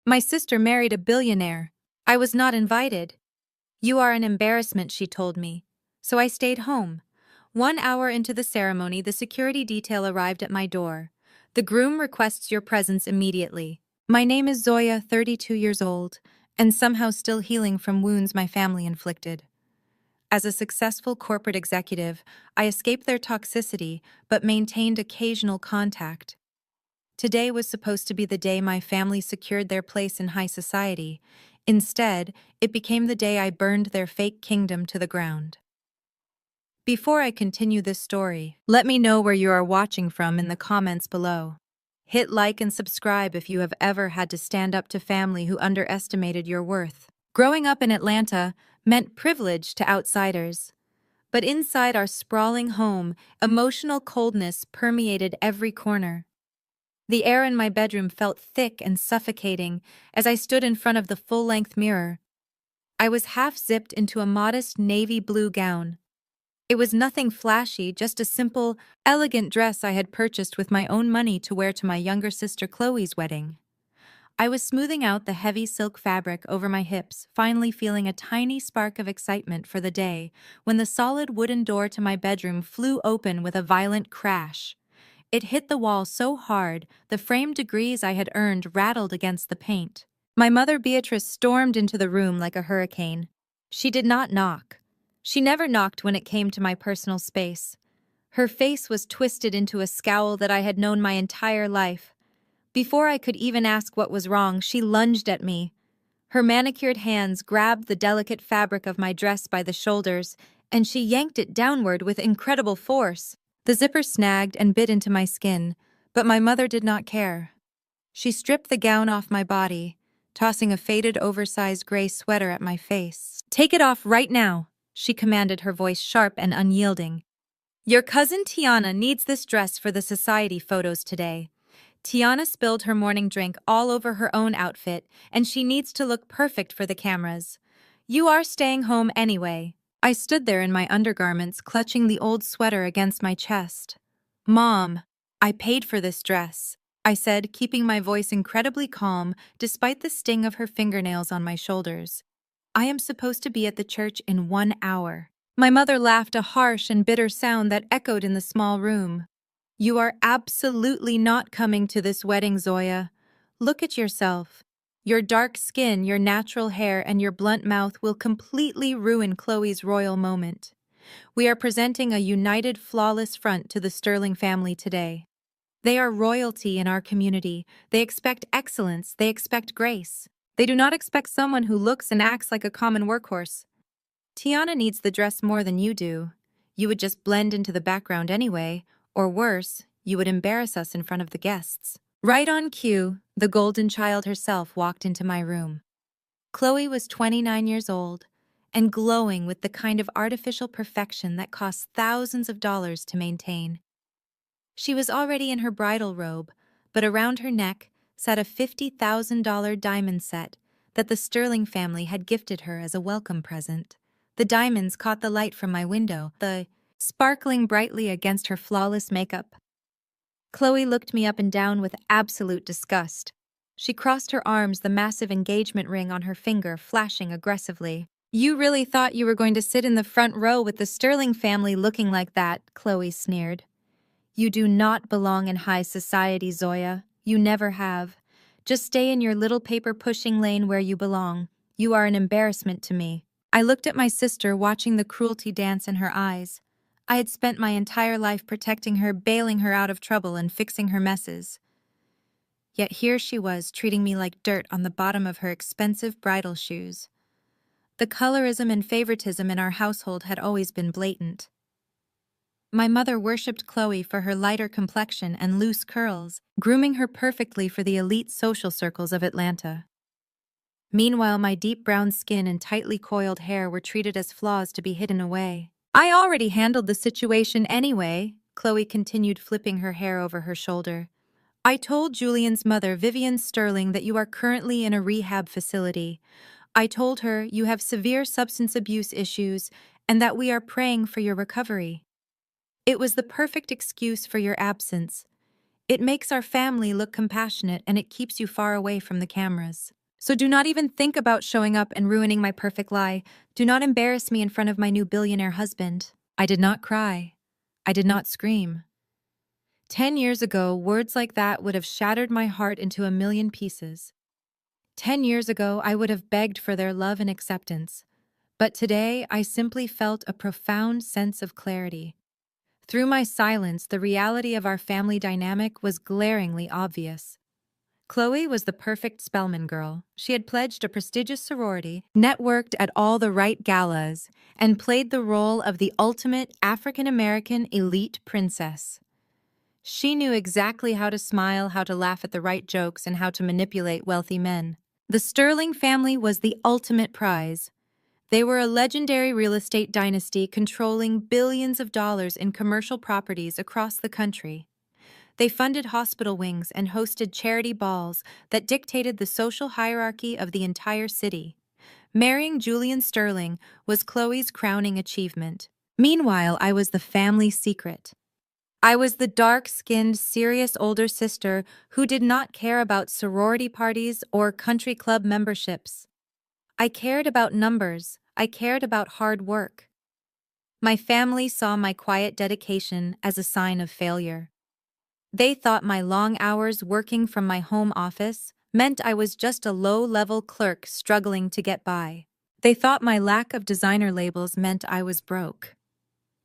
My sister married a billionaire. I was not invited. You are an embarrassment, she told me. So I stayed home. 1 hour into the ceremony, the security detail arrived at my door. The groom requests your presence immediately. My name is Zoya, 32 years old, and somehow still healing from wounds my family inflicted. As a successful corporate executive, I escaped their toxicity but maintained occasional contact. Today was supposed to be the day my family secured their place in high society. Instead, it became the day I burned their fake kingdom to the ground. Before I continue this story, let me know where you are watching from in the comments below. Hit like and subscribe if you have ever had to stand up to family who underestimated your worth. Growing up in Atlanta meant privilege to outsiders. But inside our sprawling home, emotional coldness permeated every corner. The air in my bedroom felt thick and suffocating as I stood in front of the full-length mirror. I was half-zipped into a modest navy blue gown. It was nothing flashy, just a simple, elegant dress I had purchased with my own money to wear to my younger sister Chloe's wedding. I was smoothing out the heavy silk fabric over my hips, finally feeling a tiny spark of excitement for the day, when the solid wooden door to my bedroom flew open with a violent crash. It hit the wall so hard, the framed degrees I had earned rattled against the paint. My mother Beatrice stormed into the room like a hurricane. She did not knock. She never knocked when it came to my personal space. Her face was twisted into a scowl that I had known my entire life. Before I could even ask what was wrong, she lunged at me. Her manicured hands grabbed the delicate fabric of my dress by the shoulders, and she yanked it downward with incredible force. The zipper snagged and bit into my skin, but my mother did not care. She stripped the gown off my body, tossing a faded, oversized gray sweater at my face. "Take it off right now," she commanded, her voice sharp and unyielding. "Your cousin Tiana needs this dress for the society photos today." Tiana spilled her morning drink all over her own outfit, and she needs to look perfect for the cameras. "You are staying home anyway." I stood there in my undergarments, clutching the old sweater against my chest. "Mom, I paid for this dress," I said, keeping my voice incredibly calm despite the sting of her fingernails on my shoulders. "I am supposed to be at the church in 1 hour." My mother laughed, a harsh and bitter sound that echoed in the small room. "You are absolutely not coming to this wedding, Zoya. Look at yourself. Your dark skin, your natural hair, and your blunt mouth will completely ruin Chloe's royal moment. We are presenting a united, flawless front to the Sterling family today. They are royalty in our community. They expect excellence. They expect grace. They do not expect someone who looks and acts like a common workhorse. Tiana needs the dress more than you do. You would just blend into the background anyway, or worse, you would embarrass us in front of the guests." Right on cue, the golden child herself walked into my room. Chloe was 29 years old and glowing with the kind of artificial perfection that costs thousands of dollars to maintain. She was already in her bridal robe, but around her neck sat a $50,000 diamond set that the Sterling family had gifted her as a welcome present. The diamonds caught the light from my window, the sparkling brightly against her flawless makeup. Chloe looked me up and down with absolute disgust. She crossed her arms, the massive engagement ring on her finger flashing aggressively. "You really thought you were going to sit in the front row with the Sterling family looking like that?" Chloe sneered. "You do not belong in high society, Zoya. You never have. Just stay in your little paper-pushing lane where you belong. You are an embarrassment to me." I looked at my sister, watching the cruelty dance in her eyes. I had spent my entire life protecting her, bailing her out of trouble, and fixing her messes. Yet here she was, treating me like dirt on the bottom of her expensive bridal shoes. The colorism and favoritism in our household had always been blatant. My mother worshipped Chloe for her lighter complexion and loose curls, grooming her perfectly for the elite social circles of Atlanta. Meanwhile, my deep brown skin and tightly coiled hair were treated as flaws to be hidden away. "I already handled the situation anyway," Chloe continued, flipping her hair over her shoulder. "I told Julian's mother, Vivian Sterling, that you are currently in a rehab facility. I told her you have severe substance abuse issues and that we are praying for your recovery. It was the perfect excuse for your absence. It makes our family look compassionate and it keeps you far away from the cameras. So do not even think about showing up and ruining my perfect lie. Do not embarrass me in front of my new billionaire husband. I did not cry. I did not scream. 10 years ago, words like that would have shattered my heart into a million pieces. 10 years ago, I would have begged for their love and acceptance. But today, I simply felt a profound sense of clarity. Through my silence, the reality of our family dynamic was glaringly obvious. Chloe was the perfect Spelman girl. She had pledged a prestigious sorority, networked at all the right galas, and played the role of the ultimate African-American elite princess. She knew exactly how to smile, how to laugh at the right jokes, and how to manipulate wealthy men. The Sterling family was the ultimate prize. They were a legendary real estate dynasty controlling billions of dollars in commercial properties across the country. They funded hospital wings and hosted charity balls that dictated the social hierarchy of the entire city. Marrying Julian Sterling was Chloe's crowning achievement. Meanwhile, I was the family secret. I was the dark-skinned, serious older sister who did not care about sorority parties or country club memberships. I cared about numbers. I cared about hard work. My family saw my quiet dedication as a sign of failure. They thought my long hours working from my home office meant I was just a low-level clerk struggling to get by. They thought my lack of designer labels meant I was broke.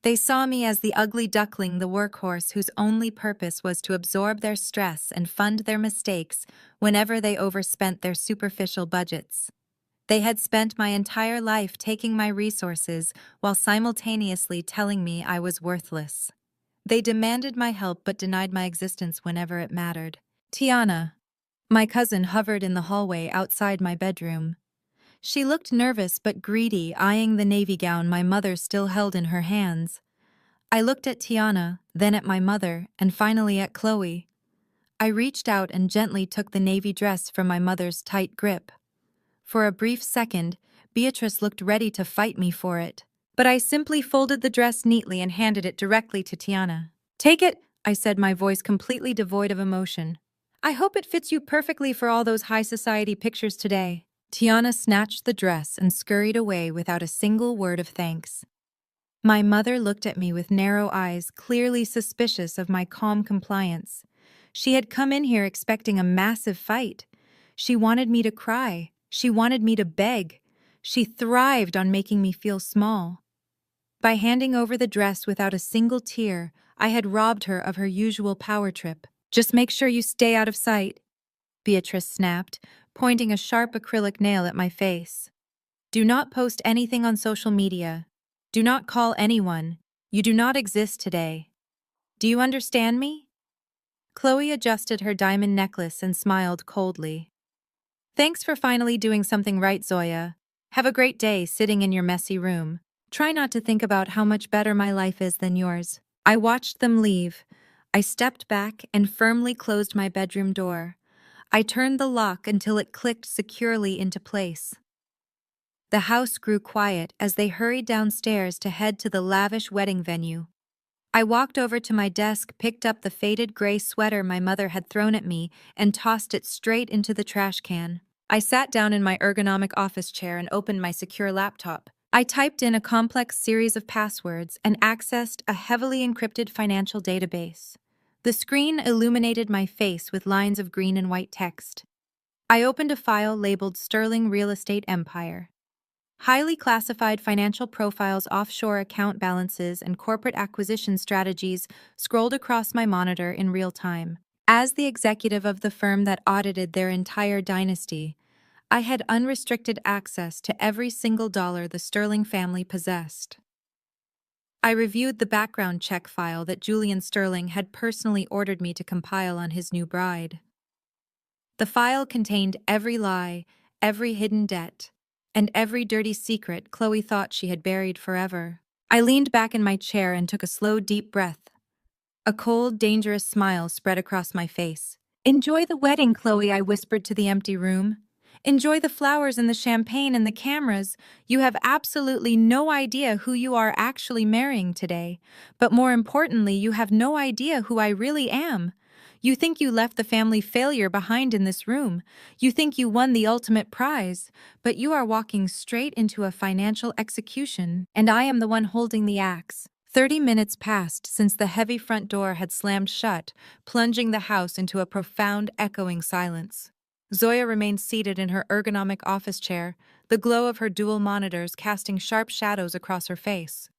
They saw me as the ugly duckling, the workhorse whose only purpose was to absorb their stress and fund their mistakes whenever they overspent their superficial budgets. They had spent my entire life taking my resources while simultaneously telling me I was worthless. They demanded my help but denied my existence whenever it mattered. Tiana, my cousin, hovered in the hallway outside my bedroom. She looked nervous but greedy, eyeing the navy gown my mother still held in her hands. I looked at Tiana, then at my mother, and finally at Chloe. I reached out and gently took the navy dress from my mother's tight grip. For a brief second, Beatrice looked ready to fight me for it. But I simply folded the dress neatly and handed it directly to Tiana. "Take it," I said, my voice completely devoid of emotion. "I hope it fits you perfectly for all those high society pictures today." Tiana snatched the dress and scurried away without a single word of thanks. My mother looked at me with narrow eyes, clearly suspicious of my calm compliance. She had come in here expecting a massive fight. She wanted me to cry. She wanted me to beg. She thrived on making me feel small. By handing over the dress without a single tear, I had robbed her of her usual power trip. "Just make sure you stay out of sight," Beatrice snapped, pointing a sharp acrylic nail at my face. "Do not post anything on social media. Do not call anyone. You do not exist today. Do you understand me?" Chloe adjusted her diamond necklace and smiled coldly. "Thanks for finally doing something right, Zoya. Have a great day sitting in your messy room. Try not to think about how much better my life is than yours." I watched them leave. I stepped back and firmly closed my bedroom door. I turned the lock until it clicked securely into place. The house grew quiet as they hurried downstairs to head to the lavish wedding venue. I walked over to my desk, picked up the faded gray sweater my mother had thrown at me, and tossed it straight into the trash can. I sat down in my ergonomic office chair and opened my secure laptop. I typed in a complex series of passwords and accessed a heavily encrypted financial database. The screen illuminated my face with lines of green and white text. I opened a file labeled Sterling Real Estate Empire. Highly classified financial profiles, offshore account balances, and corporate acquisition strategies scrolled across my monitor in real time. As the executive of the firm that audited their entire dynasty, I had unrestricted access to every single dollar the Sterling family possessed. I reviewed the background check file that Julian Sterling had personally ordered me to compile on his new bride. The file contained every lie, every hidden debt, and every dirty secret Chloe thought she had buried forever. I leaned back in my chair and took a slow, deep breath. A cold, dangerous smile spread across my face. "Enjoy the wedding, Chloe," I whispered to the empty room. "Enjoy the flowers and the champagne and the cameras. You have absolutely no idea who you are actually marrying today. But more importantly, you have no idea who I really am. You think you left the family failure behind in this room. You think you won the ultimate prize, but you are walking straight into a financial execution, and I am the one holding the axe. 30 minutes passed since the heavy front door had slammed shut, plunging the house into a profound, echoing silence. Zoya remained seated in her ergonomic office chair, the glow of her dual monitors casting sharp shadows across her face.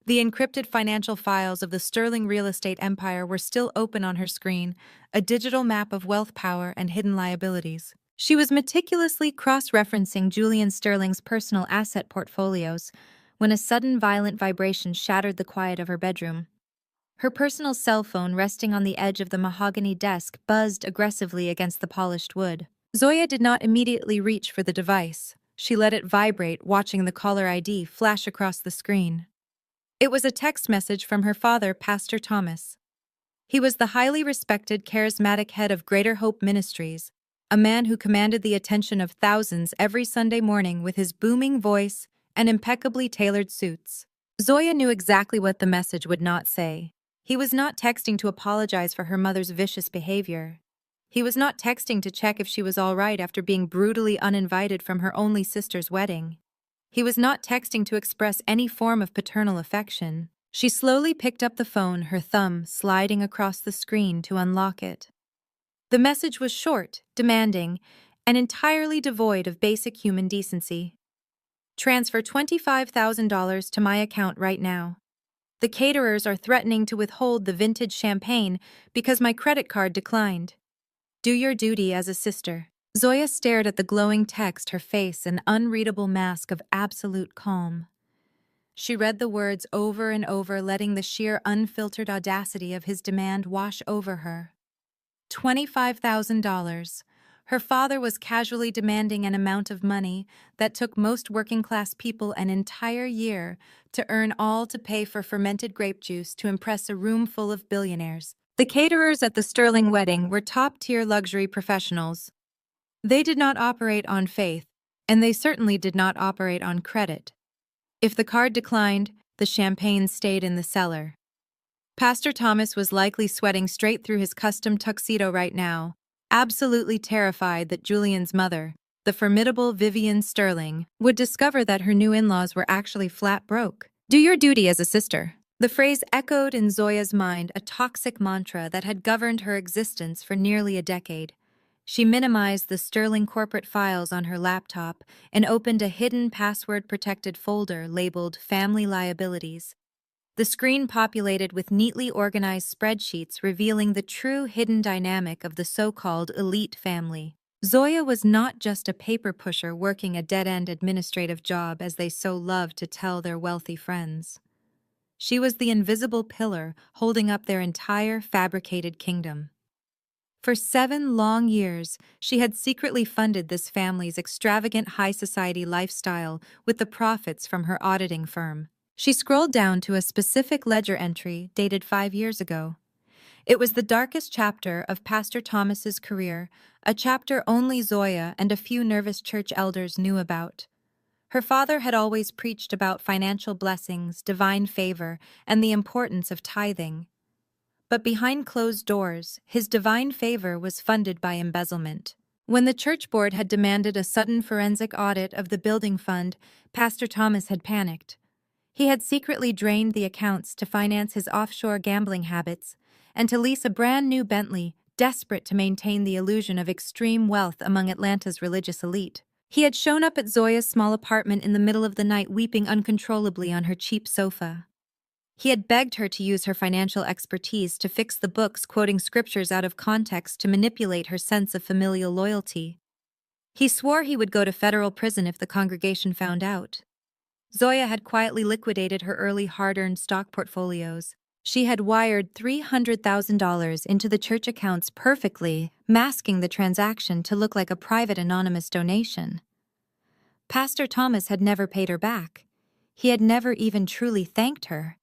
The encrypted financial files of the Sterling real estate empire were still open on her screen, a digital map of wealth power and hidden liabilities. She was meticulously cross-referencing Julian Sterling's personal asset portfolios when a sudden violent vibration shattered the quiet of her bedroom. Her personal cell phone resting on the edge of the mahogany desk buzzed aggressively against the polished wood. Zoya did not immediately reach for the device. She let it vibrate, watching the caller ID flash across the screen. It was a text message from her father, Pastor Thomas. He was the highly respected, charismatic head of Greater Hope Ministries, a man who commanded the attention of thousands every Sunday morning with his booming voice and impeccably tailored suits. Zoya knew exactly what the message would not say. He was not texting to apologize for her mother's vicious behavior. He was not texting to check if she was all right after being brutally uninvited from her only sister's wedding. He was not texting to express any form of paternal affection. She slowly picked up the phone, her thumb sliding across the screen to unlock it. The message was short, demanding, and entirely devoid of basic human decency. Transfer $25,000 to my account right now. The caterers are threatening to withhold the vintage champagne because my credit card declined. Do your duty as a sister. Zoya stared at the glowing text, her face an unreadable mask of absolute calm. She read the words over and over, letting the sheer unfiltered audacity of his demand wash over her. $25,000. Her father was casually demanding an amount of money that took most working-class people an entire year to earn, all to pay for fermented grape juice to impress a room full of billionaires. The caterers at the Sterling wedding were top-tier luxury professionals. They did not operate on faith, and they certainly did not operate on credit. If the card declined, the champagne stayed in the cellar. Pastor Thomas was likely sweating straight through his custom tuxedo right now, absolutely terrified that Julian's mother, the formidable Vivian Sterling, would discover that her new in-laws were actually flat broke. Do your duty as a sister. The phrase echoed in Zoya's mind, a toxic mantra that had governed her existence for nearly a decade. She minimized the Sterling corporate files on her laptop and opened a hidden password-protected folder labeled Family Liabilities. The screen populated with neatly organized spreadsheets revealing the true hidden dynamic of the so-called elite family. Zoya was not just a paper pusher working a dead-end administrative job as they so loved to tell their wealthy friends. She was the invisible pillar holding up their entire fabricated kingdom. For 7 long years, she had secretly funded this family's extravagant high society lifestyle with the profits from her auditing firm. She scrolled down to a specific ledger entry dated 5 years ago. It was the darkest chapter of Pastor Thomas's career, a chapter only Zoya and a few nervous church elders knew about. Her father had always preached about financial blessings, divine favor, and the importance of tithing. But behind closed doors, his divine favor was funded by embezzlement. When the church board had demanded a sudden forensic audit of the building fund, Pastor Thomas had panicked. He had secretly drained the accounts to finance his offshore gambling habits and to lease a brand new Bentley, desperate to maintain the illusion of extreme wealth among Atlanta's religious elite. He had shown up at Zoya's small apartment in the middle of the night, weeping uncontrollably on her cheap sofa. He had begged her to use her financial expertise to fix the books, quoting scriptures out of context to manipulate her sense of familial loyalty. He swore he would go to federal prison if the congregation found out. Zoya had quietly liquidated her early hard-earned stock portfolios. She had wired $300,000 into the church accounts perfectly, masking the transaction to look like a private anonymous donation. Pastor Thomas had never paid her back. He had never even truly thanked her.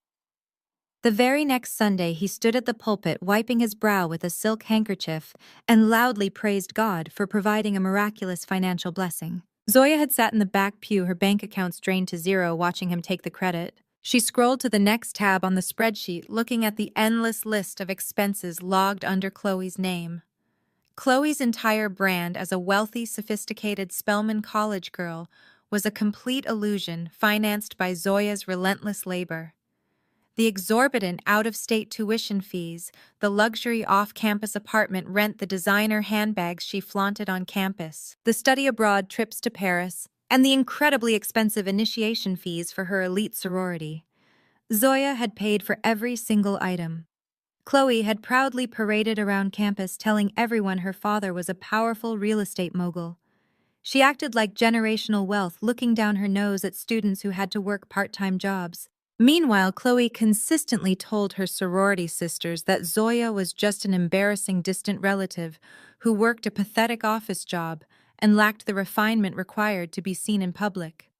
The very next Sunday, he stood at the pulpit wiping his brow with a silk handkerchief and loudly praised God for providing a miraculous financial blessing. Zoya had sat in the back pew, her bank accounts drained to zero, watching him take the credit. She scrolled to the next tab on the spreadsheet, looking at the endless list of expenses logged under Chloe's name. Chloe's entire brand as a wealthy, sophisticated Spelman College girl was a complete illusion financed by Zoya's relentless labor. The exorbitant out-of-state tuition fees, the luxury off-campus apartment rent, the designer handbags she flaunted on campus, the study abroad trips to Paris, and the incredibly expensive initiation fees for her elite sorority. Zoya had paid for every single item. Chloe had proudly paraded around campus telling everyone her father was a powerful real estate mogul. She acted like generational wealth, looking down her nose at students who had to work part-time jobs. Meanwhile, Chloe consistently told her sorority sisters that Zoya was just an embarrassing distant relative who worked a pathetic office job and lacked the refinement required to be seen in public.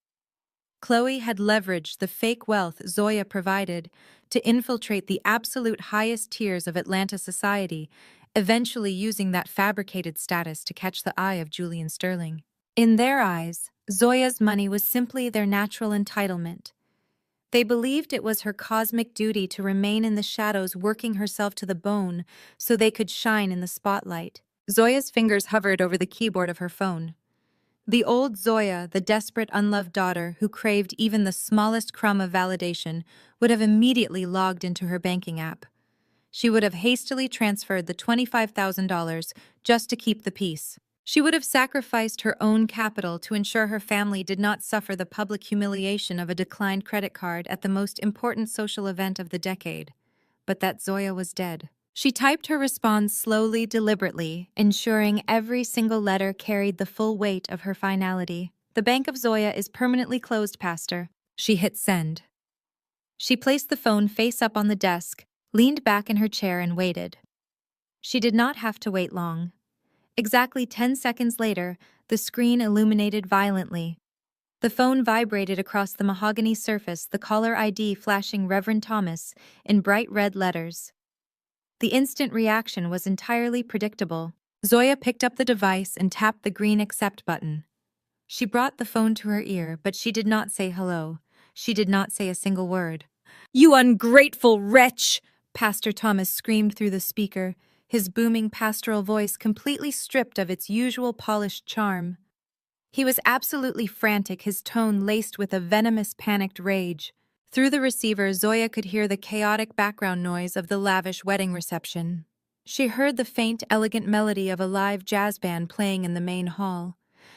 Chloe had leveraged the fake wealth Zoya provided to infiltrate the absolute highest tiers of Atlanta society, eventually using that fabricated status to catch the eye of Julian Sterling. In their eyes, Zoya's money was simply their natural entitlement. They believed it was her cosmic duty to remain in the shadows, working herself to the bone so they could shine in the spotlight. Zoya's fingers hovered over the keyboard of her phone. The old Zoya, the desperate, unloved daughter who craved even the smallest crumb of validation, would have immediately logged into her banking app. She would have hastily transferred the $25,000 just to keep the peace. She would have sacrificed her own capital to ensure her family did not suffer the public humiliation of a declined credit card at the most important social event of the decade. But that Zoya was dead. She typed her response slowly, deliberately, ensuring every single letter carried the full weight of her finality. "The Bank of Zoya is permanently closed, Pastor." She hit send. She placed the phone face up on the desk, leaned back in her chair, and waited. She did not have to wait long. Exactly 10 seconds later, the screen illuminated violently. The phone vibrated across the mahogany surface, the caller ID flashing Reverend Thomas in bright red letters. The instant reaction was entirely predictable. Zoya picked up the device and tapped the green accept button. She brought the phone to her ear, but she did not say hello. She did not say a single word. "You ungrateful wretch!" Pastor Thomas screamed through the speaker, his booming pastoral voice completely stripped of its usual polished charm. He was absolutely frantic, his tone laced with a venomous, panicked rage. Through the receiver, Zoya could hear the chaotic background noise of the lavish wedding reception. She heard the faint, elegant melody of a live jazz band playing in the main hall.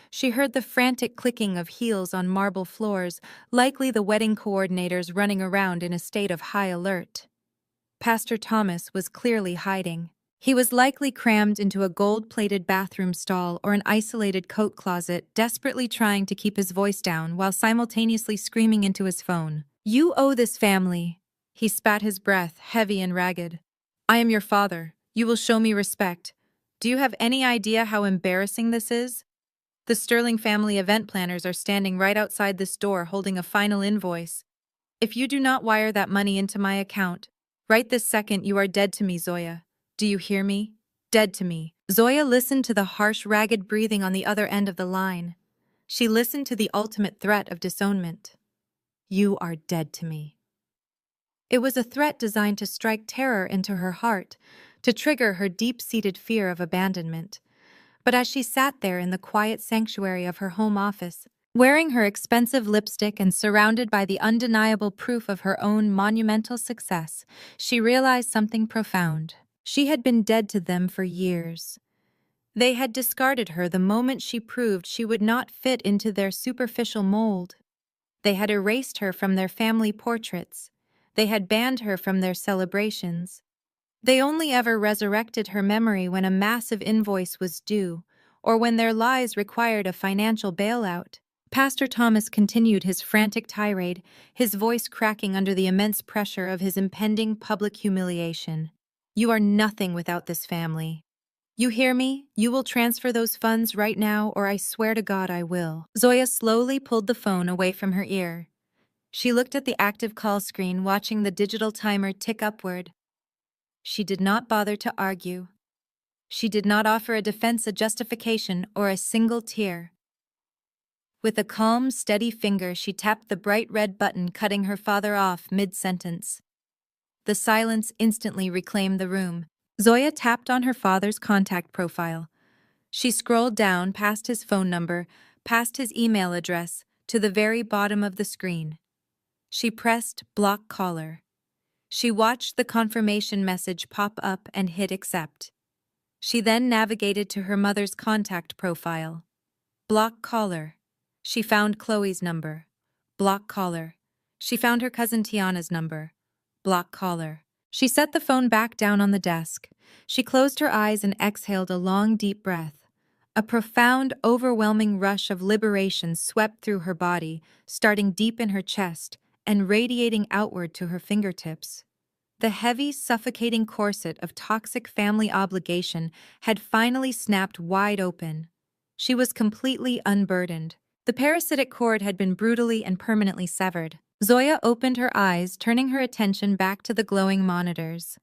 She heard the frantic clicking of heels on marble floors, likely the wedding coordinators running around in a state of high alert. Pastor Thomas was clearly hiding. He was likely crammed into a gold-plated bathroom stall or an isolated coat closet, desperately trying to keep his voice down while simultaneously screaming into his phone. "You owe this family." He spat his breath, heavy and ragged. "I am your father. You will show me respect. Do you have any idea how embarrassing this is? The Sterling family event planners are standing right outside this door holding a final invoice. If you do not wire that money into my account, right this second you are dead to me, Zoya. Do you hear me? Dead to me." Zoya listened to the harsh, ragged breathing on the other end of the line. She listened to the ultimate threat of disownment. "You are dead to me." It was a threat designed to strike terror into her heart, to trigger her deep-seated fear of abandonment. But as she sat there in the quiet sanctuary of her home office, wearing her expensive lipstick and surrounded by the undeniable proof of her own monumental success, she realized something profound. She had been dead to them for years. They had discarded her the moment she proved she would not fit into their superficial mold. They had erased her from their family portraits. They had banned her from their celebrations. They only ever resurrected her memory when a massive invoice was due, or when their lies required a financial bailout. Pastor Thomas continued his frantic tirade, his voice cracking under the immense pressure of his impending public humiliation. "You are nothing without this family. You hear me? You will transfer those funds right now, or I swear to God I will." Zoya slowly pulled the phone away from her ear. She looked at the active call screen, watching the digital timer tick upward. She did not bother to argue. She did not offer a defense, a justification, or a single tear. With a calm, steady finger, she tapped the bright red button, cutting her father off mid-sentence. The silence instantly reclaimed the room. Zoya tapped on her father's contact profile. She scrolled down past his phone number, past his email address, to the very bottom of the screen. She pressed block caller. She watched the confirmation message pop up and hit accept. She then navigated to her mother's contact profile. Block caller. She found Chloe's number. Block caller. She found her cousin Tiana's number. Block caller. She set the phone back down on the desk. She closed her eyes and exhaled a long, deep breath. A profound, overwhelming rush of liberation swept through her body, starting deep in her chest and radiating outward to her fingertips. The heavy, suffocating corset of toxic family obligation had finally snapped wide open. She was completely unburdened. The parasitic cord had been brutally and permanently severed. Zoya opened her eyes, turning her attention back to the glowing monitors.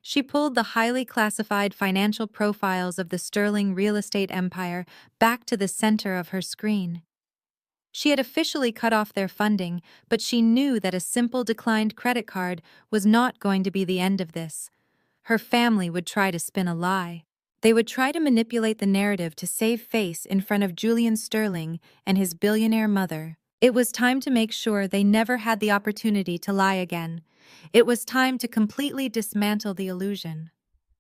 She pulled the highly classified financial profiles of the sterling real estate empire back to the center of her screen. She had officially cut off their funding, but she knew that a simple declined credit card was not going to be the end of this. Her family would try to spin a lie. They would try to manipulate the narrative to save face in front of Julian Sterling and his billionaire mother. It was time to make sure they never had the opportunity to lie again. It was time to completely dismantle the illusion.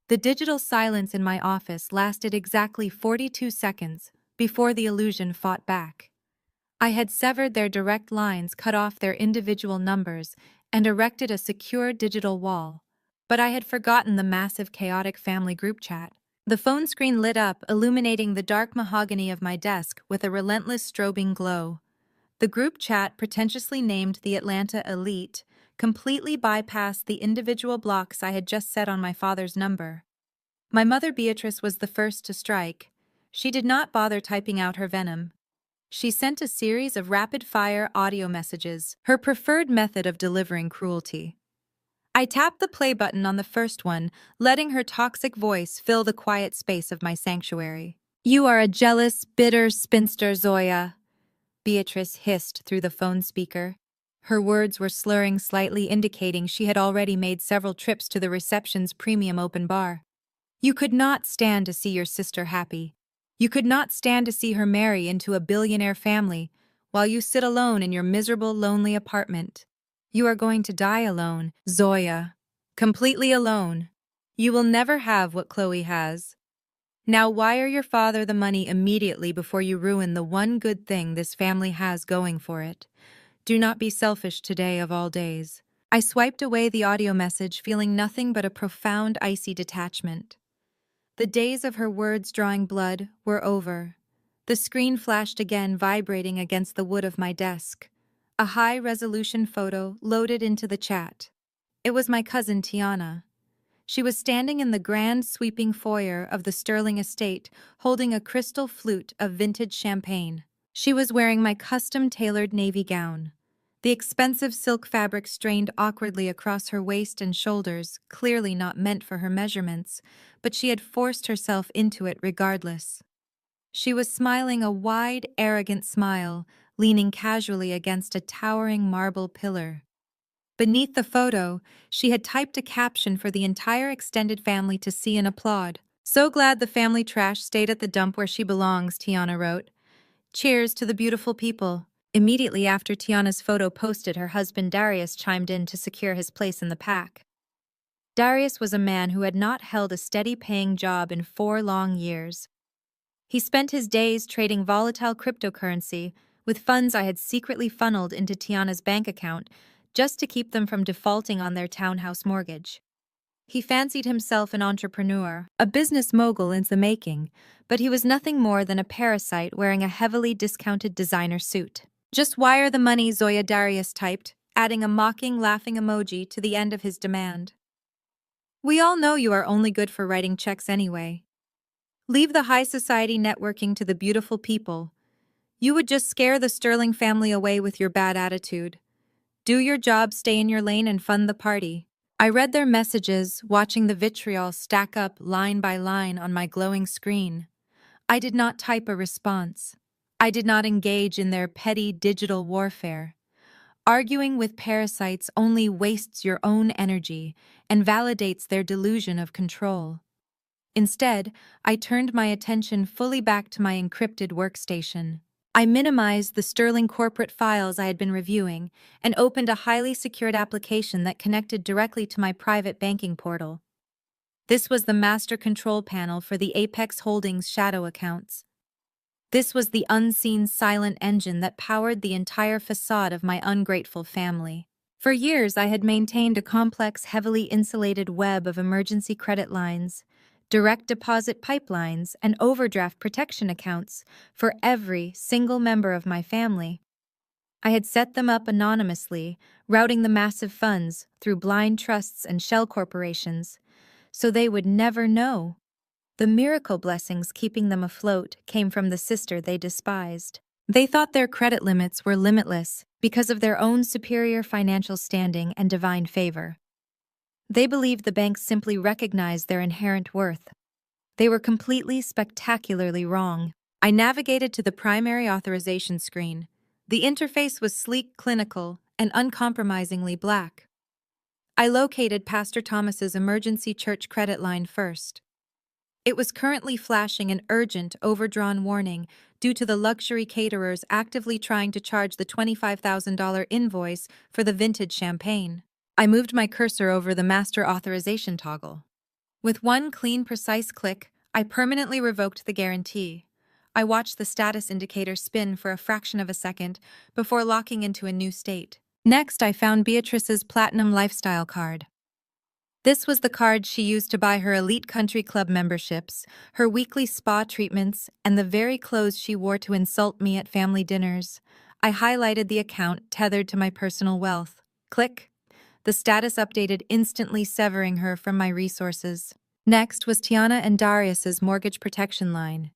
The digital silence in my office lasted exactly 42 seconds before the illusion fought back. I had severed their direct lines, cut off their individual numbers, and erected a secure digital wall. But I had forgotten the massive, chaotic family group chat. The phone screen lit up, illuminating the dark mahogany of my desk with a relentless strobing glow. The group chat, pretentiously named the Atlanta Elite, completely bypassed the individual blocks I had just set on my father's number. My mother Beatrice was the first to strike. She did not bother typing out her venom. She sent a series of rapid-fire audio messages, her preferred method of delivering cruelty. I tapped the play button on the first one, letting her toxic voice fill the quiet space of my sanctuary. "You are a jealous, bitter spinster, Zoya," Beatrice hissed through the phone speaker. Her words were slurring slightly, indicating she had already made several trips to the reception's premium open bar. "You could not stand to see your sister happy. You could not stand to see her marry into a billionaire family, while you sit alone in your miserable, lonely apartment. You are going to die alone, Zoya. Completely alone. You will never have what Chloe has. Now wire your father the money immediately before you ruin the one good thing this family has going for it. Do not be selfish today of all days." I swiped away the audio message, feeling nothing but a profound, icy detachment. The days of her words drawing blood were over. The screen flashed again, vibrating against the wood of my desk. A high-resolution photo loaded into the chat. It was my cousin Tiana. She was standing in the grand, sweeping foyer of the Sterling estate, holding a crystal flute of vintage champagne. She was wearing my custom-tailored navy gown. The expensive silk fabric strained awkwardly across her waist and shoulders, clearly not meant for her measurements, but she had forced herself into it regardless. She was smiling a wide, arrogant smile, leaning casually against a towering marble pillar. Beneath the photo, she had typed a caption for the entire extended family to see and applaud. "So glad the family trash stayed at the dump where she belongs," Tiana wrote. "Cheers to the beautiful people." Immediately after Tiana's photo posted, her husband Darius chimed in to secure his place in the pack. Darius was a man who had not held a steady-paying job in 4 long years. He spent his days trading volatile cryptocurrency with funds I had secretly funneled into Tiana's bank account just to keep them from defaulting on their townhouse mortgage. He fancied himself an entrepreneur, a business mogul in the making, but he was nothing more than a parasite wearing a heavily discounted designer suit. "Just wire the money," Zoya, Darius typed, adding a mocking, laughing emoji to the end of his demand. "We all know you are only good for writing checks anyway. Leave the high society networking to the beautiful people. You would just scare the Sterling family away with your bad attitude. Do your job, stay in your lane, and fund the party." I read their messages, watching the vitriol stack up line by line on my glowing screen. I did not type a response. I did not engage in their petty digital warfare. Arguing with parasites only wastes your own energy and validates their delusion of control. Instead, I turned my attention fully back to my encrypted workstation. I minimized the sterling corporate files I had been reviewing and opened a highly secured application that connected directly to my private banking portal. This was the master control panel for the Apex Holdings shadow accounts. This was the unseen silent engine that powered the entire facade of my ungrateful family. For years, I had maintained a complex, heavily insulated web of emergency credit lines, direct deposit pipelines, and overdraft protection accounts for every single member of my family. I had set them up anonymously, routing the massive funds through blind trusts and shell corporations, so they would never know. The miracle blessings keeping them afloat came from the sister they despised. They thought their credit limits were limitless because of their own superior financial standing and divine favor. They believed the banks simply recognized their inherent worth. They were completely, spectacularly wrong. I navigated to the primary authorization screen. The interface was sleek, clinical, and uncompromisingly black. I located Pastor Thomas's emergency church credit line first. It was currently flashing an urgent, overdrawn warning due to the luxury caterers actively trying to charge the $25,000 invoice for the vintage champagne. I moved my cursor over the master authorization toggle. With one clean, precise click, I permanently revoked the guarantee. I watched the status indicator spin for a fraction of a second before locking into a new state. Next, I found Beatrice's Platinum Lifestyle card. This was the card she used to buy her elite country club memberships, her weekly spa treatments, and the very clothes she wore to insult me at family dinners. I highlighted the account tethered to my personal wealth. Click. The status updated, instantly severing her from my resources. Next was Tiana and Darius's mortgage protection line.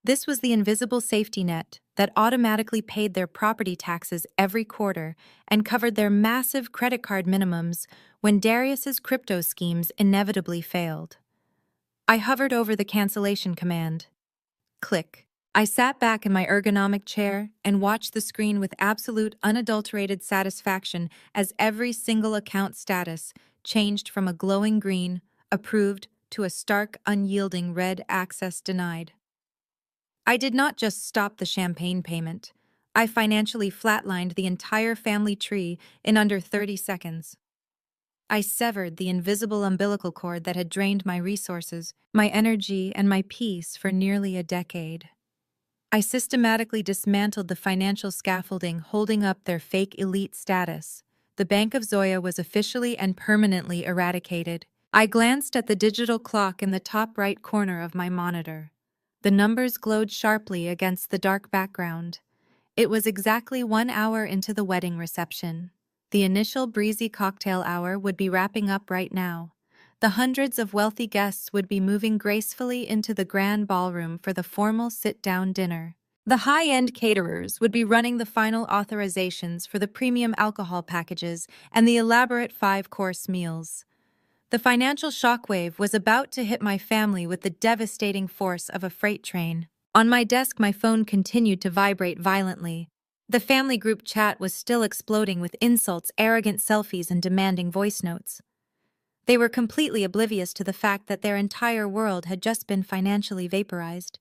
This was the invisible safety net that automatically paid their property taxes every quarter and covered their massive credit card minimums when Darius's crypto schemes inevitably failed. I hovered over the cancellation command. Click. I sat back in my ergonomic chair and watched the screen with absolute, unadulterated satisfaction as every single account status changed from a glowing green, approved, to a stark, unyielding red, access denied. I did not just stop the champagne payment. I financially flatlined the entire family tree in under 30 seconds. I severed the invisible umbilical cord that had drained my resources, my energy, and my peace for nearly a decade. I systematically dismantled the financial scaffolding holding up their fake elite status. The Bank of Zoya was officially and permanently eradicated. I glanced at the digital clock in the top right corner of my monitor. The numbers glowed sharply against the dark background. It was exactly 1 hour into the wedding reception. The initial breezy cocktail hour would be wrapping up right now. The hundreds of wealthy guests would be moving gracefully into the grand ballroom for the formal sit-down dinner. The high-end caterers would be running the final authorizations for the premium alcohol packages and the elaborate 5-course meals. The financial shockwave was about to hit my family with the devastating force of a freight train. On my desk, my phone continued to vibrate violently. The family group chat was still exploding with insults, arrogant selfies, and demanding voice notes. They were completely oblivious to the fact that their entire world had just been financially vaporized.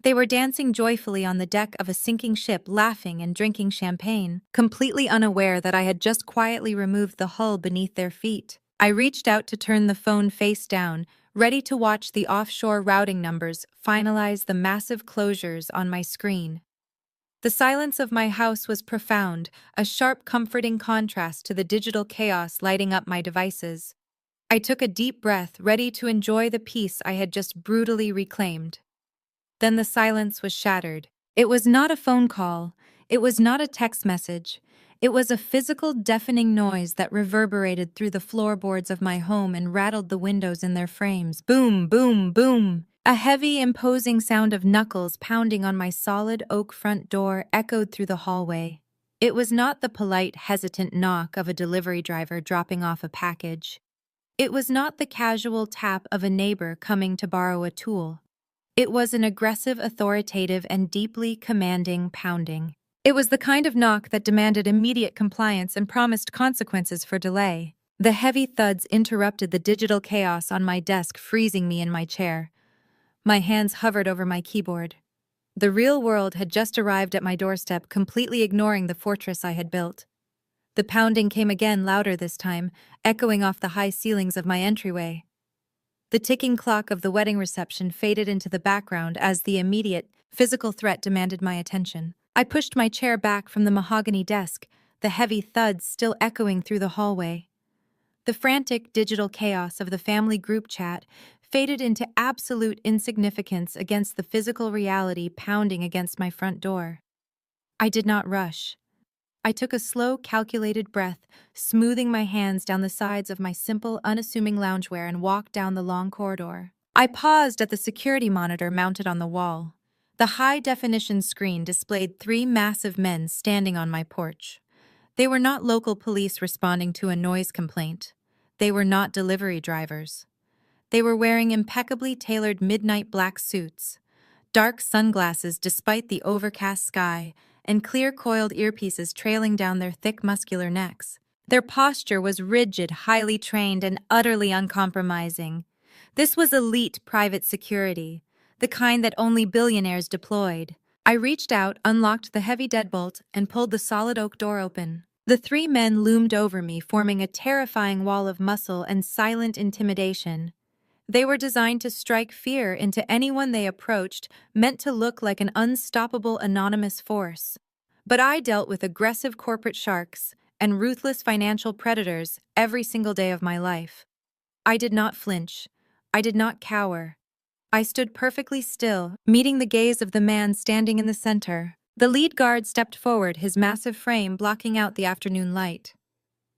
They were dancing joyfully on the deck of a sinking ship, laughing and drinking champagne, completely unaware that I had just quietly removed the hull beneath their feet. I reached out to turn the phone face down, ready to watch the offshore routing numbers finalize the massive closures on my screen. The silence of my house was profound, a sharp, comforting contrast to the digital chaos lighting up my devices. I took a deep breath, ready to enjoy the peace I had just brutally reclaimed. Then the silence was shattered. It was not a phone call. It was not a text message. It was a physical, deafening noise that reverberated through the floorboards of my home and rattled the windows in their frames. Boom, boom, boom. A heavy, imposing sound of knuckles pounding on my solid oak front door echoed through the hallway. It was not the polite, hesitant knock of a delivery driver dropping off a package. It was not the casual tap of a neighbor coming to borrow a tool. It was an aggressive, authoritative, and deeply commanding pounding. It was the kind of knock that demanded immediate compliance and promised consequences for delay. The heavy thuds interrupted the digital chaos on my desk, freezing me in my chair. My hands hovered over my keyboard. The real world had just arrived at my doorstep, completely ignoring the fortress I had built. The pounding came again, louder this time, echoing off the high ceilings of my entryway. The ticking clock of the wedding reception faded into the background as the immediate, physical threat demanded my attention. I pushed my chair back from the mahogany desk, the heavy thuds still echoing through the hallway. The frantic digital chaos of the family group chat faded into absolute insignificance against the physical reality pounding against my front door. I did not rush. I took a slow, calculated breath, smoothing my hands down the sides of my simple, unassuming loungewear and walked down the long corridor. I paused at the security monitor mounted on the wall. The high-definition screen displayed 3 massive men standing on my porch. They were not local police responding to a noise complaint. They were not delivery drivers. They were wearing impeccably tailored midnight black suits, dark sunglasses despite the overcast sky, and clear coiled earpieces trailing down their thick muscular necks. Their posture was rigid, highly trained, and utterly uncompromising. This was elite private security, the kind that only billionaires deployed. I reached out, unlocked the heavy deadbolt, and pulled the solid oak door open. The 3 men loomed over me, forming a terrifying wall of muscle and silent intimidation. They were designed to strike fear into anyone they approached, meant to look like an unstoppable anonymous force. But I dealt with aggressive corporate sharks and ruthless financial predators every single day of my life. I did not flinch. I did not cower. I stood perfectly still, meeting the gaze of the man standing in the center. The lead guard stepped forward, his massive frame blocking out the afternoon light.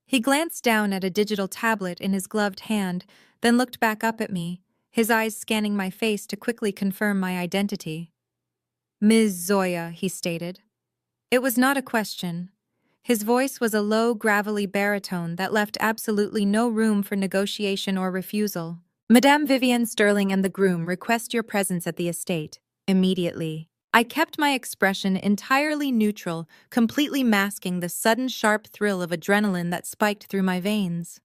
He glanced down at a digital tablet in his gloved hand, then looked back up at me, his eyes scanning my face to quickly confirm my identity. "Ms. Zoya," he stated. It was not a question. His voice was a low, gravelly baritone that left absolutely no room for negotiation or refusal. "Madame Vivienne Sterling and the groom request your presence at the estate, immediately." I kept my expression entirely neutral, completely masking the sudden sharp thrill of adrenaline that spiked through my veins.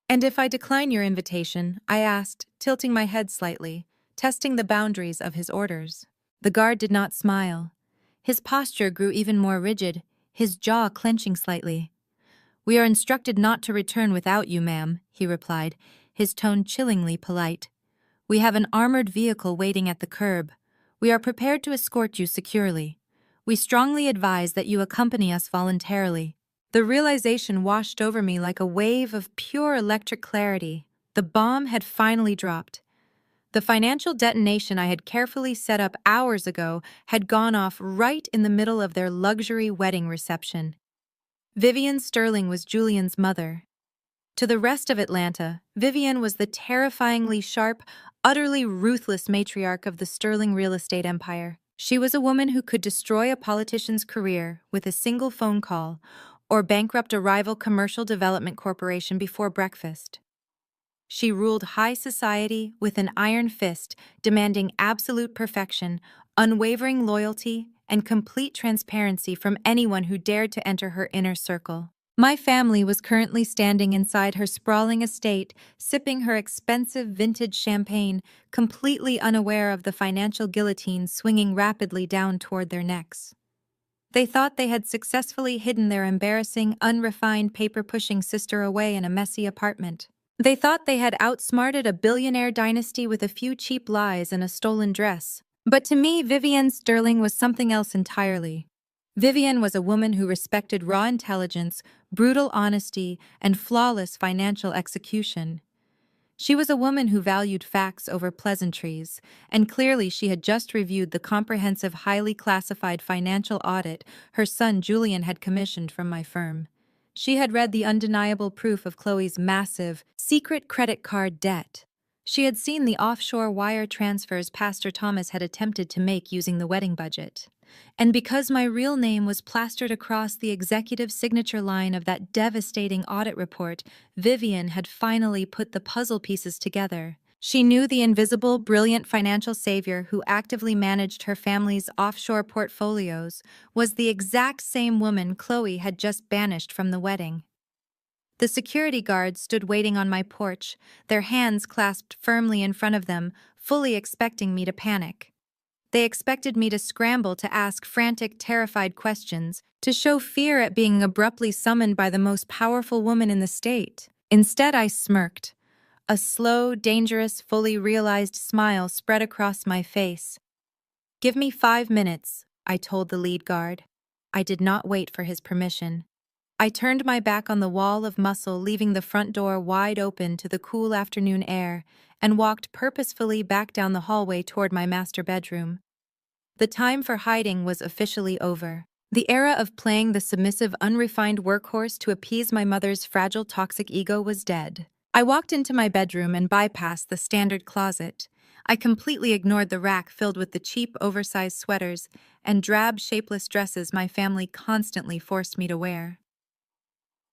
"And if I decline your invitation?" I asked, tilting my head slightly, testing the boundaries of his orders. The guard did not smile. His posture grew even more rigid, his jaw clenching slightly. "We are instructed not to return without you, ma'am," he replied, his tone chillingly polite. "We have an armored vehicle waiting at the curb. We are prepared to escort you securely. We strongly advise that you accompany us voluntarily." The realization washed over me like a wave of pure electric clarity. The bomb had finally dropped. The financial detonation I had carefully set up hours ago had gone off right in the middle of their luxury wedding reception. Vivienne Sterling was Julian's mother. To the rest of Atlanta, Vivienne was the terrifyingly sharp, utterly ruthless matriarch of the Sterling real estate empire. She was a woman who could destroy a politician's career with a single phone call or bankrupt a rival commercial development corporation before breakfast. She ruled high society with an iron fist, demanding absolute perfection, unwavering loyalty, and complete transparency from anyone who dared to enter her inner circle. My family was currently standing inside her sprawling estate, sipping her expensive vintage champagne, completely unaware of the financial guillotine swinging rapidly down toward their necks. They thought they had successfully hidden their embarrassing, unrefined, paper-pushing sister away in a messy apartment. They thought they had outsmarted a billionaire dynasty with a few cheap lies and a stolen dress. But to me, Vivienne Sterling was something else entirely. Vivienne was a woman who respected raw intelligence, brutal honesty, and flawless financial execution. She was a woman who valued facts over pleasantries, and clearly she had just reviewed the comprehensive, highly classified financial audit her son Julian had commissioned from my firm. She had read the undeniable proof of Chloe's massive, secret credit card debt. She had seen the offshore wire transfers Pastor Thomas had attempted to make using the wedding budget. And because my real name was plastered across the executive signature line of that devastating audit report, Vivienne had finally put the puzzle pieces together. She knew the invisible, brilliant financial savior who actively managed her family's offshore portfolios was the exact same woman Chloe had just banished from the wedding. The security guards stood waiting on my porch, their hands clasped firmly in front of them, fully expecting me to panic. They expected me to scramble to ask frantic, terrified questions, to show fear at being abruptly summoned by the most powerful woman in the state. Instead, I smirked. A slow, dangerous, fully realized smile spread across my face. "Give me 5 minutes," I told the lead guard. I did not wait for his permission. I turned my back on the wall of muscle, leaving the front door wide open to the cool afternoon air, and walked purposefully back down the hallway toward my master bedroom. The time for hiding was officially over. The era of playing the submissive, unrefined workhorse to appease my mother's fragile, toxic ego was dead. I walked into my bedroom and bypassed the standard closet. I completely ignored the rack filled with the cheap, oversized sweaters and drab, shapeless dresses my family constantly forced me to wear.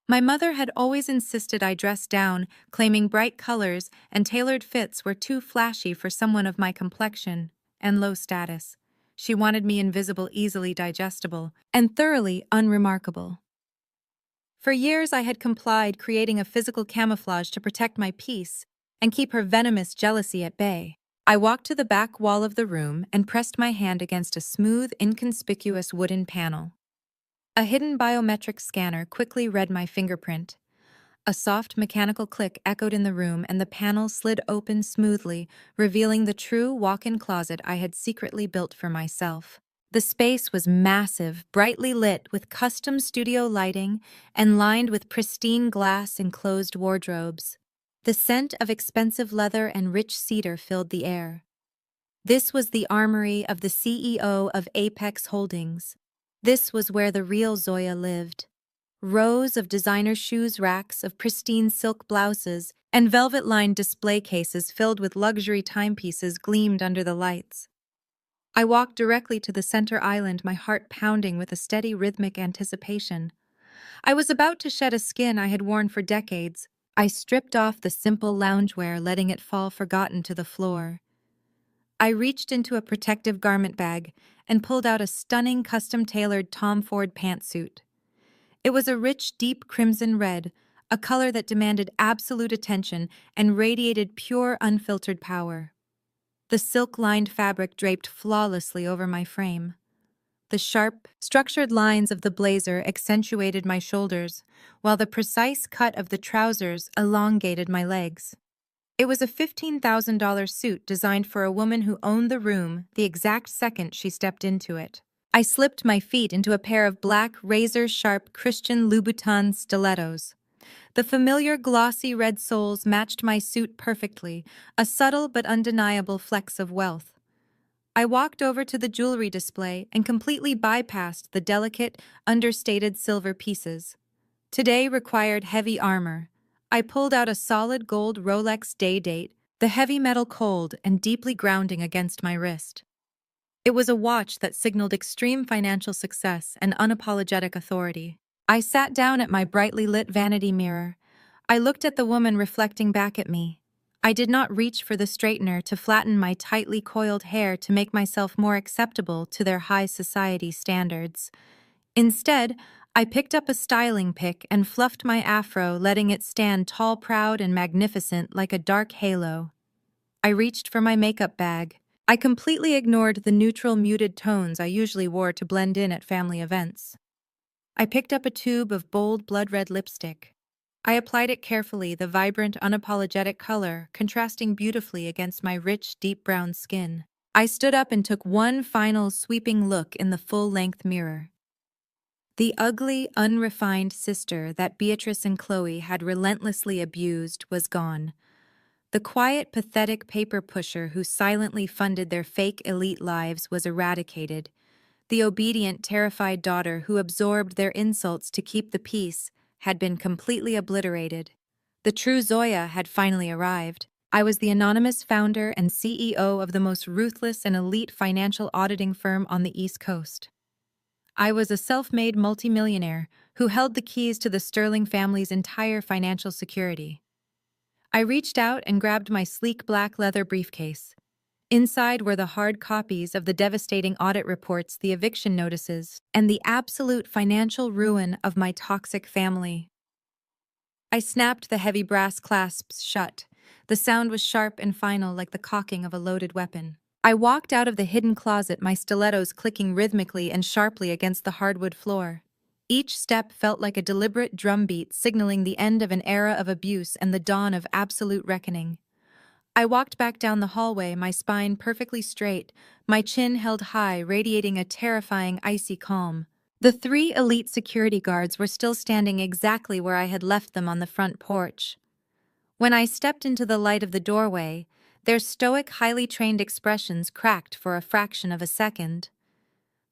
My mother had always insisted I dress down, claiming bright colors and tailored fits were too flashy for someone of my complexion and low status. She wanted me invisible, easily digestible, and thoroughly unremarkable. For years I had complied, creating a physical camouflage to protect my peace and keep her venomous jealousy at bay. I walked to the back wall of the room and pressed my hand against a smooth, inconspicuous wooden panel. A hidden biometric scanner quickly read my fingerprint. A soft mechanical click echoed in the room and the panel slid open smoothly, revealing the true walk-in closet I had secretly built for myself. The space was massive, brightly lit with custom studio lighting and lined with pristine glass-enclosed wardrobes. The scent of expensive leather and rich cedar filled the air. This was the armory of the CEO of Apex Holdings. This was where the real Zoya lived. Rows of designer shoes racks of pristine silk blouses and velvet-lined display cases filled with luxury timepieces gleamed under the lights. I walked directly to the center island, my heart pounding with a steady rhythmic anticipation. I was about to shed a skin I had worn for decades. I stripped off the simple loungewear, letting it fall forgotten to the floor. I reached into a protective garment bag and pulled out a stunning custom-tailored Tom Ford pantsuit. It was a rich, deep crimson red, a color that demanded absolute attention and radiated pure, unfiltered power. The silk-lined fabric draped flawlessly over my frame. The sharp, structured lines of the blazer accentuated my shoulders, while the precise cut of the trousers elongated my legs. It was a $15,000 suit designed for a woman who owned the room the exact second she stepped into it. I slipped my feet into a pair of black, razor-sharp Christian Louboutin stilettos. The familiar glossy red soles matched my suit perfectly, a subtle but undeniable flex of wealth. I walked over to the jewelry display and completely bypassed the delicate, understated silver pieces. Today required heavy armor. I pulled out a solid gold Rolex day date, the heavy metal cold and deeply grounding against my wrist. It was a watch that signaled extreme financial success and unapologetic authority. I sat down at my brightly lit vanity mirror. I looked at the woman reflecting back at me. I did not reach for the straightener to flatten my tightly coiled hair to make myself more acceptable to their high society standards. Instead, I picked up a styling pick and fluffed my afro, letting it stand tall, proud, and magnificent like a dark halo. I reached for my makeup bag. I completely ignored the neutral, muted tones I usually wore to blend in at family events. I picked up a tube of bold, blood-red lipstick. I applied it carefully, the vibrant, unapologetic color contrasting beautifully against my rich, deep brown skin. I stood up and took one final, sweeping look in the full-length mirror. The ugly, unrefined sister that Beatrice and Chloe had relentlessly abused was gone. The quiet, pathetic paper pusher who silently funded their fake elite lives was eradicated. The obedient, terrified daughter who absorbed their insults to keep the peace had been completely obliterated. The true Zoya had finally arrived. I was the anonymous founder and CEO of the most ruthless and elite financial auditing firm on the East Coast. I was a self-made multimillionaire who held the keys to the Sterling family's entire financial security. I reached out and grabbed my sleek black leather briefcase. Inside were the hard copies of the devastating audit reports, the eviction notices, and the absolute financial ruin of my toxic family. I snapped the heavy brass clasps shut. The sound was sharp and final, like the cocking of a loaded weapon. I walked out of the hidden closet, my stilettos clicking rhythmically and sharply against the hardwood floor. Each step felt like a deliberate drumbeat, signaling the end of an era of abuse and the dawn of absolute reckoning. I walked back down the hallway, my spine perfectly straight, my chin held high, radiating a terrifying, icy calm. The three elite security guards were still standing exactly where I had left them on the front porch. When I stepped into the light of the doorway, their stoic, highly trained expressions cracked for a fraction of a second.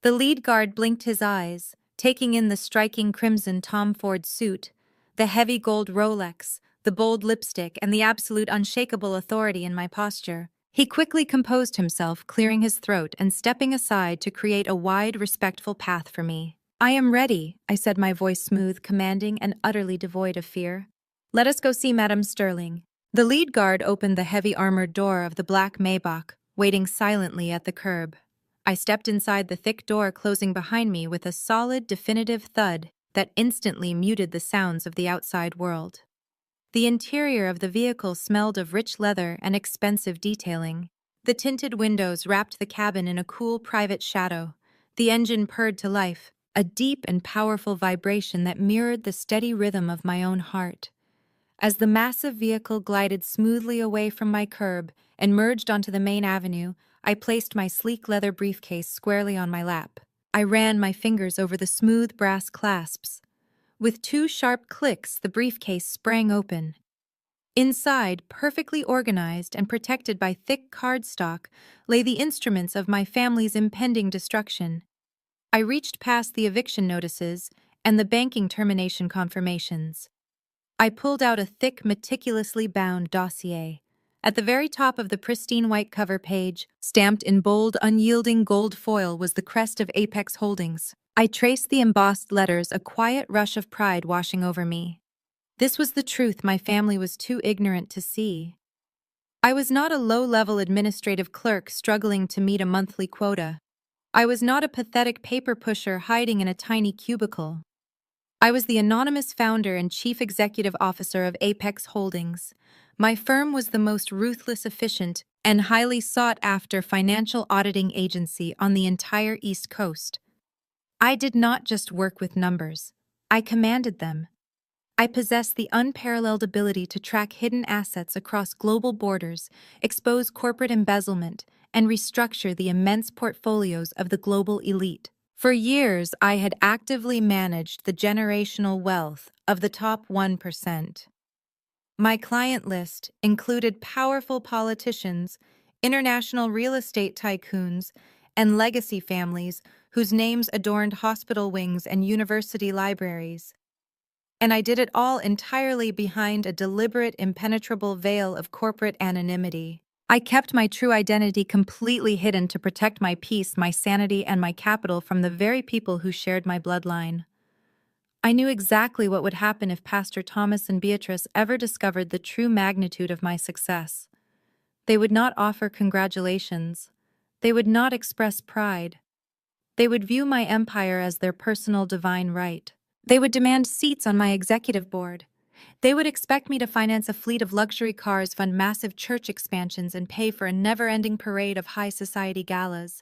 The lead guard blinked his eyes, taking in the striking crimson Tom Ford suit, the heavy gold Rolex, the bold lipstick, and the absolute unshakable authority in my posture. He quickly composed himself, clearing his throat and stepping aside to create a wide, respectful path for me. "I am ready," I said, my voice smooth, commanding, and utterly devoid of fear. "Let us go see Madame Sterling." The lead guard opened the heavy armored door of the black Maybach, waiting silently at the curb. I stepped inside the thick door, closing behind me with a solid, definitive thud that instantly muted the sounds of the outside world. The interior of the vehicle smelled of rich leather and expensive detailing. The tinted windows wrapped the cabin in a cool, private shadow. The engine purred to life, a deep and powerful vibration that mirrored the steady rhythm of my own heart. As the massive vehicle glided smoothly away from my curb and merged onto the main avenue, I placed my sleek leather briefcase squarely on my lap. I ran my fingers over the smooth brass clasps. With two sharp clicks, the briefcase sprang open. Inside, perfectly organized and protected by thick cardstock, lay the instruments of my family's impending destruction. I reached past the eviction notices and the banking termination confirmations. I pulled out a thick, meticulously bound dossier. At the very top of the pristine white cover page, stamped in bold, unyielding gold foil, was the crest of Apex Holdings. I traced the embossed letters, a quiet rush of pride washing over me. This was the truth my family was too ignorant to see. I was not a low-level administrative clerk struggling to meet a monthly quota. I was not a pathetic paper pusher hiding in a tiny cubicle. I was the anonymous founder and chief executive officer of Apex Holdings. My firm was the most ruthless, efficient, and highly sought-after financial auditing agency on the entire East Coast. I did not just work with numbers. I commanded them. I possessed the unparalleled ability to track hidden assets across global borders, expose corporate embezzlement, and restructure the immense portfolios of the global elite. For years, I had actively managed the generational wealth of the top 1%. My client list included powerful politicians, international real estate tycoons, and legacy families whose names adorned hospital wings and university libraries. And I did it all entirely behind a deliberate, impenetrable veil of corporate anonymity. I kept my true identity completely hidden to protect my peace, my sanity, and my capital from the very people who shared my bloodline. I knew exactly what would happen if Pastor Thomas and Beatrice ever discovered the true magnitude of my success. They would not offer congratulations. They would not express pride. They would view my empire as their personal divine right. They would demand seats on my executive board. They would expect me to finance a fleet of luxury cars, fund massive church expansions, and pay for a never-ending parade of high society galas.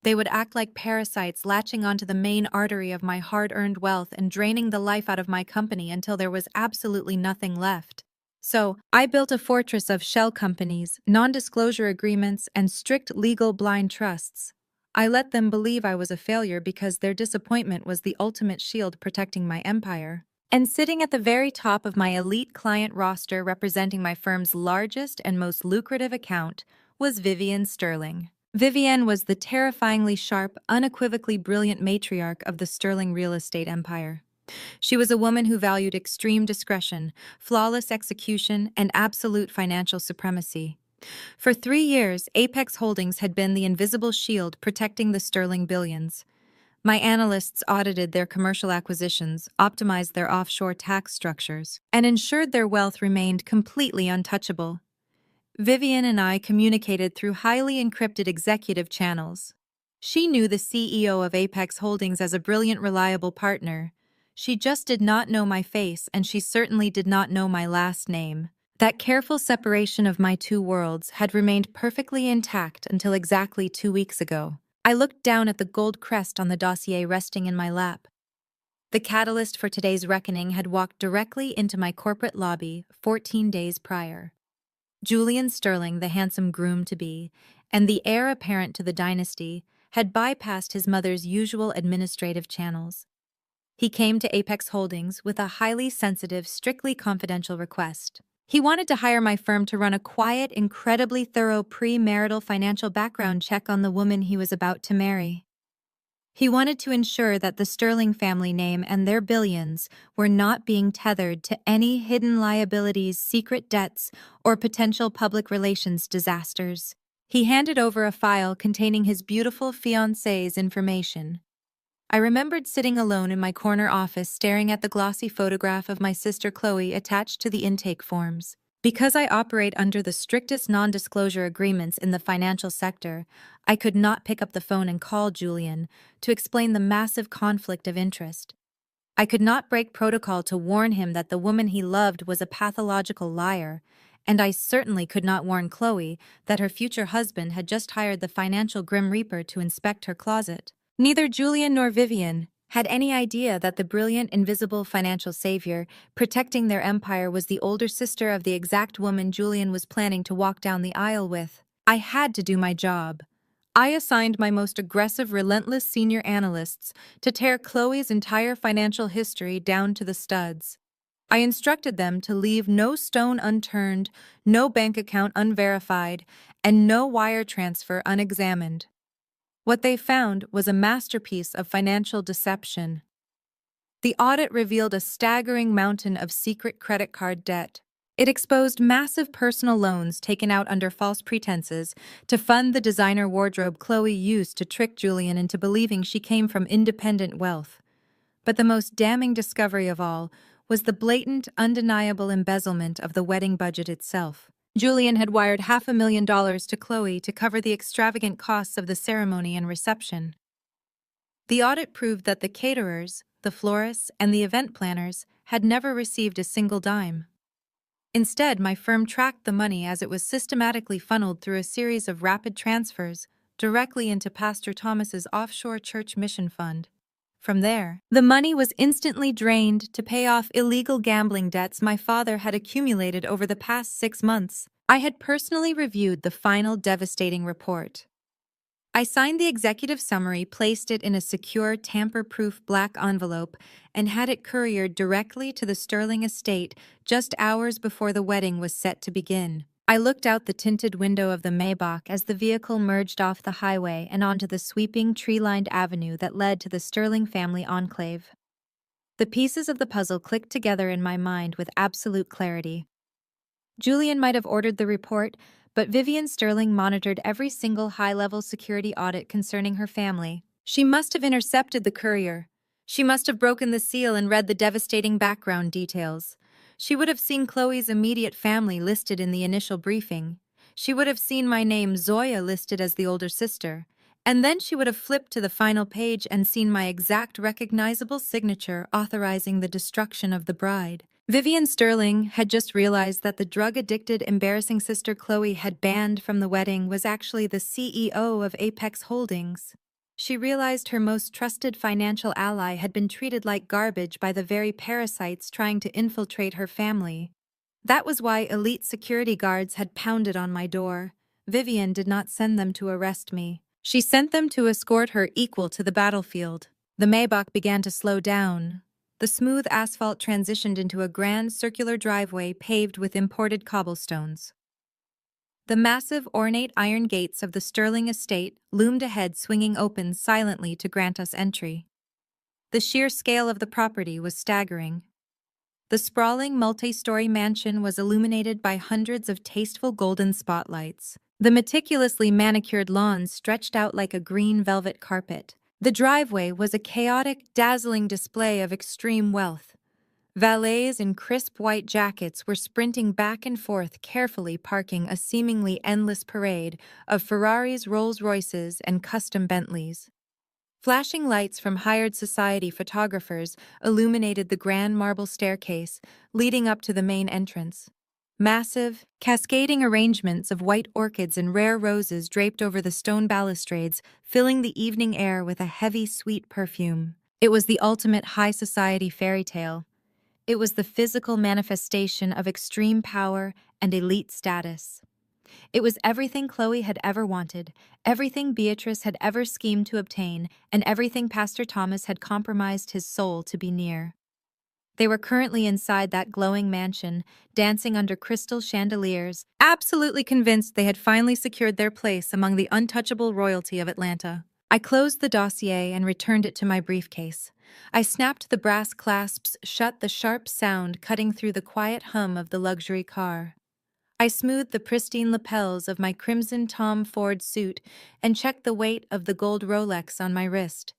They would act like parasites, latching onto the main artery of my hard-earned wealth and draining the life out of my company until there was absolutely nothing left. So, I built a fortress of shell companies, non-disclosure agreements, and strict legal blind trusts. I let them believe I was a failure because their disappointment was the ultimate shield protecting my empire. And sitting at the very top of my elite client roster, representing my firm's largest and most lucrative account, was Vivian Sterling. Vivian was the terrifyingly sharp, unequivocally brilliant matriarch of the Sterling real estate empire. She was a woman who valued extreme discretion, flawless execution, and absolute financial supremacy. For 3 years, Apex Holdings had been the invisible shield protecting the Sterling billions. My analysts audited their commercial acquisitions, optimized their offshore tax structures, and ensured their wealth remained completely untouchable. Vivian and I communicated through highly encrypted executive channels. She knew the CEO of Apex Holdings as a brilliant, reliable partner. She just did not know my face, and she certainly did not know my last name. That careful separation of my two worlds had remained perfectly intact until exactly 2 weeks ago. I looked down at the gold crest on the dossier resting in my lap. The catalyst for today's reckoning had walked directly into my corporate lobby 14 days prior. Julian Sterling, the handsome groom-to-be, and the heir apparent to the dynasty, had bypassed his mother's usual administrative channels. He came to Apex Holdings with a highly sensitive, strictly confidential request. He wanted to hire my firm to run a quiet, incredibly thorough pre-marital financial background check on the woman he was about to marry. He wanted to ensure that the Sterling family name and their billions were not being tethered to any hidden liabilities, secret debts, or potential public relations disasters. He handed over a file containing his beautiful fiancée's information. I remembered sitting alone in my corner office staring at the glossy photograph of my sister Chloe attached to the intake forms. Because I operate under the strictest non-disclosure agreements in the financial sector, I could not pick up the phone and call Julian to explain the massive conflict of interest. I could not break protocol to warn him that the woman he loved was a pathological liar, and I certainly could not warn Chloe that her future husband had just hired the financial Grim Reaper to inspect her closet. Neither Julian nor Vivian had any idea that the brilliant, invisible financial savior protecting their empire was the older sister of the exact woman Julian was planning to walk down the aisle with. I had to do my job. I assigned my most aggressive, relentless senior analysts to tear Chloe's entire financial history down to the studs. I instructed them to leave no stone unturned, no bank account unverified, and no wire transfer unexamined. What they found was a masterpiece of financial deception. The audit revealed a staggering mountain of secret credit card debt. It exposed massive personal loans taken out under false pretenses to fund the designer wardrobe Chloe used to trick Julian into believing she came from independent wealth. But the most damning discovery of all was the blatant, undeniable embezzlement of the wedding budget itself. Julian had wired $500,000 to Chloe to cover the extravagant costs of the ceremony and reception. The audit proved that the caterers, the florists, and the event planners had never received a single dime. Instead, my firm tracked the money as it was systematically funneled through a series of rapid transfers directly into Pastor Thomas's offshore church mission fund. From there, the money was instantly drained to pay off illegal gambling debts my father had accumulated over the past 6 months. I had personally reviewed the final devastating report. I signed the executive summary, placed it in a secure, tamper-proof black envelope, and had it couriered directly to the Sterling estate just hours before the wedding was set to begin. I looked out the tinted window of the Maybach as the vehicle merged off the highway and onto the sweeping, tree-lined avenue that led to the Sterling family enclave. The pieces of the puzzle clicked together in my mind with absolute clarity. Julian might have ordered the report, but Vivian Sterling monitored every single high-level security audit concerning her family. She must have intercepted the courier. She must have broken the seal and read the devastating background details. She would have seen Chloe's immediate family listed in the initial briefing. She would have seen my name, Zoya, listed as the older sister. And then she would have flipped to the final page and seen my exact recognizable signature authorizing the destruction of the bride. Vivian Sterling had just realized that the drug-addicted, embarrassing sister Chloe had banned from the wedding was actually the CEO of Apex Holdings. She realized her most trusted financial ally had been treated like garbage by the very parasites trying to infiltrate her family. That was why elite security guards had pounded on my door. Vivian did not send them to arrest me. She sent them to escort her equal to the battlefield. The Maybach began to slow down. The smooth asphalt transitioned into a grand circular driveway paved with imported cobblestones. The massive, ornate iron gates of the Sterling estate loomed ahead, swinging open silently to grant us entry. The sheer scale of the property was staggering. The sprawling, multi-story mansion was illuminated by hundreds of tasteful golden spotlights. The meticulously manicured lawns stretched out like a green velvet carpet, The driveway was a chaotic, dazzling display of extreme wealth. Valets in crisp white jackets were sprinting back and forth, carefully parking a seemingly endless parade of Ferraris, Rolls-Royces, and custom Bentleys. Flashing lights from hired society photographers illuminated the grand marble staircase leading up to the main entrance. Massive, cascading arrangements of white orchids and rare roses draped over the stone balustrades, filling the evening air with a heavy, sweet perfume. It was the ultimate high society fairy tale. It was the physical manifestation of extreme power and elite status. It was everything Chloe had ever wanted, everything Beatrice had ever schemed to obtain, and everything Pastor Thomas had compromised his soul to be near. They were currently inside that glowing mansion, dancing under crystal chandeliers, absolutely convinced they had finally secured their place among the untouchable royalty of Atlanta. I closed the dossier and returned it to my briefcase. I snapped the brass clasps shut, the sharp sound cutting through the quiet hum of the luxury car. I smoothed the pristine lapels of my crimson Tom Ford suit and checked the weight of the gold Rolex on my wrist.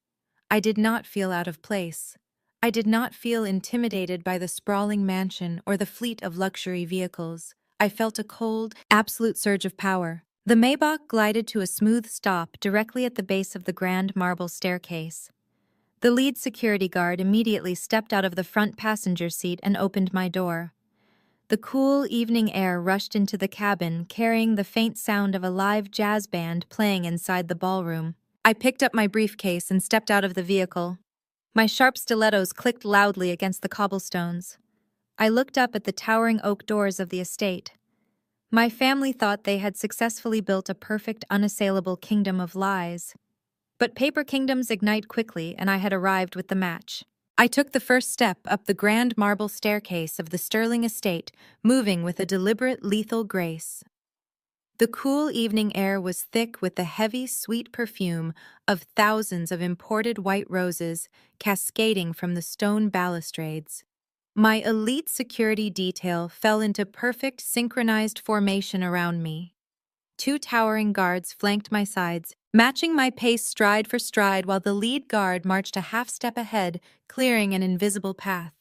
I did not feel out of place. I did not feel intimidated by the sprawling mansion or the fleet of luxury vehicles. I felt a cold, absolute surge of power. The Maybach glided to a smooth stop directly at the base of the grand marble staircase. The lead security guard immediately stepped out of the front passenger seat and opened my door. The cool evening air rushed into the cabin, carrying the faint sound of a live jazz band playing inside the ballroom. I picked up my briefcase and stepped out of the vehicle. My sharp stilettos clicked loudly against the cobblestones. I looked up at the towering oak doors of the estate. My family thought they had successfully built a perfect, unassailable kingdom of lies. But paper kingdoms ignite quickly, and I had arrived with the match. I took the first step up the grand marble staircase of the Sterling estate, moving with a deliberate, lethal grace. The cool evening air was thick with the heavy, sweet perfume of thousands of imported white roses cascading from the stone balustrades. My elite security detail fell into perfect, synchronized formation around me. 2 towering guards flanked my sides, matching my pace stride for stride while the lead guard marched a half step ahead, clearing an invisible path.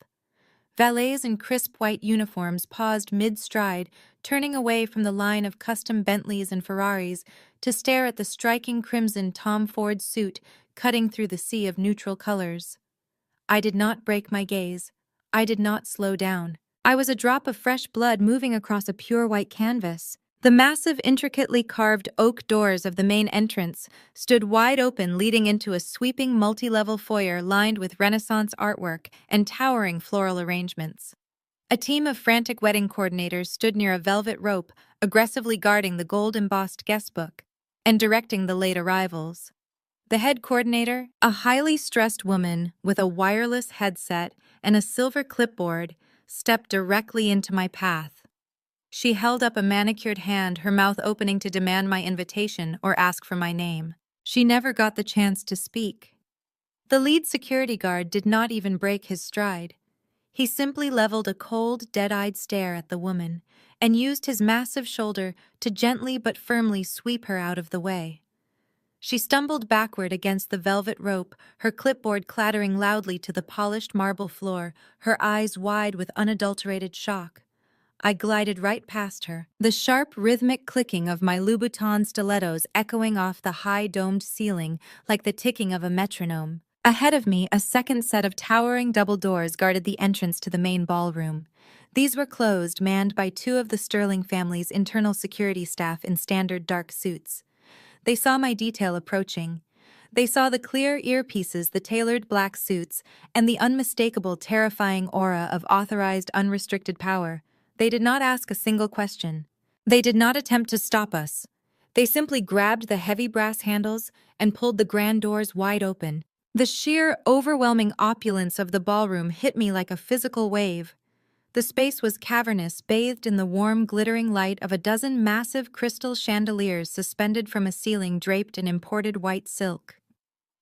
Valets in crisp white uniforms paused mid-stride, turning away from the line of custom Bentleys and Ferraris to stare at the striking crimson Tom Ford suit cutting through the sea of neutral colors. I did not break my gaze. I did not slow down. I was a drop of fresh blood moving across a pure white canvas. The massive, intricately carved oak doors of the main entrance stood wide open, leading into a sweeping multi-level foyer lined with Renaissance artwork and towering floral arrangements. A team of frantic wedding coordinators stood near a velvet rope, aggressively guarding the gold-embossed guestbook and directing the late arrivals. The head coordinator, a highly stressed woman with a wireless headset and a silver clipboard, stepped directly into my path. She held up a manicured hand, her mouth opening to demand my invitation or ask for my name. She never got the chance to speak. The lead security guard did not even break his stride. He simply leveled a cold, dead-eyed stare at the woman and used his massive shoulder to gently but firmly sweep her out of the way. She stumbled backward against the velvet rope, her clipboard clattering loudly to the polished marble floor, her eyes wide with unadulterated shock. I glided right past her, the sharp, rhythmic clicking of my Louboutin stilettos echoing off the high-domed ceiling like the ticking of a metronome. Ahead of me, a second set of towering double doors guarded the entrance to the main ballroom. These were closed, manned by 2 of the Sterling family's internal security staff in standard dark suits. They saw my detail approaching. They saw the clear earpieces, the tailored black suits, and the unmistakable, terrifying aura of authorized, unrestricted power. They did not ask a single question. They did not attempt to stop us. They simply grabbed the heavy brass handles and pulled the grand doors wide open. The sheer, overwhelming opulence of the ballroom hit me like a physical wave. The space was cavernous, bathed in the warm, glittering light of a dozen massive crystal chandeliers suspended from a ceiling draped in imported white silk.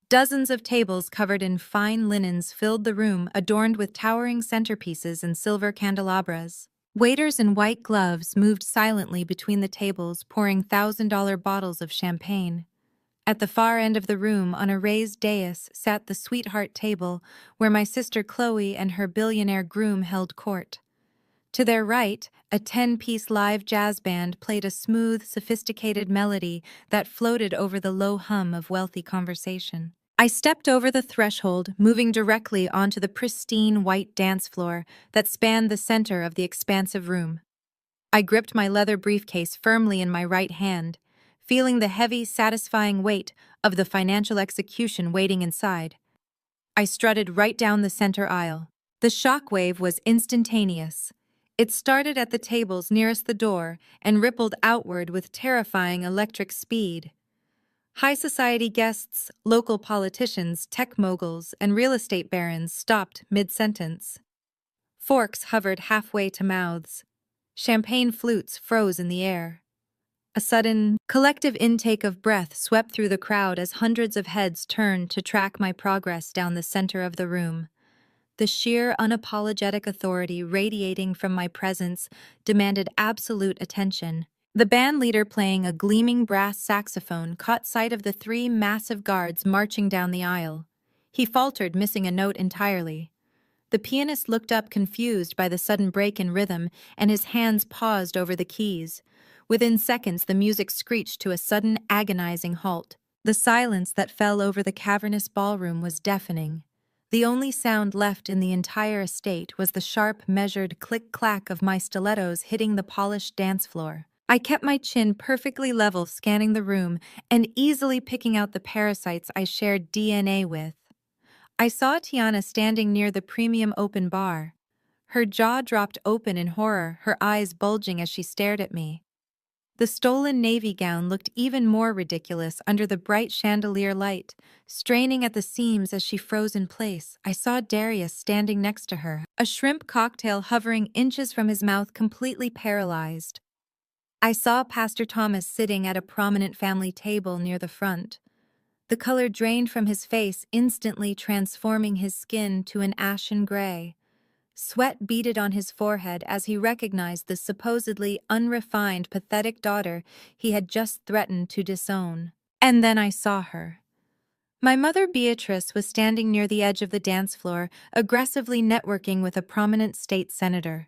Dozens of tables covered in fine linens filled the room, adorned with towering centerpieces and silver candelabras. Waiters in white gloves moved silently between the tables, pouring $1,000 bottles of champagne. At the far end of the room, on a raised dais, sat the sweetheart table where my sister Chloe and her billionaire groom held court. To their right, a 10-piece live jazz band played a smooth, sophisticated melody that floated over the low hum of wealthy conversation. I stepped over the threshold, moving directly onto the pristine white dance floor that spanned the center of the expansive room. I gripped my leather briefcase firmly in my right hand, feeling the heavy, satisfying weight of the financial execution waiting inside. I strutted right down the center aisle. The shockwave was instantaneous. It started at the tables nearest the door and rippled outward with terrifying electric speed. High society guests, local politicians, tech moguls, and real estate barons stopped mid-sentence. Forks hovered halfway to mouths. Champagne flutes froze in the air. A sudden, collective intake of breath swept through the crowd as hundreds of heads turned to track my progress down the center of the room. The sheer, unapologetic authority radiating from my presence demanded absolute attention. The band leader, playing a gleaming brass saxophone, caught sight of the three massive guards marching down the aisle. He faltered, missing a note entirely. The pianist looked up, confused by the sudden break in rhythm, and his hands paused over the keys. Within seconds, the music screeched to a sudden, agonizing halt. The silence that fell over the cavernous ballroom was deafening. The only sound left in the entire estate was the sharp, measured click-clack of my stilettos hitting the polished dance floor. I kept my chin perfectly level, scanning the room and easily picking out the parasites I shared DNA with. I saw Tiana standing near the premium open bar. Her jaw dropped open in horror, her eyes bulging as she stared at me. The stolen navy gown looked even more ridiculous under the bright chandelier light, straining at the seams as she froze in place. I saw Darius standing next to her, a shrimp cocktail hovering inches from his mouth, completely paralyzed. I saw Pastor Thomas sitting at a prominent family table near the front. The color drained from his face, instantly transforming his skin to an ashen gray. Sweat beaded on his forehead as he recognized the supposedly unrefined, pathetic daughter he had just threatened to disown. And then I saw her. My mother Beatrice was standing near the edge of the dance floor, aggressively networking with a prominent state senator.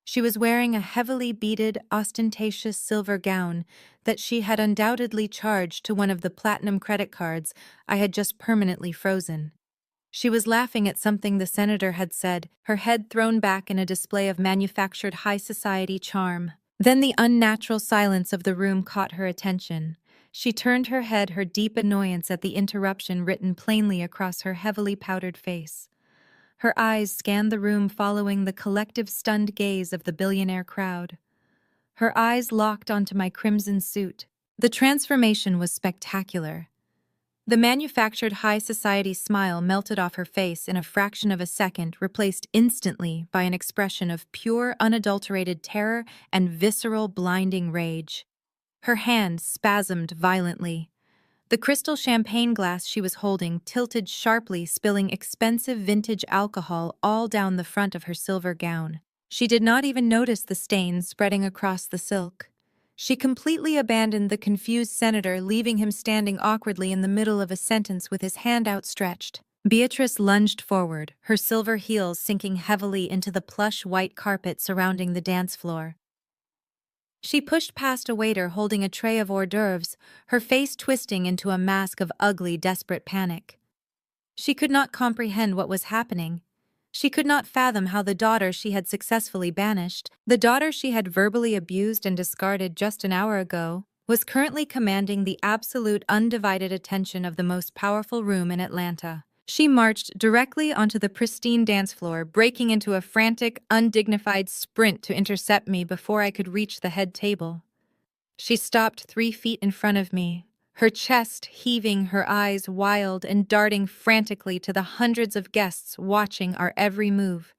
She was wearing a heavily beaded, ostentatious silver gown that she had undoubtedly charged to one of the platinum credit cards I had just permanently frozen. She was laughing at something the senator had said, her head thrown back in a display of manufactured high society charm. Then the unnatural silence of the room caught her attention. She turned her head, her deep annoyance at the interruption written plainly across her heavily powdered face. Her eyes scanned the room, following the collective stunned gaze of the billionaire crowd. Her eyes locked onto my crimson suit. The transformation was spectacular. The manufactured high society smile melted off her face in a fraction of a second, replaced instantly by an expression of pure, unadulterated terror and visceral, blinding rage. Her hand spasmed violently. The crystal champagne glass she was holding tilted sharply, spilling expensive vintage alcohol all down the front of her silver gown. She did not even notice the stains spreading across the silk. She completely abandoned the confused senator, leaving him standing awkwardly in the middle of a sentence with his hand outstretched. Beatrice lunged forward, her silver heels sinking heavily into the plush white carpet surrounding the dance floor. She pushed past a waiter holding a tray of hors d'oeuvres, her face twisting into a mask of ugly, desperate panic. She could not comprehend what was happening. She could not fathom how the daughter she had successfully banished, the daughter she had verbally abused and discarded just an hour ago, was currently commanding the absolute undivided attention of the most powerful room in Atlanta. She marched directly onto the pristine dance floor, breaking into a frantic, undignified sprint to intercept me before I could reach the head table. She stopped 3 feet in front of me, her chest heaving, her eyes wild and darting frantically to the hundreds of guests watching our every move.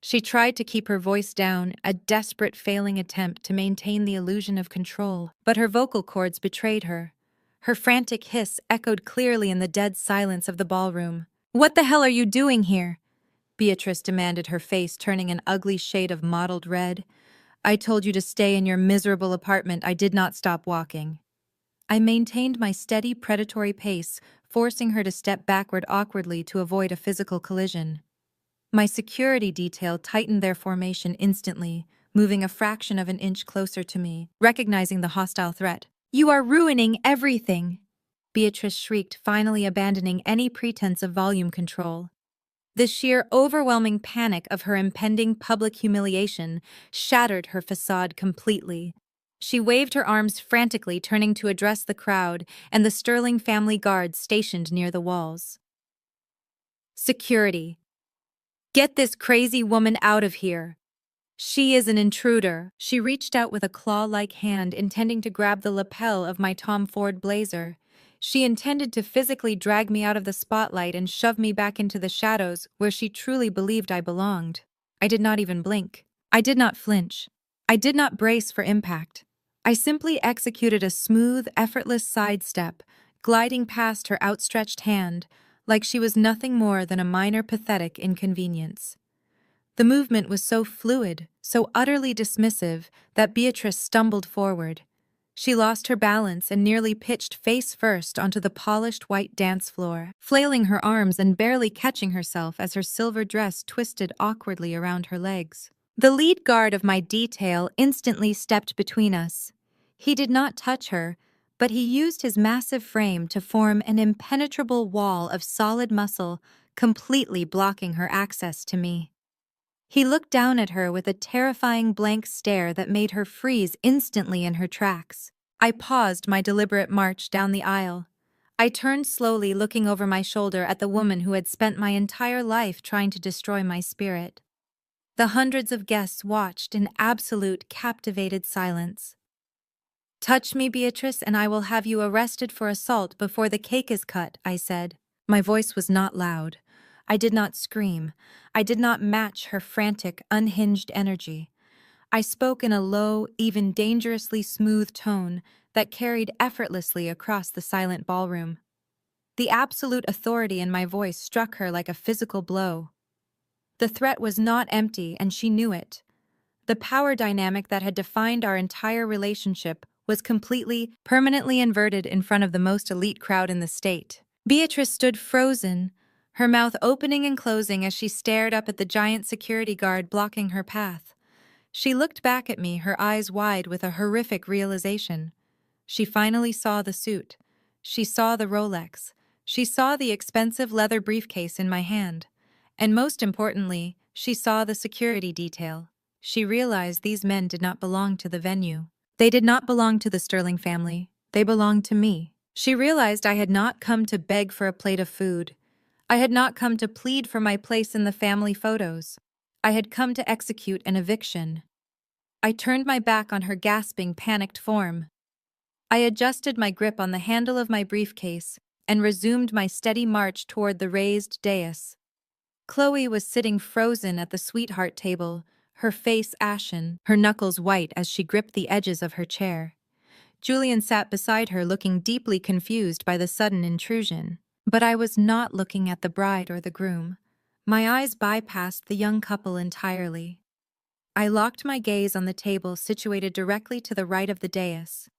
She tried to keep her voice down, a desperate, failing attempt to maintain the illusion of control, but her vocal cords betrayed her. Her frantic hiss echoed clearly in the dead silence of the ballroom. "What the hell are you doing here?" Beatrice demanded, her face turning an ugly shade of mottled red. "I told you to stay in your miserable apartment. I did not stop walking." I maintained my steady predatory pace, forcing her to step backward awkwardly to avoid a physical collision. My security detail tightened their formation instantly, moving a fraction of an inch closer to me, recognizing the hostile threat. "You are ruining everything!" Beatrice shrieked, finally abandoning any pretense of volume control. The sheer overwhelming panic of her impending public humiliation shattered her facade completely. She waved her arms frantically, turning to address the crowd and the Sterling family guards stationed near the walls. "Security. Get this crazy woman out of here. She is an intruder." She reached out with a claw-like hand, intending to grab the lapel of my Tom Ford blazer. She intended to physically drag me out of the spotlight and shove me back into the shadows where she truly believed I belonged. I did not even blink. I did not flinch. I did not brace for impact. I simply executed a smooth, effortless sidestep, gliding past her outstretched hand, like she was nothing more than a minor pathetic inconvenience. The movement was so fluid, so utterly dismissive, that Beatrice stumbled forward. She lost her balance and nearly pitched face first onto the polished white dance floor, flailing her arms and barely catching herself as her silver dress twisted awkwardly around her legs. The lead guard of my detail instantly stepped between us. He did not touch her, but he used his massive frame to form an impenetrable wall of solid muscle, completely blocking her access to me. He looked down at her with a terrifying blank stare that made her freeze instantly in her tracks. I paused my deliberate march down the aisle. I turned slowly, looking over my shoulder at the woman who had spent my entire life trying to destroy my spirit. The hundreds of guests watched in absolute, captivated silence. "Touch me, Beatrice, and I will have you arrested for assault before the cake is cut," I said. My voice was not loud. I did not scream. I did not match her frantic, unhinged energy. I spoke in a low, even dangerously smooth tone that carried effortlessly across the silent ballroom. The absolute authority in my voice struck her like a physical blow. The threat was not empty, and she knew it. The power dynamic that had defined our entire relationship was completely, permanently inverted in front of the most elite crowd in the state. Beatrice stood frozen, her mouth opening and closing as she stared up at the giant security guard blocking her path. She looked back at me, her eyes wide with a horrific realization. She finally saw the suit. She saw the Rolex. She saw the expensive leather briefcase in my hand. And most importantly, she saw the security detail. She realized these men did not belong to the venue. They did not belong to the Sterling family. They belonged to me. She realized I had not come to beg for a plate of food. I had not come to plead for my place in the family photos. I had come to execute an eviction. I turned my back on her gasping, panicked form. I adjusted my grip on the handle of my briefcase and resumed my steady march toward the raised dais. Chloe was sitting frozen at the sweetheart table, her face ashen, her knuckles white as she gripped the edges of her chair. Julian sat beside her, looking deeply confused by the sudden intrusion. But I was not looking at the bride or the groom. My eyes bypassed the young couple entirely. I locked my gaze on the table situated directly to the right of the dais.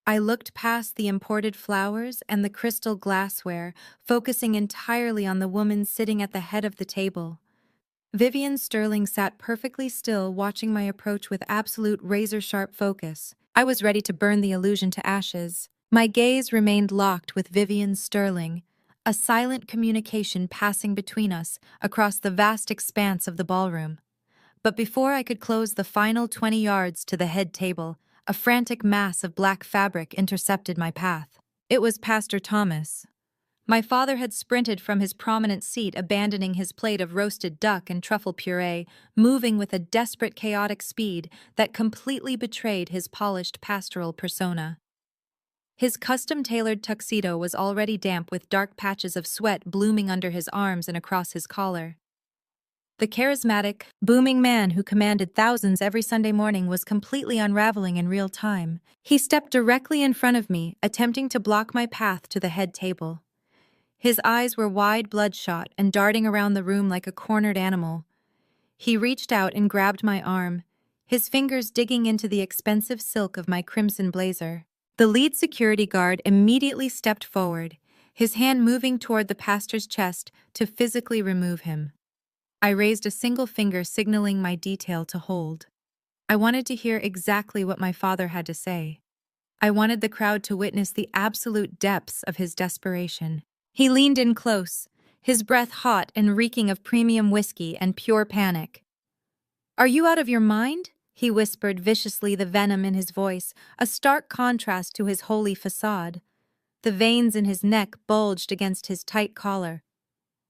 I looked past the imported flowers and the crystal glassware, focusing entirely on the woman sitting at the head of the table. Vivian Sterling sat perfectly still, watching my approach with absolute razor-sharp focus. I was ready to burn the illusion to ashes. My gaze remained locked with Vivian Sterling, a silent communication passing between us across the vast expanse of the ballroom. But before I could close the final 20 yards to the head table, a frantic mass of black fabric intercepted my path. It was Pastor Thomas. My father had sprinted from his prominent seat, abandoning his plate of roasted duck and truffle puree, moving with a desperate, chaotic speed that completely betrayed his polished pastoral persona. His custom-tailored tuxedo was already damp with dark patches of sweat blooming under his arms and across his collar. The charismatic, booming man who commanded thousands every Sunday morning was completely unraveling in real time. He stepped directly in front of me, attempting to block my path to the head table. His eyes were wide, bloodshot, and darting around the room like a cornered animal. He reached out and grabbed my arm, his fingers digging into the expensive silk of my crimson blazer. The lead security guard immediately stepped forward, his hand moving toward the pastor's chest to physically remove him. I raised a single finger signaling my detail to hold. I wanted to hear exactly what my father had to say. I wanted the crowd to witness the absolute depths of his desperation. He leaned in close, his breath hot and reeking of premium whiskey and pure panic. "Are you out of your mind?" he whispered viciously, the venom in his voice, a stark contrast to his holy facade. The veins in his neck bulged against his tight collar.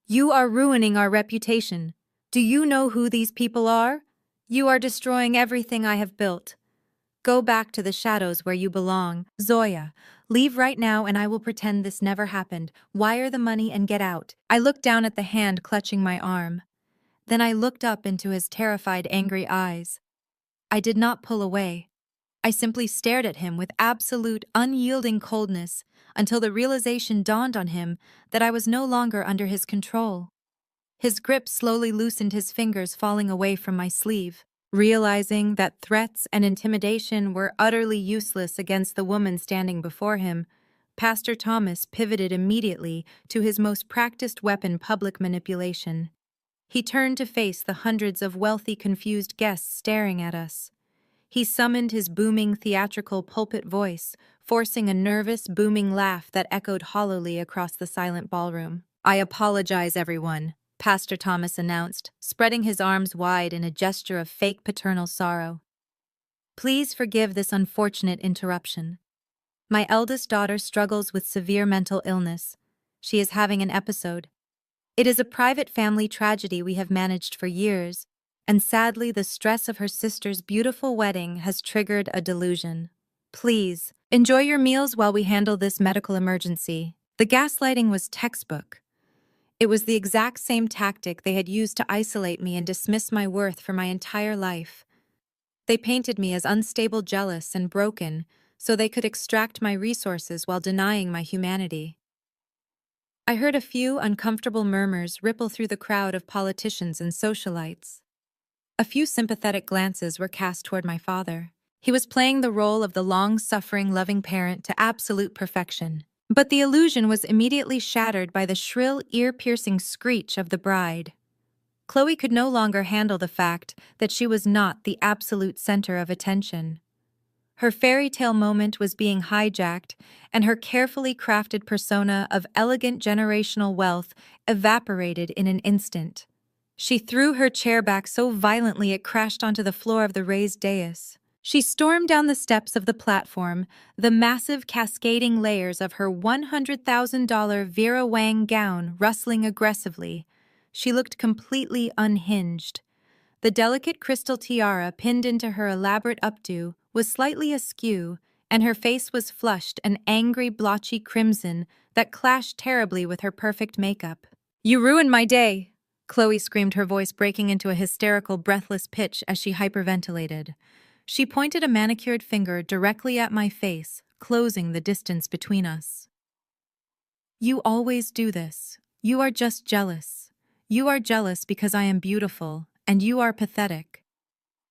"You are ruining our reputation. Do you know who these people are? You are destroying everything I have built. Go back to the shadows where you belong. Zoya, leave right now and I will pretend this never happened. Wire the money and get out." I looked down at the hand clutching my arm. Then I looked up into his terrified, angry eyes. I did not pull away. I simply stared at him with absolute, unyielding coldness until the realization dawned on him that I was no longer under his control. His grip slowly loosened, his fingers falling away from my sleeve. Realizing that threats and intimidation were utterly useless against the woman standing before him, Pastor Thomas pivoted immediately to his most practiced weapon, public manipulation. He turned to face the hundreds of wealthy, confused guests staring at us. He summoned his booming, theatrical pulpit voice, forcing a nervous, booming laugh that echoed hollowly across the silent ballroom. "I apologize, everyone," Pastor Thomas announced, spreading his arms wide in a gesture of fake paternal sorrow. "Please forgive this unfortunate interruption. My eldest daughter struggles with severe mental illness. She is having an episode. It is a private family tragedy we have managed for years, and sadly the stress of her sister's beautiful wedding has triggered a delusion. Please, enjoy your meals while we handle this medical emergency." The gaslighting was textbook. It was the exact same tactic they had used to isolate me and dismiss my worth for my entire life. They painted me as unstable, jealous, and broken so they could extract my resources while denying my humanity. I heard a few uncomfortable murmurs ripple through the crowd of politicians and socialites. A few sympathetic glances were cast toward my father. He was playing the role of the long-suffering, loving parent to absolute perfection. But the illusion was immediately shattered by the shrill, ear-piercing screech of the bride. Chloe could no longer handle the fact that she was not the absolute center of attention. Her fairy tale moment was being hijacked, and her carefully crafted persona of elegant generational wealth evaporated in an instant. She threw her chair back so violently it crashed onto the floor of the raised dais. She stormed down the steps of the platform, the massive cascading layers of her $100,000 Vera Wang gown rustling aggressively. She looked completely unhinged. The delicate crystal tiara pinned into her elaborate updo was slightly askew, and her face was flushed an angry, blotchy crimson that clashed terribly with her perfect makeup. "You ruined my day!" Chloe screamed, her voice breaking into a hysterical, breathless pitch as she hyperventilated. She pointed a manicured finger directly at my face, closing the distance between us. "You always do this. You are just jealous. You are jealous because I am beautiful, and you are pathetic.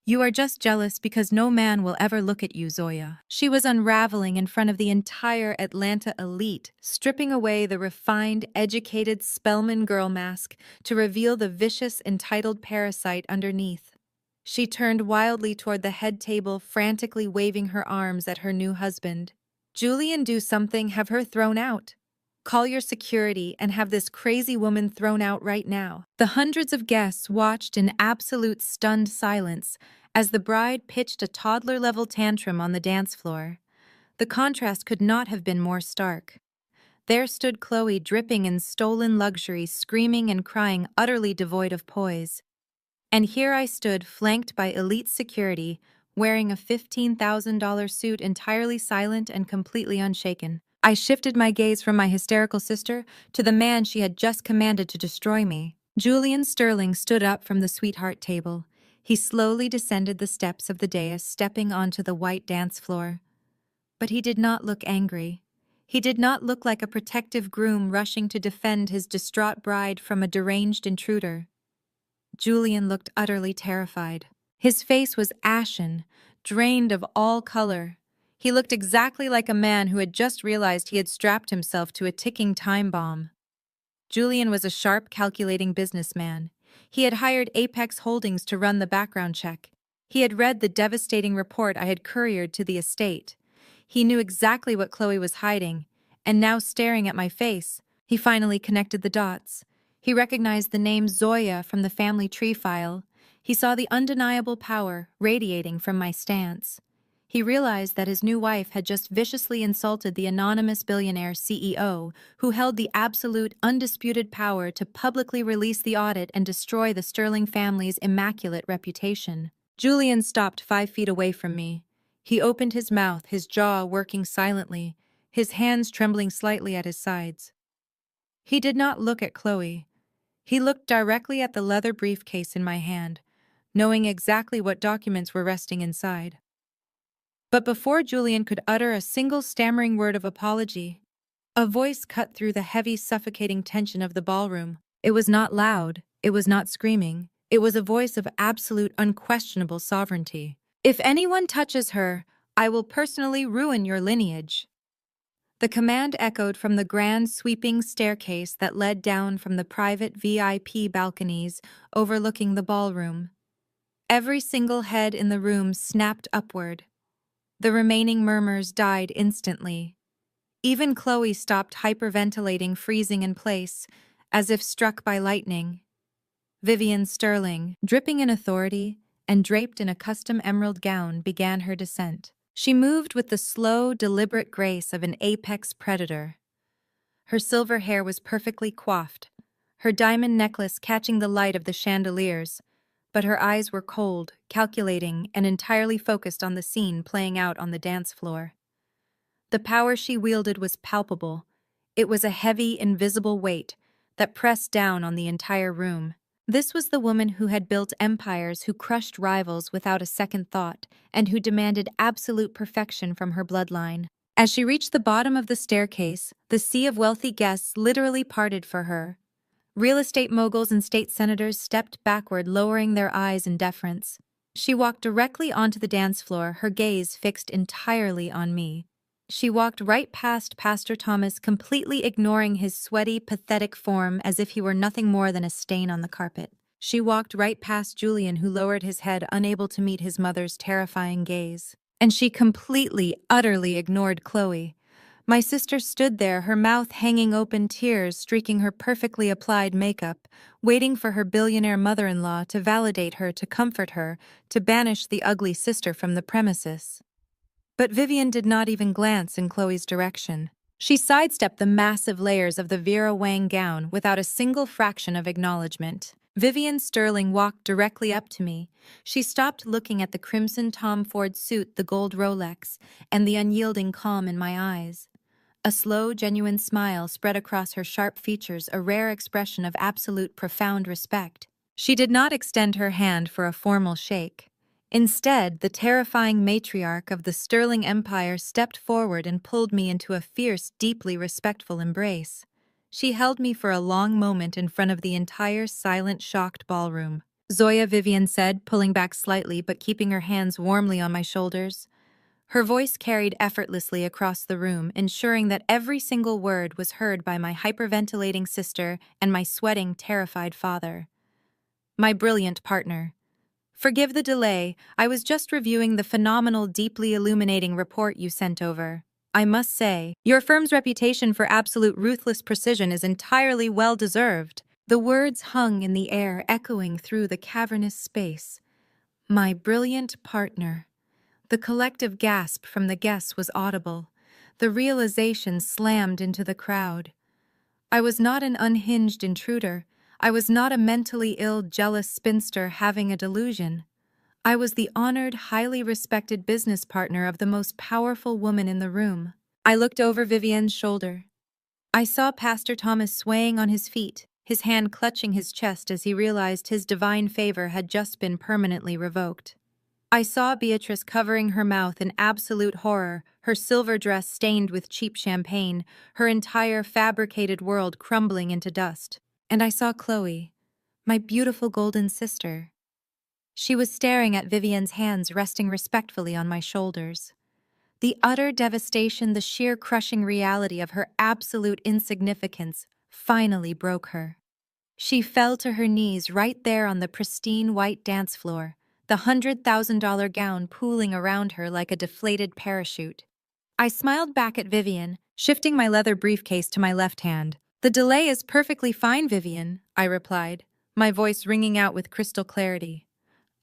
You are just jealous because no man will ever look at you, Zoya." She was unraveling in front of the entire Atlanta elite, stripping away the refined, educated Spelman girl mask to reveal the vicious, entitled parasite underneath. She turned wildly toward the head table, frantically waving her arms at her new husband. "Julian, do something, have her thrown out. Call your security and have this crazy woman thrown out right now." The hundreds of guests watched in absolute stunned silence as the bride pitched a toddler-level tantrum on the dance floor. The contrast could not have been more stark. There stood Chloe, dripping in stolen luxury, screaming and crying, utterly devoid of poise. And here I stood, flanked by elite security, wearing a $15,000 suit, entirely silent and completely unshaken. I shifted my gaze from my hysterical sister to the man she had just commanded to destroy me. Julian Sterling stood up from the sweetheart table. He slowly descended the steps of the dais, stepping onto the white dance floor. But he did not look angry. He did not look like a protective groom rushing to defend his distraught bride from a deranged intruder. Julian looked utterly terrified. His face was ashen, drained of all color. He looked exactly like a man who had just realized he had strapped himself to a ticking time bomb. Julian was a sharp, calculating businessman. He had hired Apex Holdings to run the background check. He had read the devastating report I had couriered to the estate. He knew exactly what Chloe was hiding, and now staring at my face, he finally connected the dots. He recognized the name Zoya from the family tree file. He saw the undeniable power radiating from my stance. He realized that his new wife had just viciously insulted the anonymous billionaire CEO, who held the absolute, undisputed power to publicly release the audit and destroy the Sterling family's immaculate reputation. Julian stopped 5 feet away from me. He opened his mouth, his jaw working silently, his hands trembling slightly at his sides. He did not look at Chloe. He looked directly at the leather briefcase in my hand, knowing exactly what documents were resting inside. But before Julian could utter a single stammering word of apology, a voice cut through the heavy, suffocating tension of the ballroom. It was not loud, it was not screaming, it was a voice of absolute, unquestionable sovereignty. "If anyone touches her, I will personally ruin your lineage." The command echoed from the grand, sweeping staircase that led down from the private VIP balconies overlooking the ballroom. Every single head in the room snapped upward. The remaining murmurs died instantly. Even Chloe stopped hyperventilating, freezing in place, as if struck by lightning. Vivian Sterling, dripping in authority and draped in a custom emerald gown, began her descent. She moved with the slow, deliberate grace of an apex predator. Her silver hair was perfectly coiffed, her diamond necklace catching the light of the chandeliers, but her eyes were cold, calculating, and entirely focused on the scene playing out on the dance floor. The power she wielded was palpable. It was a heavy, invisible weight that pressed down on the entire room. This was the woman who had built empires, who crushed rivals without a second thought, and who demanded absolute perfection from her bloodline. As she reached the bottom of the staircase, the sea of wealthy guests literally parted for her. Real estate moguls and state senators stepped backward, lowering their eyes in deference. She walked directly onto the dance floor, her gaze fixed entirely on me. She walked right past Pastor Thomas, completely ignoring his sweaty, pathetic form as if he were nothing more than a stain on the carpet. She walked right past Julian, who lowered his head, unable to meet his mother's terrifying gaze. And she completely, utterly ignored Chloe. My sister stood there, her mouth hanging open, tears streaking her perfectly applied makeup, waiting for her billionaire mother-in-law to validate her, to comfort her, to banish the ugly sister from the premises. But Vivian did not even glance in Chloe's direction. She sidestepped the massive layers of the Vera Wang gown without a single fraction of acknowledgement. Vivian Sterling walked directly up to me. She stopped, looking at the crimson Tom Ford suit, the gold Rolex, and the unyielding calm in my eyes. A slow, genuine smile spread across her sharp features, a rare expression of absolute, profound respect. She did not extend her hand for a formal shake. Instead, the terrifying matriarch of the Sterling Empire stepped forward and pulled me into a fierce, deeply respectful embrace. She held me for a long moment in front of the entire silent, shocked ballroom. "Zoya," Vivian said, pulling back slightly but keeping her hands warmly on my shoulders. Her voice carried effortlessly across the room, ensuring that every single word was heard by my hyperventilating sister and my sweating, terrified father. "My brilliant partner. Forgive the delay, I was just reviewing the phenomenal, deeply illuminating report you sent over. I must say, your firm's reputation for absolute ruthless precision is entirely well-deserved." The words hung in the air, echoing through the cavernous space. My brilliant partner. The collective gasp from the guests was audible. The realization slammed into the crowd. I was not an unhinged intruder. I was not a mentally ill, jealous spinster having a delusion. I was the honored, highly respected business partner of the most powerful woman in the room. I looked over Vivian's shoulder. I saw Pastor Thomas swaying on his feet, his hand clutching his chest as he realized his divine favor had just been permanently revoked. I saw Beatrice covering her mouth in absolute horror, her silver dress stained with cheap champagne, her entire fabricated world crumbling into dust. And I saw Chloe, my beautiful golden sister. She was staring at Vivian's hands resting respectfully on my shoulders. The utter devastation, the sheer crushing reality of her absolute insignificance finally broke her. She fell to her knees right there on the pristine white dance floor, the $100,000 gown pooling around her like a deflated parachute. I smiled back at Vivian, shifting my leather briefcase to my left hand. "The delay is perfectly fine, Vivian," I replied, my voice ringing out with crystal clarity.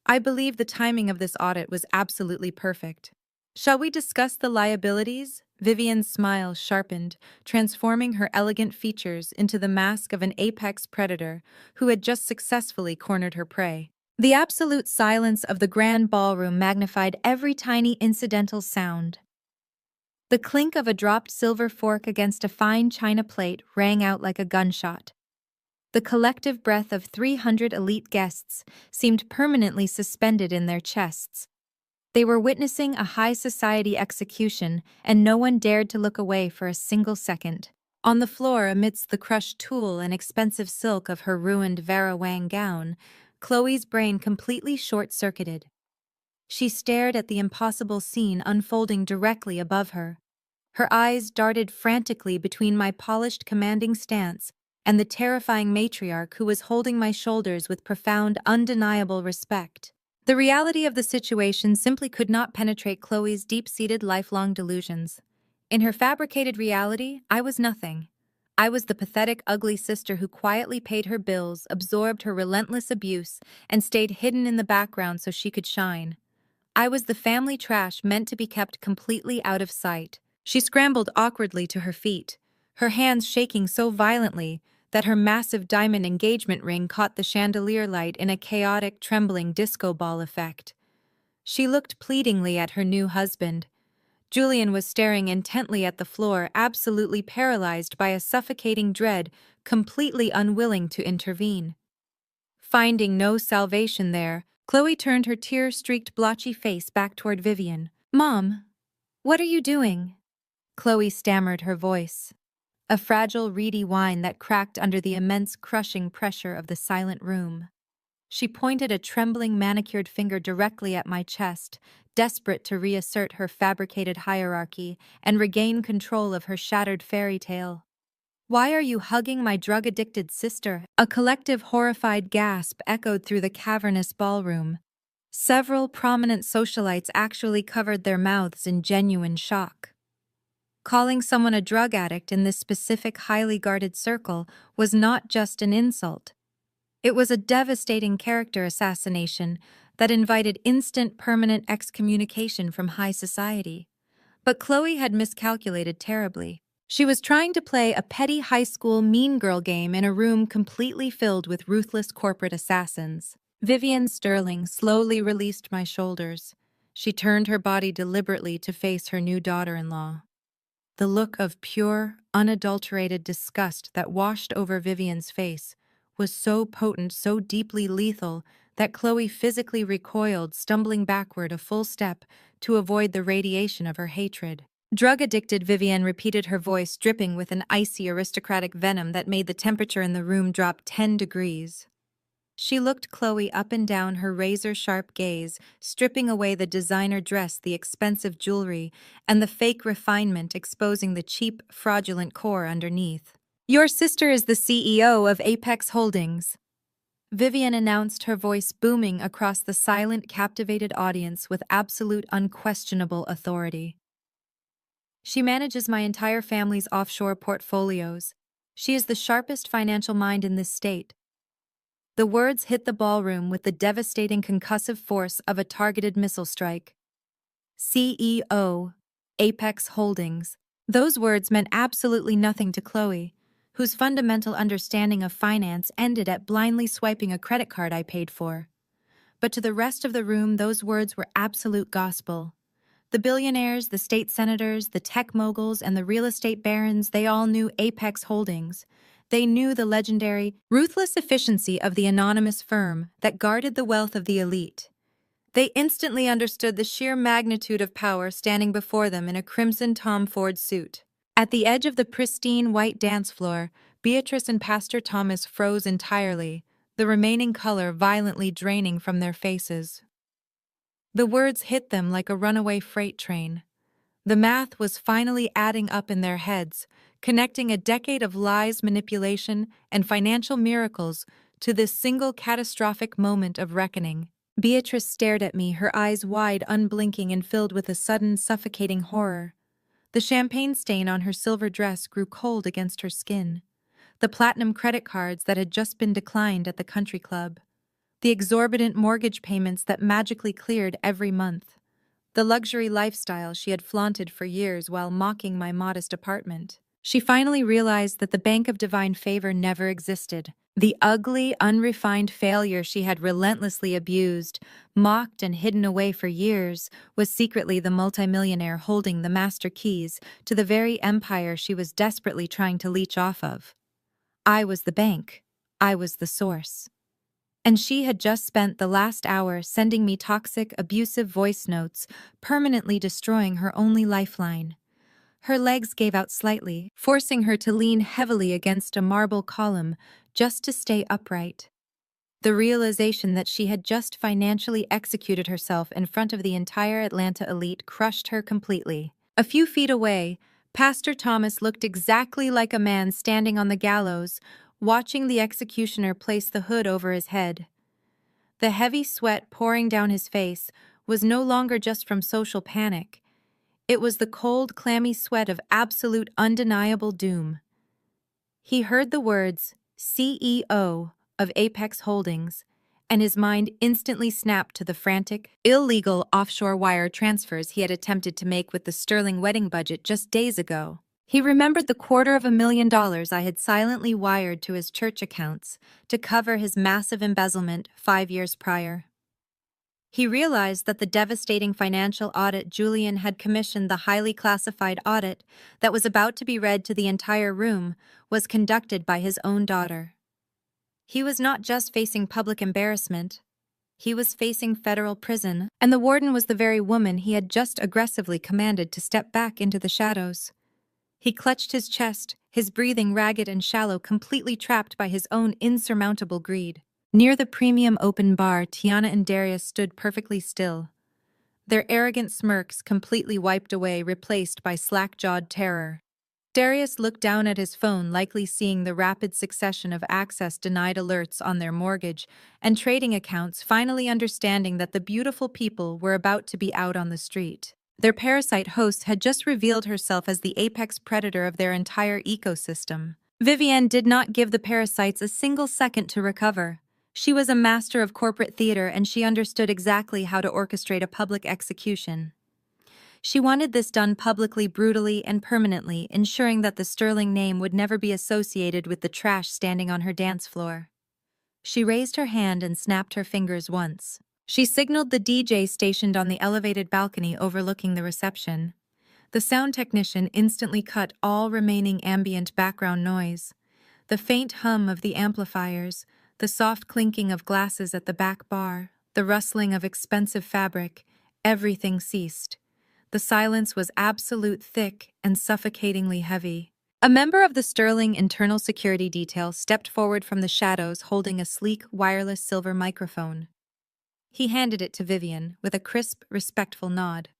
I believe the timing of this audit was absolutely perfect. "Shall we discuss the liabilities?" Vivian's smile sharpened, transforming her elegant features into the mask of an apex predator who had just successfully cornered her prey. The absolute silence of the grand ballroom magnified every tiny incidental sound. The clink of a dropped silver fork against a fine china plate rang out like a gunshot. The collective breath of 300 elite guests seemed permanently suspended in their chests. They were witnessing a high society execution, and no one dared to look away for a single second. On the floor, amidst the crushed tulle and expensive silk of her ruined Vera Wang gown, Chloe's brain completely short-circuited. She stared at the impossible scene unfolding directly above her. Her eyes darted frantically between my polished, commanding stance and the terrifying matriarch who was holding my shoulders with profound, undeniable respect. The reality of the situation simply could not penetrate Chloe's deep-seated, lifelong delusions. In her fabricated reality, I was nothing. I was the pathetic, ugly sister who quietly paid her bills, absorbed her relentless abuse, and stayed hidden in the background so she could shine. I was the family trash meant to be kept completely out of sight. She scrambled awkwardly to her feet, her hands shaking so violently that her massive diamond engagement ring caught the chandelier light in a chaotic, trembling disco ball effect. She looked pleadingly at her new husband. Julian was staring intently at the floor, absolutely paralyzed by a suffocating dread, completely unwilling to intervene. Finding no salvation there, Chloe turned her tear-streaked, blotchy face back toward Vivian. "Mom, what are you doing?" Chloe stammered, her voice a fragile, reedy whine that cracked under the immense, crushing pressure of the silent room. She pointed a trembling, manicured finger directly at my chest, desperate to reassert her fabricated hierarchy and regain control of her shattered fairy tale. "Why are you hugging my drug-addicted sister?" A collective, horrified gasp echoed through the cavernous ballroom. Several prominent socialites actually covered their mouths in genuine shock. Calling someone a drug addict in this specific, highly guarded circle was not just an insult. It was a devastating character assassination that invited instant, permanent excommunication from high society. But Chloe had miscalculated terribly. She was trying to play a petty high school mean girl game in a room completely filled with ruthless corporate assassins. Vivian Sterling slowly released my shoulders. She turned her body deliberately to face her new daughter-in-law. The look of pure, unadulterated disgust that washed over Vivian's face was so potent, so deeply lethal, that Chloe physically recoiled, stumbling backward a full step to avoid the radiation of her hatred. Drug-addicted, Vivian repeated, her voice dripping with an icy, aristocratic venom that made the temperature in the room drop 10 degrees. She looked Chloe up and down, her razor-sharp gaze stripping away the designer dress, the expensive jewelry, and the fake refinement, exposing the cheap, fraudulent core underneath. "Your sister is the CEO of Apex Holdings," Vivian announced, her voice booming across the silent, captivated audience with absolute, unquestionable authority. "She manages my entire family's offshore portfolios. She is the sharpest financial mind in this state." The words hit the ballroom with the devastating concussive force of a targeted missile strike. CEO, Apex Holdings. Those words meant absolutely nothing to Chloe, whose fundamental understanding of finance ended at blindly swiping a credit card I paid for. But to the rest of the room, those words were absolute gospel. The billionaires, the state senators, the tech moguls, and the real estate barons, they all knew Apex Holdings. They knew the legendary, ruthless efficiency of the anonymous firm that guarded the wealth of the elite. They instantly understood the sheer magnitude of power standing before them in a crimson Tom Ford suit. At the edge of the pristine white dance floor, Beatrice and Pastor Thomas froze entirely, the remaining color violently draining from their faces. The words hit them like a runaway freight train. The math was finally adding up in their heads, connecting a decade of lies, manipulation, and financial miracles to this single catastrophic moment of reckoning. Beatrice stared at me, her eyes wide, unblinking, and filled with a sudden, suffocating horror. The champagne stain on her silver dress grew cold against her skin. The platinum credit cards that had just been declined at the country club. The exorbitant mortgage payments that magically cleared every month. The luxury lifestyle she had flaunted for years while mocking my modest apartment. She finally realized that the bank of divine favor never existed. The ugly, unrefined failure she had relentlessly abused, mocked, and hidden away for years was secretly the multimillionaire holding the master keys to the very empire she was desperately trying to leech off of. I was the bank. I was the source. And she had just spent the last hour sending me toxic, abusive voice notes, permanently destroying her only lifeline. Her legs gave out slightly, forcing her to lean heavily against a marble column just to stay upright. The realization that she had just financially executed herself in front of the entire Atlanta elite crushed her completely. A few feet away, Pastor Thomas looked exactly like a man standing on the gallows, watching the executioner place the hood over his head. The heavy sweat pouring down his face was no longer just from social panic. It was the cold, clammy sweat of absolute, undeniable doom. He heard the words, CEO of Apex Holdings, and his mind instantly snapped to the frantic, illegal offshore wire transfers he had attempted to make with the sterling wedding budget just days ago. He remembered the $250,000 I had silently wired to his church accounts to cover his massive embezzlement 5 years prior. He realized that the devastating financial audit Julian had commissioned, the highly classified audit that was about to be read to the entire room, was conducted by his own daughter. He was not just facing public embarrassment. He was facing federal prison, and the warden was the very woman he had just aggressively commanded to step back into the shadows. He clutched his chest, his breathing ragged and shallow, completely trapped by his own insurmountable greed. Near the premium open bar, Tiana and Darius stood perfectly still. Their arrogant smirks completely wiped away, replaced by slack-jawed terror. Darius looked down at his phone, likely seeing the rapid succession of access denied alerts on their mortgage and trading accounts, finally understanding that the beautiful people were about to be out on the street. Their parasite host had just revealed herself as the apex predator of their entire ecosystem. Vivienne did not give the parasites a single second to recover. She was a master of corporate theater, and she understood exactly how to orchestrate a public execution. She wanted this done publicly, brutally, and permanently, ensuring that the sterling name would never be associated with the trash standing on her dance floor. She raised her hand and snapped her fingers once. She signaled the DJ stationed on the elevated balcony overlooking the reception. The sound technician instantly cut all remaining ambient background noise. The faint hum of the amplifiers, the soft clinking of glasses at the back bar, the rustling of expensive fabric, everything ceased. The silence was absolute, thick, and suffocatingly heavy. A member of the Sterling internal security detail stepped forward from the shadows holding a sleek, wireless silver microphone. He handed it to Vivienne with a crisp, respectful nod.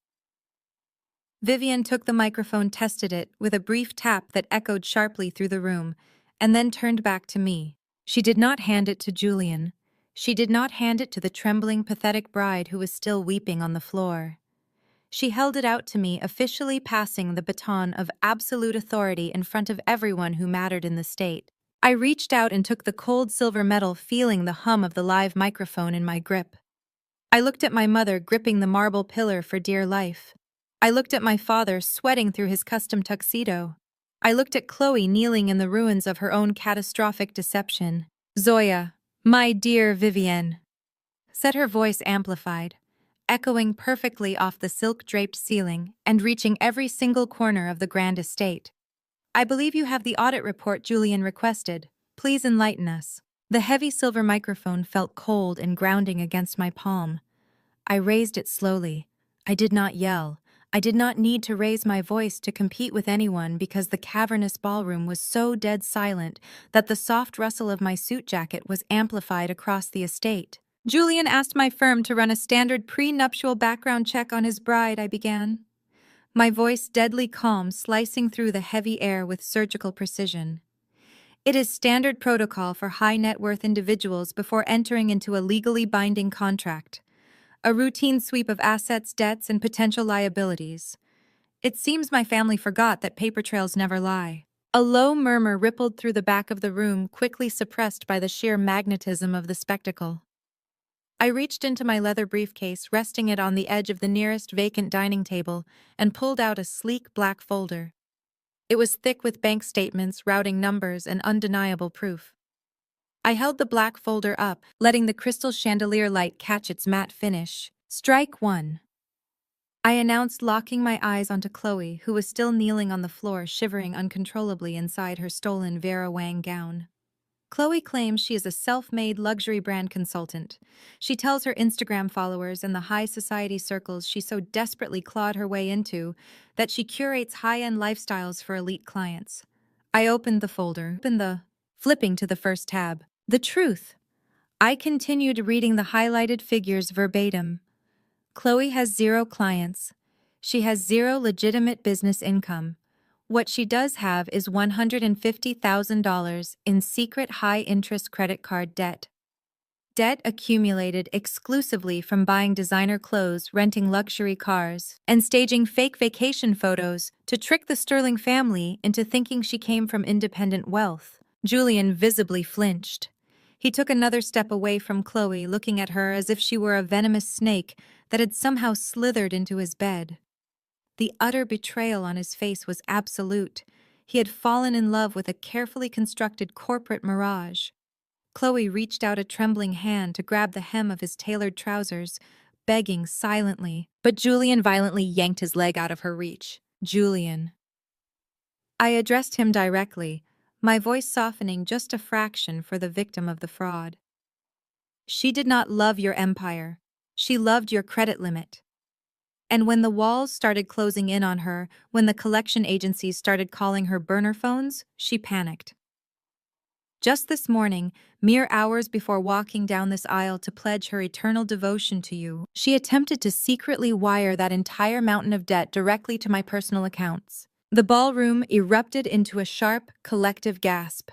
Vivienne took the microphone, tested it with a brief tap that echoed sharply through the room, and then turned back to me. She did not hand it to Julian. She did not hand it to the trembling, pathetic bride who was still weeping on the floor. She held it out to me, officially passing the baton of absolute authority in front of everyone who mattered in the state. I reached out and took the cold silver metal, feeling the hum of the live microphone in my grip. I looked at my mother, gripping the marble pillar for dear life. I looked at my father, sweating through his custom tuxedo. I looked at Chloe, kneeling in the ruins of her own catastrophic deception. "Zoya, my dear Vivienne," said her voice, amplified, echoing perfectly off the silk-draped ceiling and reaching every single corner of the grand estate. "I believe you have the audit report Julian requested. Please enlighten us." The heavy silver microphone felt cold and grounding against my palm. I raised it slowly. I did not yell. I did not need to raise my voice to compete with anyone because the cavernous ballroom was so dead silent that the soft rustle of my suit jacket was amplified across the estate. "Julian asked my firm to run a standard pre-nuptial background check on his bride," I began. my voice deadly calm, slicing through the heavy air with surgical precision. It is standard protocol for high net worth individuals before entering into a legally binding contract. A routine sweep of assets, debts, and potential liabilities. It seems my family forgot that paper trails never lie. A low murmur rippled through the back of the room, quickly suppressed by the sheer magnetism of the spectacle. I reached into my leather briefcase, resting it on the edge of the nearest vacant dining table, and pulled out a sleek black folder. It was thick with bank statements, routing numbers, and undeniable proof. I held the black folder up, letting the crystal chandelier light catch its matte finish. Strike one. I announced, locking my eyes onto Chloe, who was still kneeling on the floor, shivering uncontrollably inside her stolen Vera Wang gown. Chloe claims she is a self-made luxury brand consultant. She tells her Instagram followers and the high society circles she so desperately clawed her way into that she curates high-end lifestyles for elite clients. I opened the folder, flipping to the first tab. The truth. I continued reading the highlighted figures verbatim. Chloe has 0 clients. She has 0 legitimate business income. What she does have is $150,000 in secret high-interest credit card debt. Debt accumulated exclusively from buying designer clothes, renting luxury cars, and staging fake vacation photos to trick the Sterling family into thinking she came from independent wealth. Julian visibly flinched. He took another step away from Chloe, looking at her as if she were a venomous snake that had somehow slithered into his bed. The utter betrayal on his face was absolute. He had fallen in love with a carefully constructed corporate mirage. Chloe reached out a trembling hand to grab the hem of his tailored trousers, begging silently, but Julian violently yanked his leg out of her reach. Julian. I addressed him directly, my voice softening just a fraction for the victim of the fraud. She did not love your empire. She loved your credit limit. And when the walls started closing in on her, when the collection agencies started calling her burner phones, she panicked. Just this morning, mere hours before walking down this aisle to pledge her eternal devotion to you, she attempted to secretly wire that entire mountain of debt directly to my personal accounts. The ballroom erupted into a sharp, collective gasp.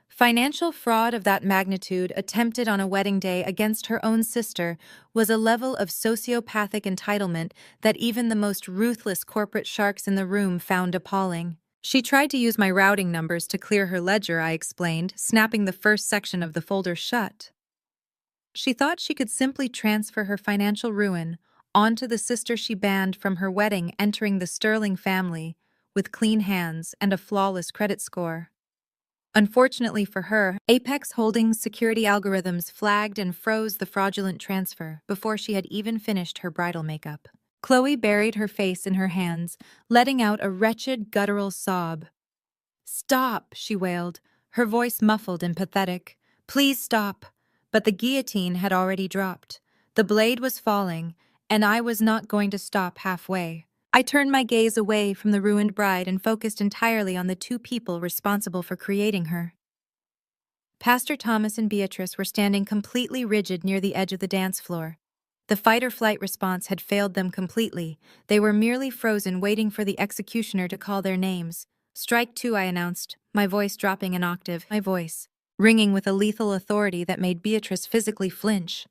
Financial fraud of that magnitude attempted on a wedding day against her own sister was a level of sociopathic entitlement that even the most ruthless corporate sharks in the room found appalling. She tried to use my routing numbers to clear her ledger, I explained, snapping the first section of the folder shut. She thought she could simply transfer her financial ruin onto the sister she banned from her wedding, entering the Sterling family with clean hands and a flawless credit score. Unfortunately for her, Apex Holdings' security algorithms flagged and froze the fraudulent transfer before she had even finished her bridal makeup. Chloe buried her face in her hands, letting out a wretched, guttural sob. "Stop," she wailed, her voice muffled and pathetic. "Please stop." But the guillotine had already dropped. The blade was falling, and I was not going to stop halfway. I turned my gaze away from the ruined bride and focused entirely on the 2 people responsible for creating her. Pastor Thomas and Beatrice were standing completely rigid near the edge of the dance floor. The fight-or-flight response had failed them completely. They were merely frozen, waiting for the executioner to call their names. "Strike 2, I announced, my voice dropping an octave, ringing with a lethal authority that made Beatrice physically flinch.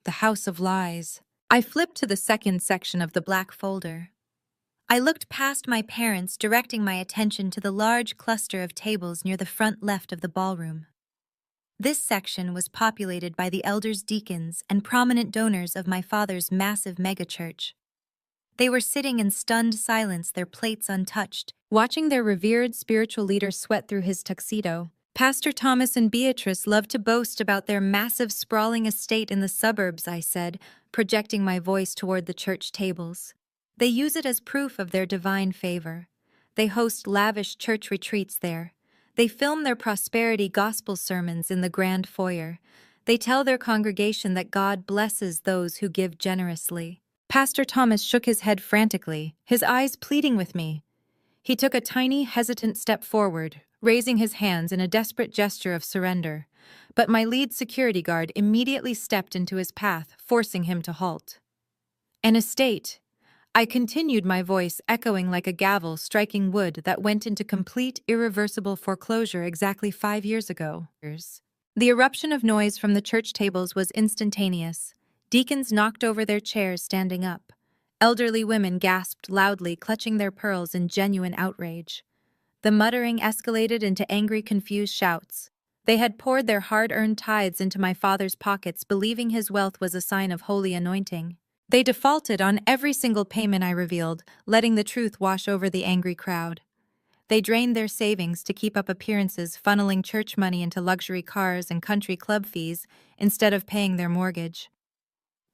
The House of Lies. I flipped to the second section of the black folder. I looked past my parents, directing my attention to the large cluster of tables near the front left of the ballroom. This section was populated by the elders, deacons, and prominent donors of my father's massive megachurch. They were sitting in stunned silence, their plates untouched, watching their revered spiritual leader sweat through his tuxedo. Pastor Thomas and Beatrice loved to boast about their massive, sprawling estate in the suburbs, I said, projecting my voice toward the church tables. They use it as proof of their divine favor. They host lavish church retreats there. They film their prosperity gospel sermons in the grand foyer. They tell their congregation that God blesses those who give generously. Pastor Thomas shook his head frantically, his eyes pleading with me. He took a tiny, hesitant step forward, raising his hands in a desperate gesture of surrender. But my lead security guard immediately stepped into his path, forcing him to halt. An estate. I continued, my voice echoing like a gavel striking wood that went into complete, irreversible foreclosure exactly 5 years ago. The eruption of noise from the church tables was instantaneous. Deacons knocked over their chairs standing up. Elderly women gasped loudly, clutching their pearls in genuine outrage. The muttering escalated into angry, confused shouts. They had poured their hard-earned tithes into my father's pockets, believing his wealth was a sign of holy anointing. They defaulted on every single payment I revealed, letting the truth wash over the angry crowd. They drained their savings to keep up appearances, funneling church money into luxury cars and country club fees instead of paying their mortgage.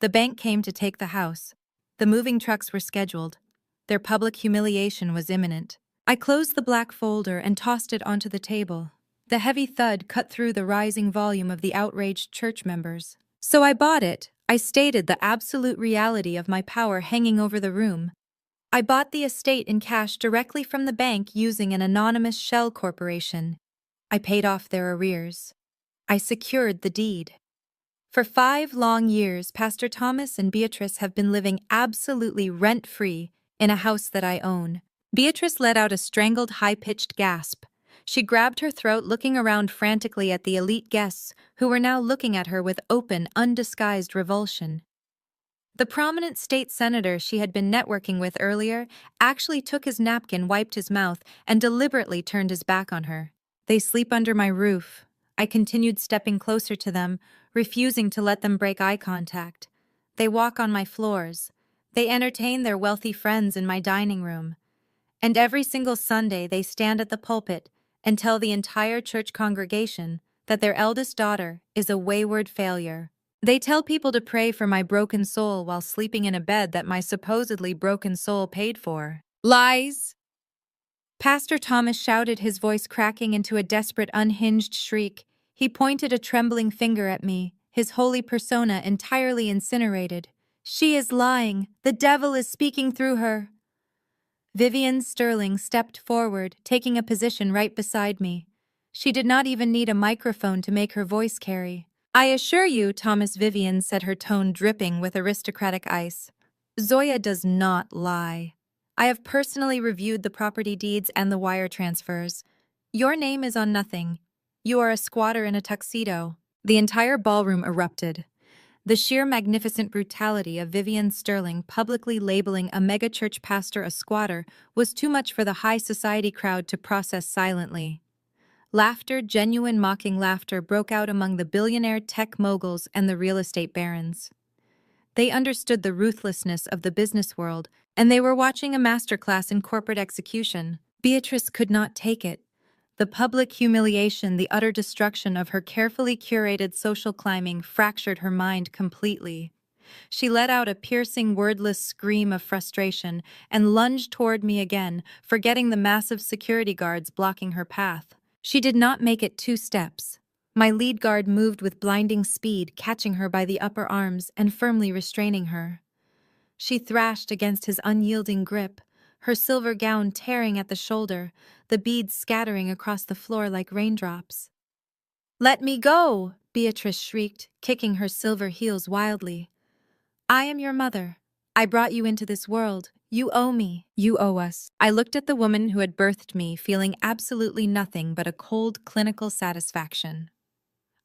The bank came to take the house. The moving trucks were scheduled. Their public humiliation was imminent. I closed the black folder and tossed it onto the table. The heavy thud cut through the rising volume of the outraged church members. So I bought it. I stated the absolute reality of my power hanging over the room. I bought the estate in cash directly from the bank using an anonymous shell corporation. I paid off their arrears. I secured the deed. For 5 long years, Pastor Thomas and Beatrice have been living absolutely rent-free in a house that I own. Beatrice let out a strangled, high-pitched gasp. She grabbed her throat, looking around frantically at the elite guests who were now looking at her with open, undisguised revulsion. The prominent state senator she had been networking with earlier actually took his napkin, wiped his mouth, and deliberately turned his back on her. They sleep under my roof. I continued stepping closer to them, refusing to let them break eye contact. They walk on my floors. They entertain their wealthy friends in my dining room. And every single Sunday they stand at the pulpit and tell the entire church congregation that their eldest daughter is a wayward failure. They tell people to pray for my broken soul while sleeping in a bed that my supposedly broken soul paid for. Lies! Pastor Thomas shouted, his voice cracking into a desperate, unhinged shriek. He pointed a trembling finger at me, his holy persona entirely incinerated. She is lying. The devil is speaking through her. Vivian Sterling stepped forward, taking a position right beside me. She did not even need a microphone to make her voice carry. I assure you, Thomas, Vivian said, her tone dripping with aristocratic ice. Zoya does not lie. I have personally reviewed the property deeds and the wire transfers. Your name is on nothing. You are a squatter in a tuxedo. The entire ballroom erupted. The sheer magnificent brutality of Vivian Sterling publicly labeling a megachurch pastor a squatter was too much for the high society crowd to process silently. Laughter, genuine mocking laughter, broke out among the billionaire tech moguls and the real estate barons. They understood the ruthlessness of the business world, and they were watching a masterclass in corporate execution. Beatrice could not take it. The public humiliation, the utter destruction of her carefully curated social climbing fractured her mind completely. She let out a piercing, wordless scream of frustration and lunged toward me again, forgetting the massive security guards blocking her path. She did not make it 2 steps. My lead guard moved with blinding speed, catching her by the upper arms and firmly restraining her. She thrashed against his unyielding grip, her silver gown tearing at the shoulder, the beads scattering across the floor like raindrops. "Let me go!" Beatrice shrieked, kicking her silver heels wildly. "I am your mother. I brought you into this world. You owe me. You owe us." I looked at the woman who had birthed me, feeling absolutely nothing but a cold, clinical satisfaction.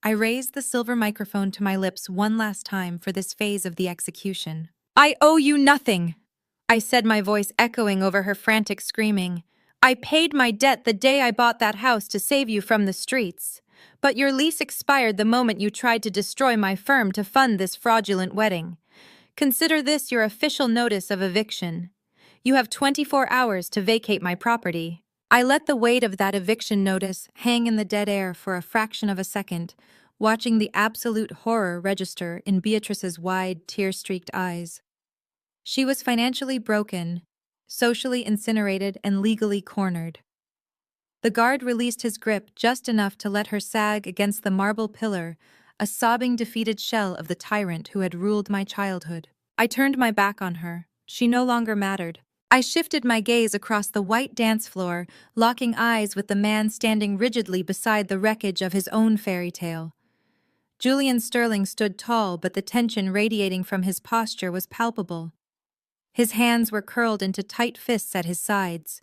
I raised the silver microphone to my lips one last time for this phase of the execution. "I owe you nothing," I said, my voice echoing over her frantic screaming. "I paid my debt the day I bought that house to save you from the streets. But your lease expired the moment you tried to destroy my firm to fund this fraudulent wedding. Consider this your official notice of eviction. You have 24 hours to vacate my property." I let the weight of that eviction notice hang in the dead air for a fraction of a second, watching the absolute horror register in Beatrice's wide, tear-streaked eyes. She was financially broken, socially incinerated, and legally cornered. The guard released his grip just enough to let her sag against the marble pillar, a sobbing, defeated shell of the tyrant who had ruled my childhood. I turned my back on her. She no longer mattered. I shifted my gaze across the white dance floor, locking eyes with the man standing rigidly beside the wreckage of his own fairy tale. Julian Sterling stood tall, but the tension radiating from his posture was palpable. His hands were curled into tight fists at his sides.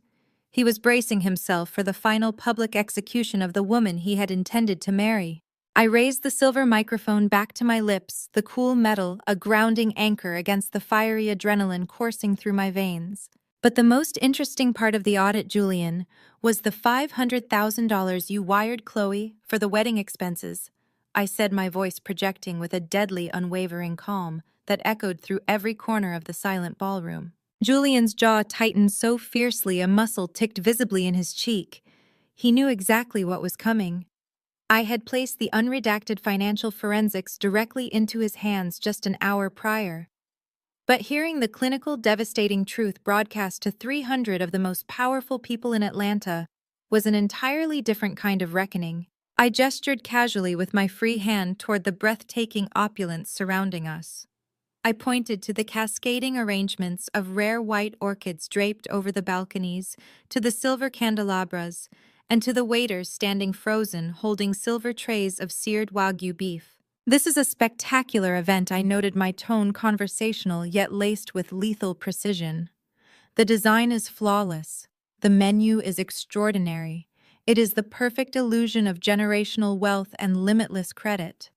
He was bracing himself for the final public execution of the woman he had intended to marry. I raised the silver microphone back to my lips, the cool metal a grounding anchor against the fiery adrenaline coursing through my veins. But the most interesting part of the audit, Julian, was the $500,000 you wired Chloe for the wedding expenses, I said, my voice projecting with a deadly, unwavering calm that echoed through every corner of the silent ballroom. Julian's jaw tightened so fiercely a muscle ticked visibly in his cheek. He knew exactly what was coming. I had placed the unredacted financial forensics directly into his hands just an hour prior. But hearing the clinical, devastating truth broadcast to 300 of the most powerful people in Atlanta was an entirely different kind of reckoning. I gestured casually with my free hand toward the breathtaking opulence surrounding us. I pointed to the cascading arrangements of rare white orchids draped over the balconies, to the silver candelabras, and to the waiters standing frozen holding silver trays of seared Wagyu beef. This is a spectacular event, I noted, my tone conversational yet laced with lethal precision. The design is flawless. The menu is extraordinary. It is the perfect illusion of generational wealth and limitless credit.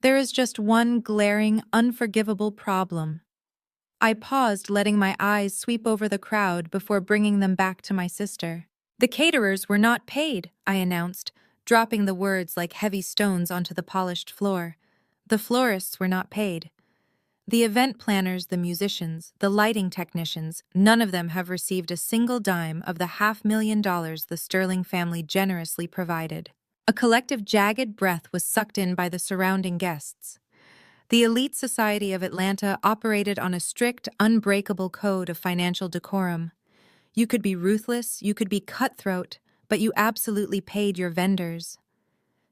There is just one glaring, unforgivable problem. I paused, letting my eyes sweep over the crowd before bringing them back to my sister. The caterers were not paid, I announced, dropping the words like heavy stones onto the polished floor. The florists were not paid. The event planners, the musicians, the lighting technicians, none of them have received a single dime of the $500,000 the Sterling family generously provided. A collective jagged breath was sucked in by the surrounding guests. The elite society of Atlanta operated on a strict, unbreakable code of financial decorum. You could be ruthless, you could be cutthroat, but you absolutely paid your vendors.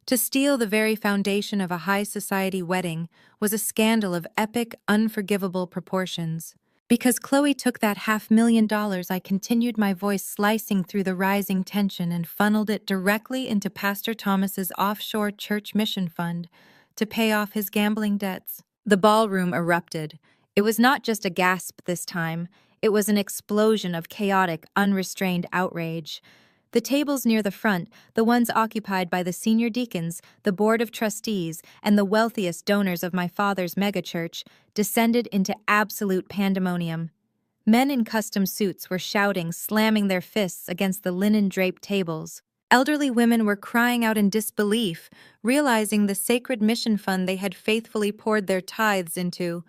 To steal the very foundation of a high society wedding was a scandal of epic, unforgivable proportions. Because Chloe took that $500,000, I continued, my voice slicing through the rising tension, and funneled it directly into Pastor Thomas's offshore church mission fund to pay off his gambling debts. The ballroom erupted. It was not just a gasp this time. It was an explosion of chaotic, unrestrained outrage. The tables near the front, the ones occupied by the senior deacons, the board of trustees, and the wealthiest donors of my father's megachurch, descended into absolute pandemonium. Men in custom suits were shouting, slamming their fists against the linen-draped tables. Elderly women were crying out in disbelief, realizing the sacred mission fund they had faithfully poured their tithes into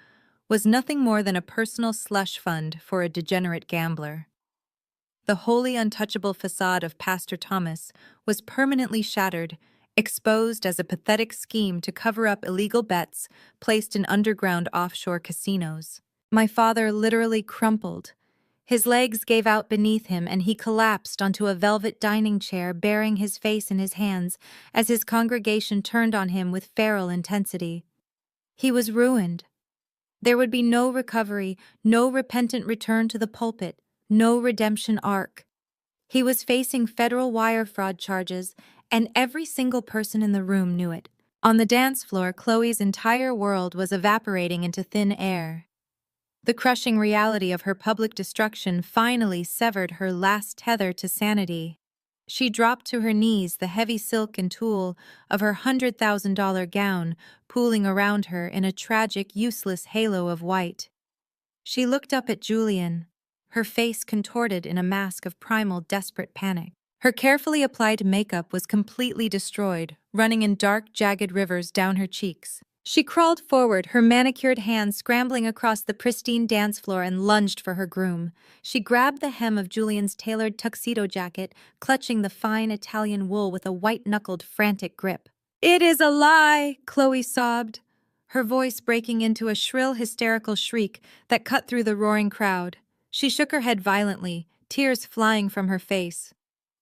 was nothing more than a personal slush fund for a degenerate gambler. The wholly untouchable facade of Pastor Thomas was permanently shattered, exposed as a pathetic scheme to cover up illegal bets placed in underground offshore casinos. My father literally crumpled. His legs gave out beneath him, and he collapsed onto a velvet dining chair, burying his face in his hands as his congregation turned on him with feral intensity. He was ruined. There would be no recovery, no repentant return to the pulpit, no redemption arc. He was facing federal wire fraud charges, and every single person in the room knew it. On the dance floor, Chloe's entire world was evaporating into thin air. The crushing reality of her public destruction finally severed her last tether to sanity. She dropped to her knees, the heavy silk and tulle of her $100,000 gown pooling around her in a tragic, useless halo of white. She looked up at Julian, her face contorted in a mask of primal, desperate panic. Her carefully applied makeup was completely destroyed, running in dark, jagged rivers down her cheeks. She crawled forward, her manicured hands scrambling across the pristine dance floor, and lunged for her groom. She grabbed the hem of Julian's tailored tuxedo jacket, clutching the fine Italian wool with a white-knuckled, frantic grip. "It is a lie!" Chloe sobbed, her voice breaking into a shrill, hysterical shriek that cut through the roaring crowd. She shook her head violently, tears flying from her face.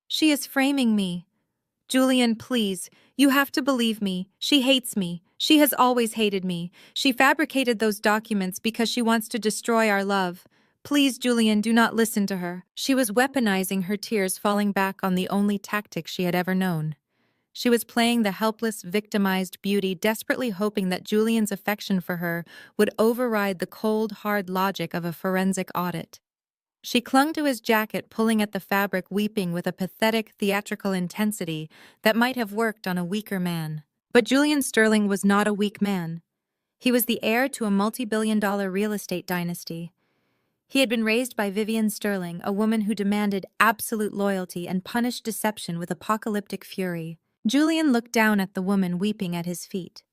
"She is framing me. Julian, please, you have to believe me. She hates me. She has always hated me. She fabricated those documents because she wants to destroy our love. Please, Julian, do not listen to her." She was weaponizing her tears, falling back on the only tactic she had ever known: She was playing the helpless, victimized beauty, desperately hoping that Julian's affection for her would override the cold, hard logic of a forensic audit. She clung to his jacket, pulling at the fabric, weeping with a pathetic, theatrical intensity that might have worked on a weaker man. But Julian Sterling was not a weak man. He was the heir to a multi-billion-dollar real estate dynasty. He had been raised by Vivian Sterling, a woman who demanded absolute loyalty and punished deception with apocalyptic fury. Julian looked down at the woman weeping at his feet.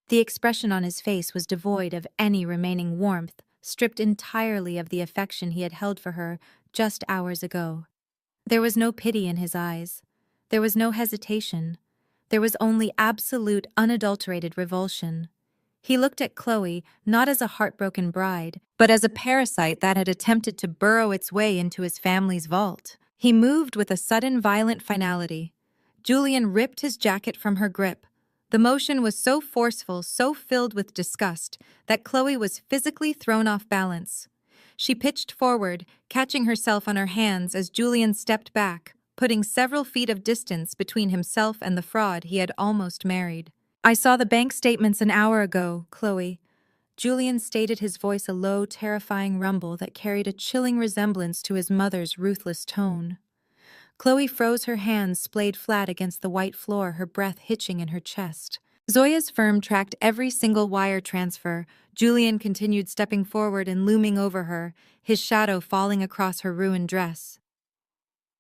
The expression on his face was devoid of any remaining warmth, stripped entirely of the affection he had held for her just hours ago. There was no pity in his eyes. There was no hesitation. There was only absolute, unadulterated revulsion. He looked at Chloe not as a heartbroken bride, but as a parasite that had attempted to burrow its way into his family's vault. He moved with a sudden, violent finality. Julian ripped his jacket from her grip. The motion was so forceful, so filled with disgust, that Chloe was physically thrown off balance. She pitched forward, catching herself on her hands as Julian stepped back, putting several feet of distance between himself and the fraud he had almost married. "I saw the bank statements an hour ago, Chloe." Julian stated, his voice a low, terrifying rumble that carried a chilling resemblance to his mother's ruthless tone. Chloe froze, her hands splayed flat against the white floor, her breath hitching in her chest. Zoya's firm tracked every single wire transfer. Julian continued stepping forward and looming over her, his shadow falling across her ruined dress.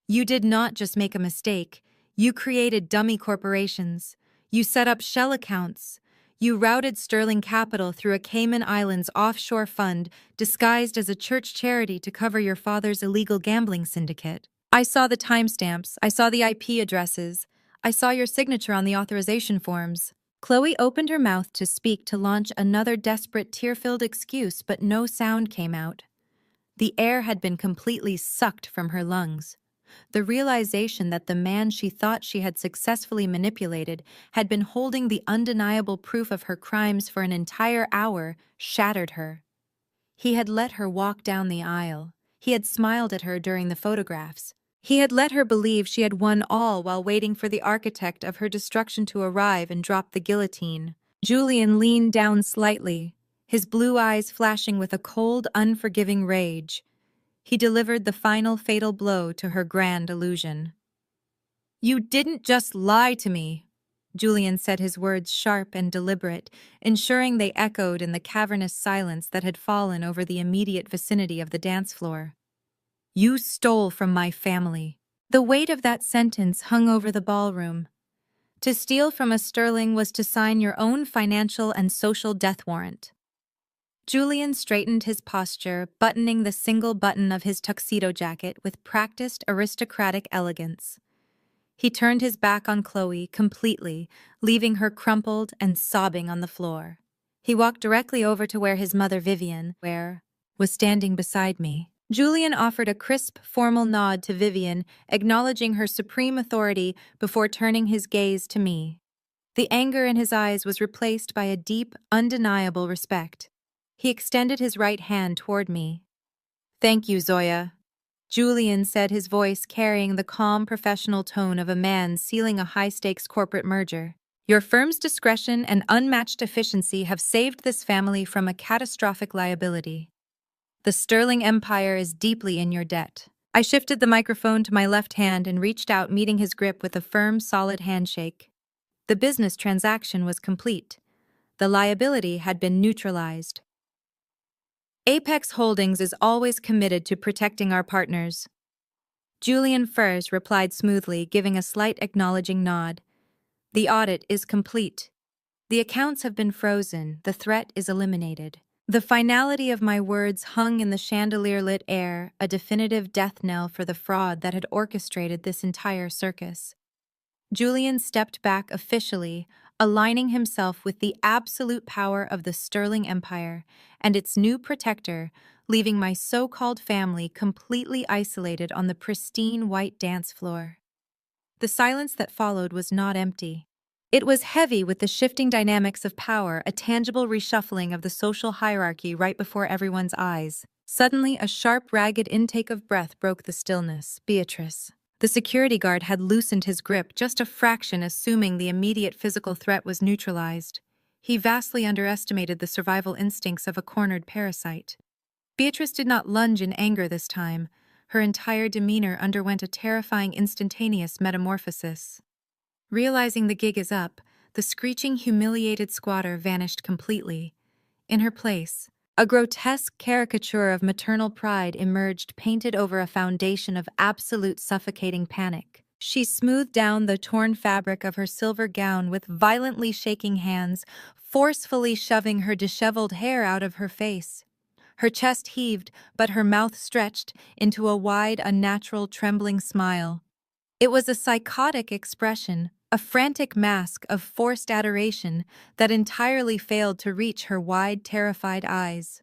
"You did not just make a mistake. You created dummy corporations. You set up shell accounts. You routed Sterling Capital through a Cayman Islands offshore fund disguised as a church charity to cover your father's illegal gambling syndicate. I saw the timestamps. I saw the IP addresses. I saw your signature on the authorization forms." Chloe opened her mouth to speak, to launch another desperate, tear-filled excuse, but no sound came out. The air had been completely sucked from her lungs. The realization that the man she thought she had successfully manipulated had been holding the undeniable proof of her crimes for an entire hour shattered her. He had let her walk down the aisle. He had smiled at her during the photographs. He had let her believe she had won all while waiting for the architect of her destruction to arrive and drop the guillotine. Julian leaned down slightly, his blue eyes flashing with a cold, unforgiving rage. He delivered the final fatal blow to her grand illusion. "You didn't just lie to me," Julian said, his words sharp and deliberate, ensuring they echoed in the cavernous silence that had fallen over the immediate vicinity of the dance floor. "You stole from my family." The weight of that sentence hung over the ballroom. To steal from a Sterling was to sign your own financial and social death warrant. Julian straightened his posture, buttoning the single button of his tuxedo jacket with practiced, aristocratic elegance. He turned his back on Chloe completely, leaving her crumpled and sobbing on the floor. He walked directly over to where his mother, Vivian, was standing beside me. Julian offered a crisp, formal nod to Vivian, acknowledging her supreme authority before turning his gaze to me. The anger in his eyes was replaced by a deep, undeniable respect. He extended his right hand toward me. "Thank you, Zoya," Julian said, his voice carrying the calm, professional tone of a man sealing a high-stakes corporate merger. "Your firm's discretion and unmatched efficiency have saved this family from a catastrophic liability. The Sterling Empire is deeply in your debt." I shifted the microphone to my left hand and reached out, meeting his grip with a firm, solid handshake. The business transaction was complete. The liability had been neutralized. Apex Holdings is always committed to protecting our partners. Julian Furs replied smoothly, giving a slight acknowledging nod. "The audit is complete. The accounts have been frozen. The threat is eliminated." The finality of my words hung in the chandelier-lit air, a definitive death knell for the fraud that had orchestrated this entire circus. Julian stepped back officially, aligning himself with the absolute power of the Sterling Empire and its new protector, leaving my so-called family completely isolated on the pristine white dance floor. The silence that followed was not empty. It was heavy with the shifting dynamics of power, a tangible reshuffling of the social hierarchy right before everyone's eyes. Suddenly, a sharp, ragged intake of breath broke the stillness. "Beatrice." The security guard had loosened his grip just a fraction, assuming the immediate physical threat was neutralized. He vastly underestimated the survival instincts of a cornered parasite. Beatrice did not lunge in anger this time. Her entire demeanor underwent a terrifying instantaneous metamorphosis. Realizing the gig is up, the screeching, humiliated squatter vanished completely. In her place, a grotesque caricature of maternal pride emerged, painted over a foundation of absolute suffocating panic. She smoothed down the torn fabric of her silver gown with violently shaking hands, forcefully shoving her disheveled hair out of her face. Her chest heaved, but her mouth stretched into a wide, unnatural, trembling smile. It was a psychotic expression, a frantic mask of forced adoration that entirely failed to reach her wide, terrified eyes.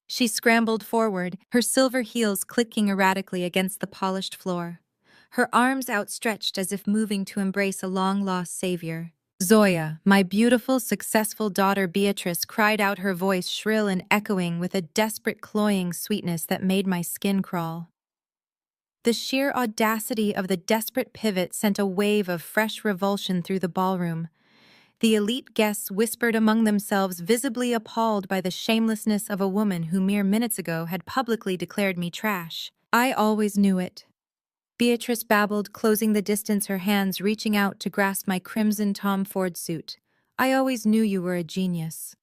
She scrambled forward, her silver heels clicking erratically against the polished floor, her arms outstretched as if moving to embrace a long-lost savior. "Zoya, my beautiful, successful daughter," Beatrice cried out, her voice shrill and echoing with a desperate, cloying sweetness that made my skin crawl. The sheer audacity of the desperate pivot sent a wave of fresh revulsion through the ballroom. The elite guests whispered among themselves, visibly appalled by the shamelessness of a woman who mere minutes ago had publicly declared me trash. "I always knew it," Beatrice babbled, closing the distance, her hands reaching out to grasp my crimson Tom Ford suit. "I always knew you were a genius.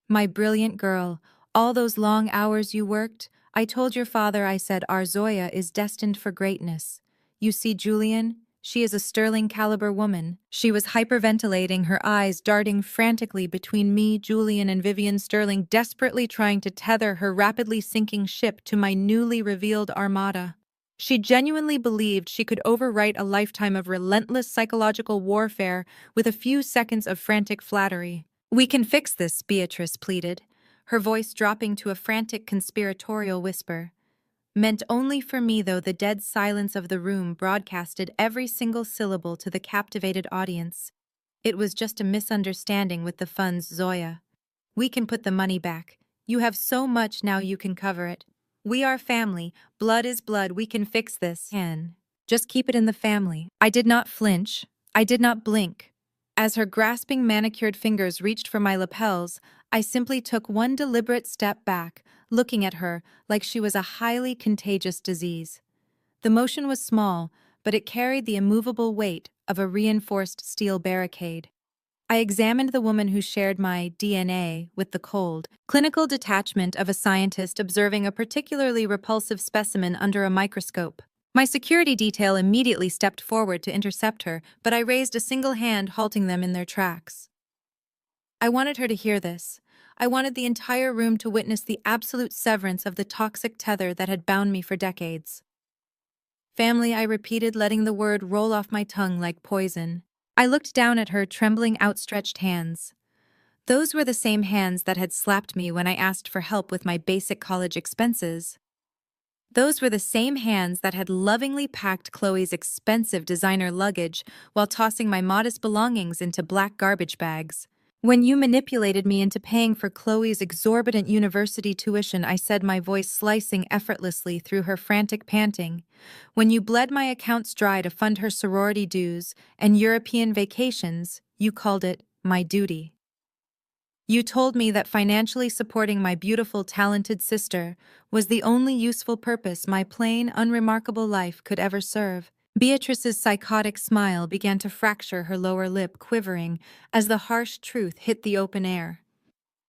My brilliant girl, all those long hours you worked, I told your father, I said, our Zoya is destined for greatness. You see, Julian, she is a sterling caliber woman." She was hyperventilating, her eyes darting frantically between me, Julian, and Vivian Sterling, desperately trying to tether her rapidly sinking ship to my newly revealed armada. She genuinely believed she could overwrite a lifetime of relentless psychological warfare with a few seconds of frantic flattery. "We can fix this," Beatrice pleaded, her voice dropping to a frantic conspiratorial whisper. Meant only for me, though the dead silence of the room broadcasted every single syllable to the captivated audience. "It was just a misunderstanding with the funds, Zoya. We can put the money back. You have so much now you can cover it. We are family. Blood is blood. We can fix this. And just keep it in the family." I did not flinch. I did not blink. As her grasping manicured fingers reached for my lapels, I simply took one deliberate step back, looking at her like she was a highly contagious disease. The motion was small, but it carried the immovable weight of a reinforced steel barricade. I examined the woman who shared my DNA with the cold, clinical detachment of a scientist observing a particularly repulsive specimen under a microscope. My security detail immediately stepped forward to intercept her, but I raised a single hand, halting them in their tracks. I wanted her to hear this. I wanted the entire room to witness the absolute severance of the toxic tether that had bound me for decades. "Family," I repeated, letting the word roll off my tongue like poison. I looked down at her trembling, outstretched hands. Those were the same hands that had slapped me when I asked for help with my basic college expenses. Those were the same hands that had lovingly packed Chloe's expensive designer luggage while tossing my modest belongings into black garbage bags. "When you manipulated me into paying for Chloe's exorbitant university tuition," I said, my voice slicing effortlessly through her frantic panting. "When you bled my accounts dry to fund her sorority dues and European vacations, you called it my duty. You told me that financially supporting my beautiful, talented sister was the only useful purpose my plain, unremarkable life could ever serve." Beatrice's psychotic smile began to fracture, her lower lip quivering as the harsh truth hit the open air.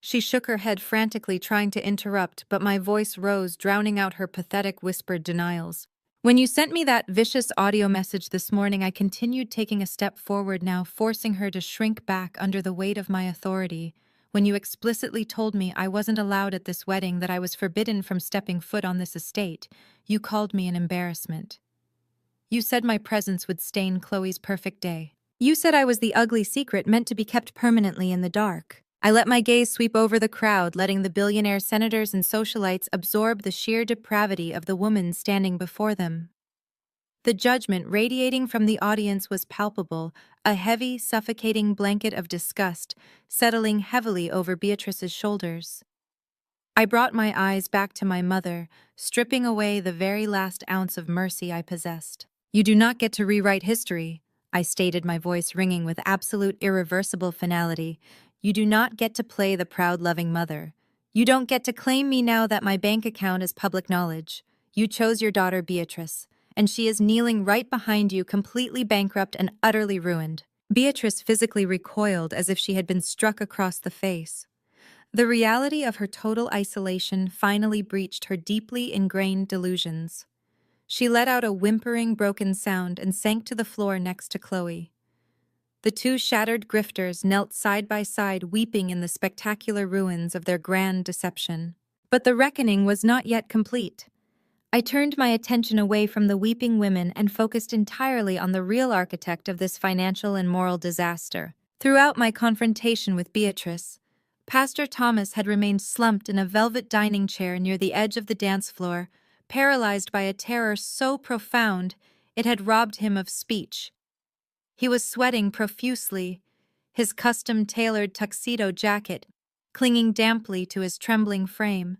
She shook her head frantically, trying to interrupt, but my voice rose, drowning out her pathetic whispered denials. "When you sent me that vicious audio message this morning," I continued, taking a step forward now, forcing her to shrink back under the weight of my authority. "When you explicitly told me I wasn't allowed at this wedding, that I was forbidden from stepping foot on this estate, you called me an embarrassment. You said my presence would stain Chloe's perfect day. You said I was the ugly secret meant to be kept permanently in the dark." I let my gaze sweep over the crowd, letting the billionaire senators and socialites absorb the sheer depravity of the woman standing before them. The judgment radiating from the audience was palpable, a heavy, suffocating blanket of disgust settling heavily over Beatrice's shoulders. I brought my eyes back to my mother, stripping away the very last ounce of mercy I possessed. You do not get to rewrite history, I stated, my voice ringing with absolute irreversible finality. You do not get to play the proud, loving mother. You don't get to claim me now that my bank account is public knowledge. You chose your daughter Beatrice, and she is kneeling right behind you, completely bankrupt and utterly ruined. Beatrice physically recoiled as if she had been struck across the face. The reality of her total isolation finally breached her deeply ingrained delusions. She let out a whimpering, broken sound and sank to the floor next to Chloe. The two shattered grifters knelt side by side, weeping in the spectacular ruins of their grand deception. But the reckoning was not yet complete. I turned my attention away from the weeping women and focused entirely on the real architect of this financial and moral disaster. Throughout my confrontation with Beatrice, Pastor Thomas had remained slumped in a velvet dining chair near the edge of the dance floor, paralyzed by a terror so profound it had robbed him of speech. He was sweating profusely, his custom-tailored tuxedo jacket clinging damply to his trembling frame.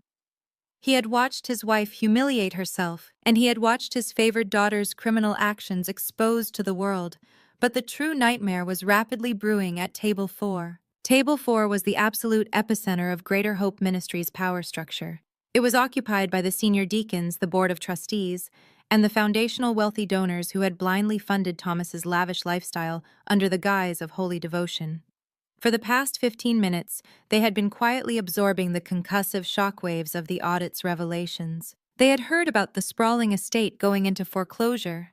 He had watched his wife humiliate herself, and he had watched his favored daughter's criminal actions exposed to the world, but the true nightmare was rapidly brewing at Table 4. Table 4 was the absolute epicenter of Greater Hope Ministries' power structure. It was occupied by the senior deacons, the board of trustees, and the foundational wealthy donors who had blindly funded Thomas's lavish lifestyle under the guise of holy devotion. For the past 15 minutes, they had been quietly absorbing the concussive shockwaves of the audit's revelations. They had heard about the sprawling estate going into foreclosure.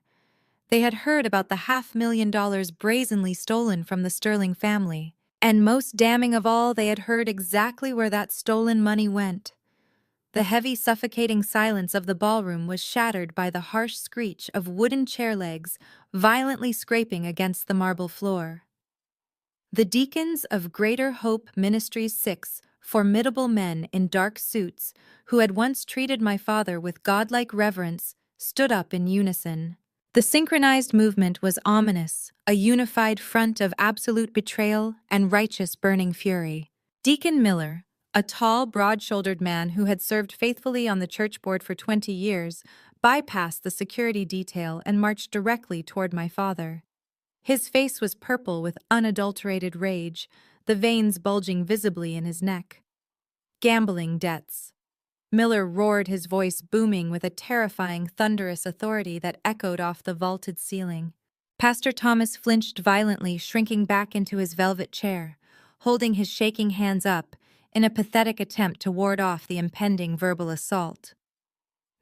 They had heard about the $500,000 brazenly stolen from the Sterling family. And most damning of all, they had heard exactly where that stolen money went. The heavy, suffocating silence of the ballroom was shattered by the harsh screech of wooden chair legs violently scraping against the marble floor. The deacons of Greater Hope Ministries, 6 formidable men in dark suits, who had once treated my father with godlike reverence, stood up in unison. The synchronized movement was ominous, a unified front of absolute betrayal and righteous burning fury. Deacon Miller, a tall, broad-shouldered man who had served faithfully on the church board for 20 years, bypassed the security detail and marched directly toward my father. His face was purple with unadulterated rage, the veins bulging visibly in his neck. Gambling debts. Miller roared, his voice booming with a terrifying, thunderous authority that echoed off the vaulted ceiling. Pastor Thomas flinched violently, shrinking back into his velvet chair, holding his shaking hands up in a pathetic attempt to ward off the impending verbal assault.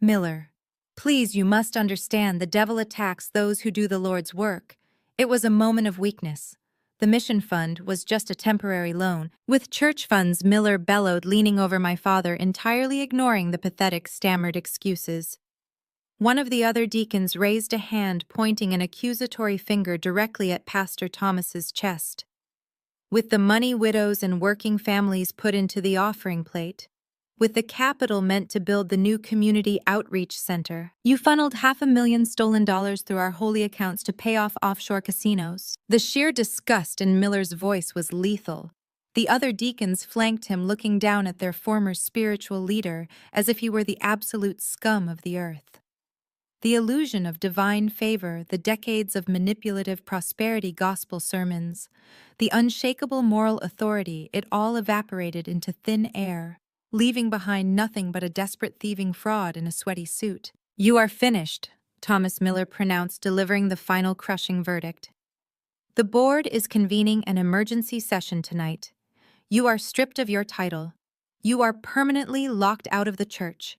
Miller, please, you must understand the devil attacks those who do the Lord's work. It was a moment of weakness. The mission fund was just a temporary loan. With church funds, Miller bellowed, leaning over my father, entirely ignoring the pathetic, stammered excuses. One of the other deacons raised a hand, pointing an accusatory finger directly at Pastor Thomas's chest. With the money widows and working families put into the offering plate, with the capital meant to build the new community outreach center, you funneled $500,000 stolen dollars through our holy accounts to pay off offshore casinos. The sheer disgust in Miller's voice was lethal. The other deacons flanked him, looking down at their former spiritual leader as if he were the absolute scum of the earth. The illusion of divine favor, the decades of manipulative prosperity gospel sermons, the unshakable moral authority, it all evaporated into thin air, leaving behind nothing but a desperate thieving fraud in a sweaty suit. "You are finished," Thomas Miller pronounced, delivering the final crushing verdict. "The board is convening an emergency session tonight. You are stripped of your title. You are permanently locked out of the church.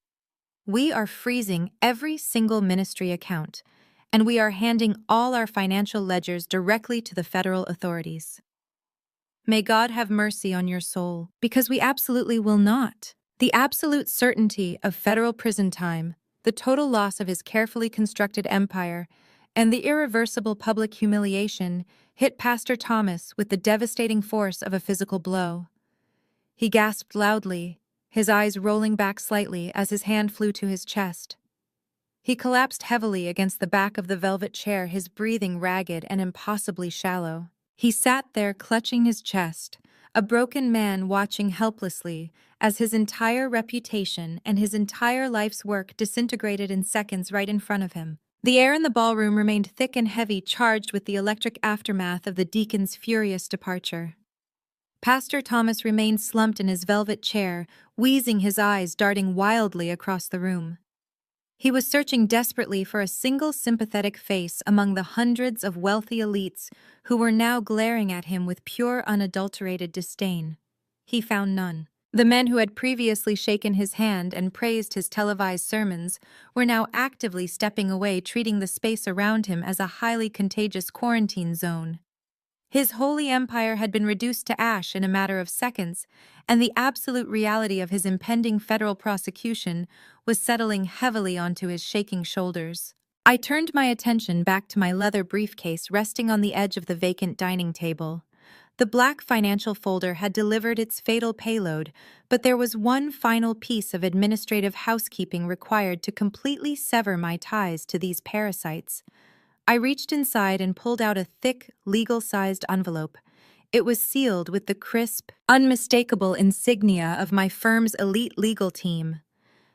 We are freezing every single ministry account, and we are handing all our financial ledgers directly to the federal authorities. May God have mercy on your soul, because we absolutely will not." The absolute certainty of federal prison time, the total loss of his carefully constructed empire, and the irreversible public humiliation hit Pastor Thomas with the devastating force of a physical blow. He gasped loudly, his eyes rolling back slightly as his hand flew to his chest. He collapsed heavily against the back of the velvet chair, his breathing ragged and impossibly shallow. He sat there clutching his chest, a broken man watching helplessly as his entire reputation and his entire life's work disintegrated in seconds right in front of him. The air in the ballroom remained thick and heavy, charged with the electric aftermath of the deacon's furious departure. Pastor Thomas remained slumped in his velvet chair, wheezing, his eyes darting wildly across the room. He was searching desperately for a single sympathetic face among the hundreds of wealthy elites who were now glaring at him with pure, unadulterated disdain. He found none. The men who had previously shaken his hand and praised his televised sermons were now actively stepping away, treating the space around him as a highly contagious quarantine zone. His holy empire had been reduced to ash in a matter of seconds, and the absolute reality of his impending federal prosecution was settling heavily onto his shaking shoulders. I turned my attention back to my leather briefcase resting on the edge of the vacant dining table. The black financial folder had delivered its fatal payload, but there was one final piece of administrative housekeeping required to completely sever my ties to these parasites. I reached inside and pulled out a thick, legal-sized envelope. It was sealed with the crisp, unmistakable insignia of my firm's elite legal team.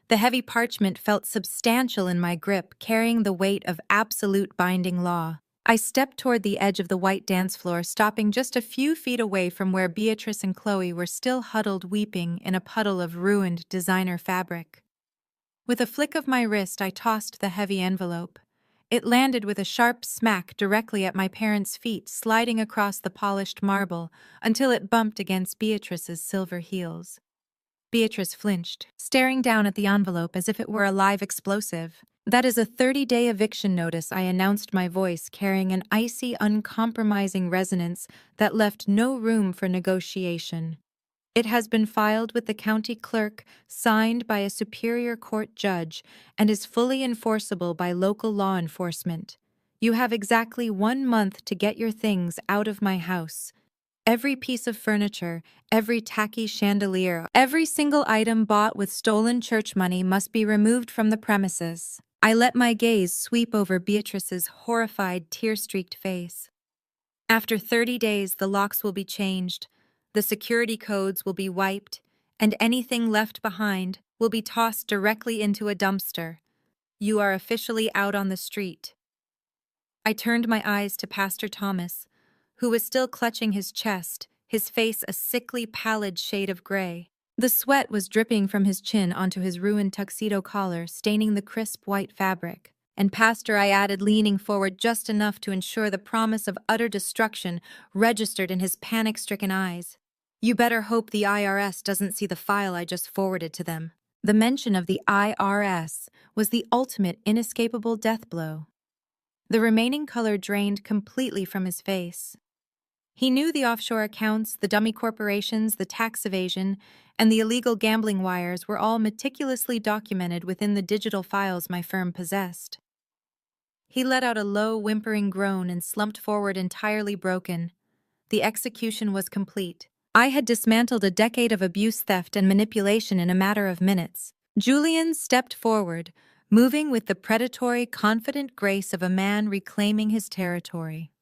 The heavy parchment felt substantial in my grip, carrying the weight of absolute binding law. I stepped toward the edge of the white dance floor, stopping just a few feet away from where Beatrice and Chloe were still huddled weeping in a puddle of ruined designer fabric. With a flick of my wrist, I tossed the heavy envelope. It landed with a sharp smack directly at my parents' feet, sliding across the polished marble until it bumped against Beatrice's silver heels. Beatrice flinched, staring down at the envelope as if it were a live explosive. "That is a 30-day eviction notice," I announced, my voice carrying an icy, uncompromising resonance that left no room for negotiation. "It has been filed with the county clerk, signed by a superior court judge, and is fully enforceable by local law enforcement. You have exactly 1 month to get your things out of my house. Every piece of furniture, every tacky chandelier, every single item bought with stolen church money must be removed from the premises." I let my gaze sweep over Beatrice's horrified, tear-streaked face. "After 30 days, the locks will be changed, the security codes will be wiped, and anything left behind will be tossed directly into a dumpster. You are officially out on the street." I turned my eyes to Pastor Thomas, who was still clutching his chest, his face a sickly, pallid shade of gray. The sweat was dripping from his chin onto his ruined tuxedo collar, staining the crisp white fabric. "And Pastor," I added, leaning forward just enough to ensure the promise of utter destruction registered in his panic-stricken eyes, "you better hope the IRS doesn't see the file I just forwarded to them." The mention of the IRS was the ultimate inescapable death blow. The remaining color drained completely from his face. He knew the offshore accounts, the dummy corporations, the tax evasion, and the illegal gambling wires were all meticulously documented within the digital files my firm possessed. He let out a low, whimpering groan and slumped forward, entirely broken. The execution was complete. I had dismantled a decade of abuse, theft, and manipulation in a matter of minutes. Julian stepped forward, moving with the predatory, confident grace of a man reclaiming his territory.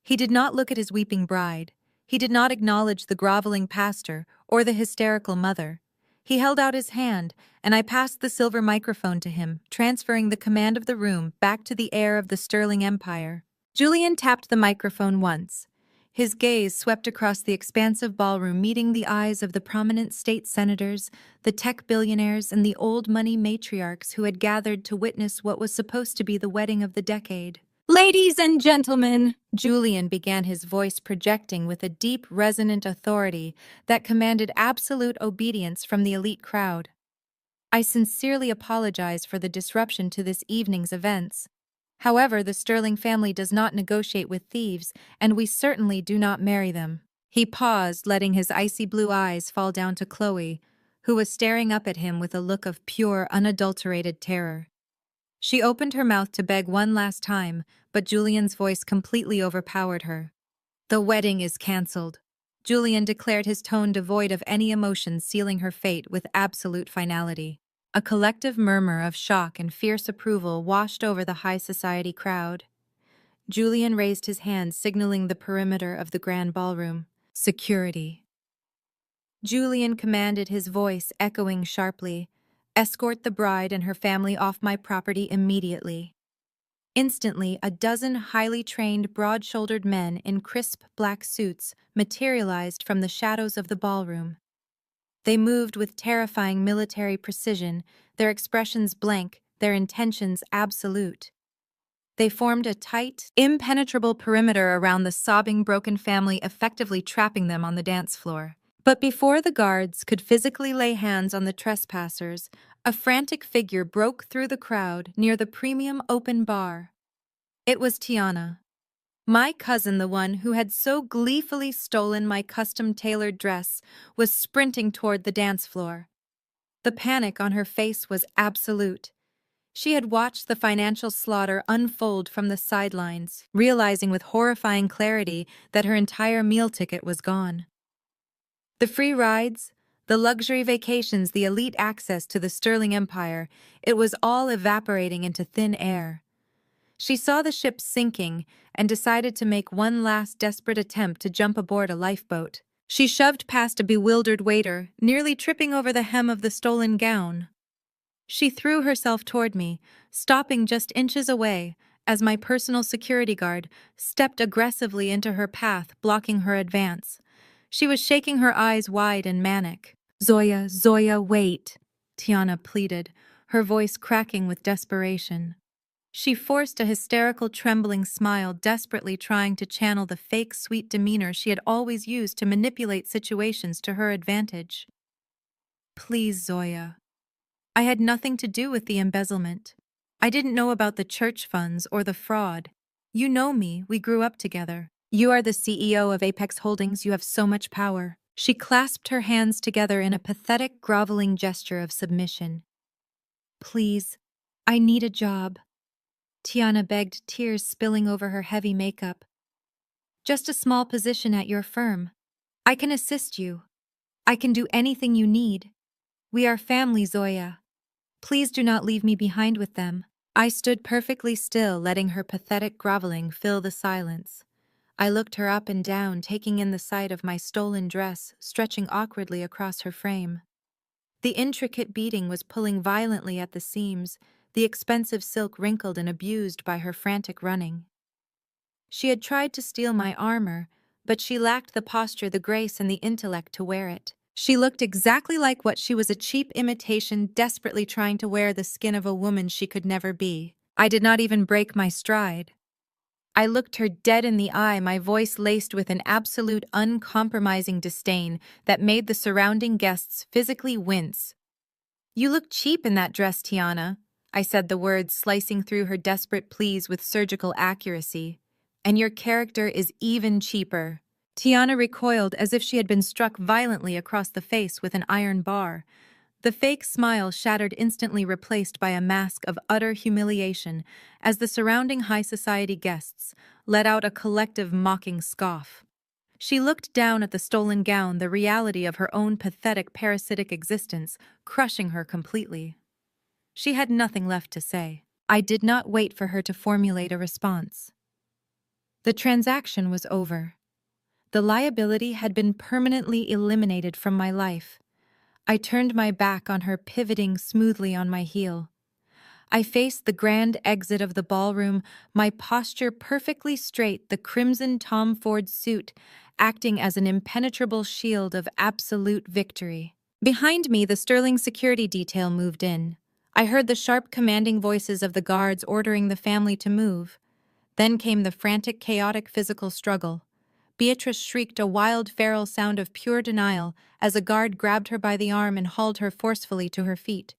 He did not look at his weeping bride. He did not acknowledge the groveling pastor or the hysterical mother. He held out his hand, and I passed the silver microphone to him, transferring the command of the room back to the heir of the Sterling Empire. Julian tapped the microphone once. His gaze swept across the expansive ballroom, meeting the eyes of the prominent state senators, the tech billionaires, and the old money matriarchs who had gathered to witness what was supposed to be the wedding of the decade. "Ladies and gentlemen," Julian began, his voice projecting with a deep, resonant authority that commanded absolute obedience from the elite crowd. "I sincerely apologize for the disruption to this evening's events. However, the Sterling family does not negotiate with thieves, and we certainly do not marry them." He paused, letting his icy blue eyes fall down to Chloe, who was staring up at him with a look of pure, unadulterated terror. She opened her mouth to beg one last time, but Julian's voice completely overpowered her. "The wedding is cancelled," Julian declared, his tone devoid of any emotion, sealing her fate with absolute finality. A collective murmur of shock and fierce approval washed over the high society crowd. Julian raised his hand, signaling the perimeter of the grand ballroom. "Security." Julian commanded, his voice echoing sharply. "Escort the bride and her family off my property immediately." Instantly, a dozen highly trained, broad-shouldered men in crisp black suits materialized from the shadows of the ballroom. They moved with terrifying military precision, their expressions blank, their intentions absolute. They formed a tight, impenetrable perimeter around the sobbing, broken family, effectively trapping them on the dance floor. But before the guards could physically lay hands on the trespassers, a frantic figure broke through the crowd near the premium open bar. It was Tiana. My cousin, the one who had so gleefully stolen my custom-tailored dress, was sprinting toward the dance floor. The panic on her face was absolute. She had watched the financial slaughter unfold from the sidelines, realizing with horrifying clarity that her entire meal ticket was gone. The free rides, the luxury vacations, the elite access to the Sterling Empire, it was all evaporating into thin air. She saw the ship sinking and decided to make one last desperate attempt to jump aboard a lifeboat. She shoved past a bewildered waiter, nearly tripping over the hem of the stolen gown. She threw herself toward me, stopping just inches away, as my personal security guard stepped aggressively into her path, blocking her advance. She was shaking her eyes wide and manic. "Zoya, Zoya, wait," Tiana pleaded, her voice cracking with desperation. She forced a hysterical, trembling smile, desperately trying to channel the fake, sweet demeanor she had always used to manipulate situations to her advantage. "Please, Zoya. I had nothing to do with the embezzlement. I didn't know about the church funds or the fraud. You know me, we grew up together. You are the CEO of Apex Holdings, you have so much power." She clasped her hands together in a pathetic, groveling gesture of submission. "Please, I need a job," Tiana begged, tears spilling over her heavy makeup. "Just a small position at your firm. I can assist you. I can do anything you need. We are family, Zoya. Please do not leave me behind with them." I stood perfectly still, letting her pathetic groveling fill the silence. I looked her up and down, taking in the sight of my stolen dress stretching awkwardly across her frame. The intricate beading was pulling violently at the seams, the expensive silk wrinkled and abused by her frantic running. She had tried to steal my armor, but she lacked the posture, the grace, and the intellect to wear it. She looked exactly like what she was, a cheap imitation, desperately trying to wear the skin of a woman she could never be. I did not even break my stride. I looked her dead in the eye, my voice laced with an absolute, uncompromising disdain that made the surrounding guests physically wince. "You look cheap in that dress, Tiana," I said, the words slicing through her desperate pleas with surgical accuracy. "And your character is even cheaper." Tiana recoiled as if she had been struck violently across the face with an iron bar. The fake smile shattered, instantly replaced by a mask of utter humiliation as the surrounding high society guests let out a collective mocking scoff. She looked down at the stolen gown, the reality of her own pathetic, parasitic existence, crushing her completely. She had nothing left to say. I did not wait for her to formulate a response. The transaction was over. The liability had been permanently eliminated from my life. I turned my back on her, pivoting smoothly on my heel. I faced the grand exit of the ballroom, my posture perfectly straight, the crimson Tom Ford suit acting as an impenetrable shield of absolute victory. Behind me, the Sterling security detail moved in. I heard the sharp, commanding voices of the guards ordering the family to move. Then came the frantic, chaotic physical struggle. Beatrice shrieked a wild, feral sound of pure denial as a guard grabbed her by the arm and hauled her forcefully to her feet.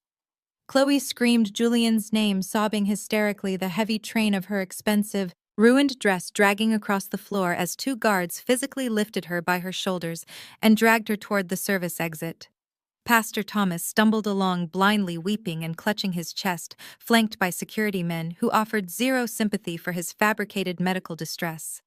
Chloe screamed Julian's name, sobbing hysterically, the heavy train of her expensive, ruined dress dragging across the floor as two guards physically lifted her by her shoulders and dragged her toward the service exit. Pastor Thomas stumbled along, blindly weeping and clutching his chest, flanked by security men who offered zero sympathy for his fabricated medical distress.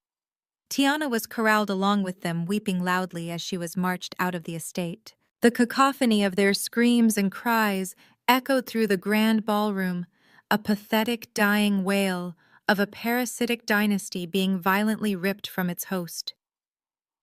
Tiana was corralled along with them, weeping loudly as she was marched out of the estate. The cacophony of their screams and cries echoed through the grand ballroom, a pathetic, dying wail of a parasitic dynasty being violently ripped from its host.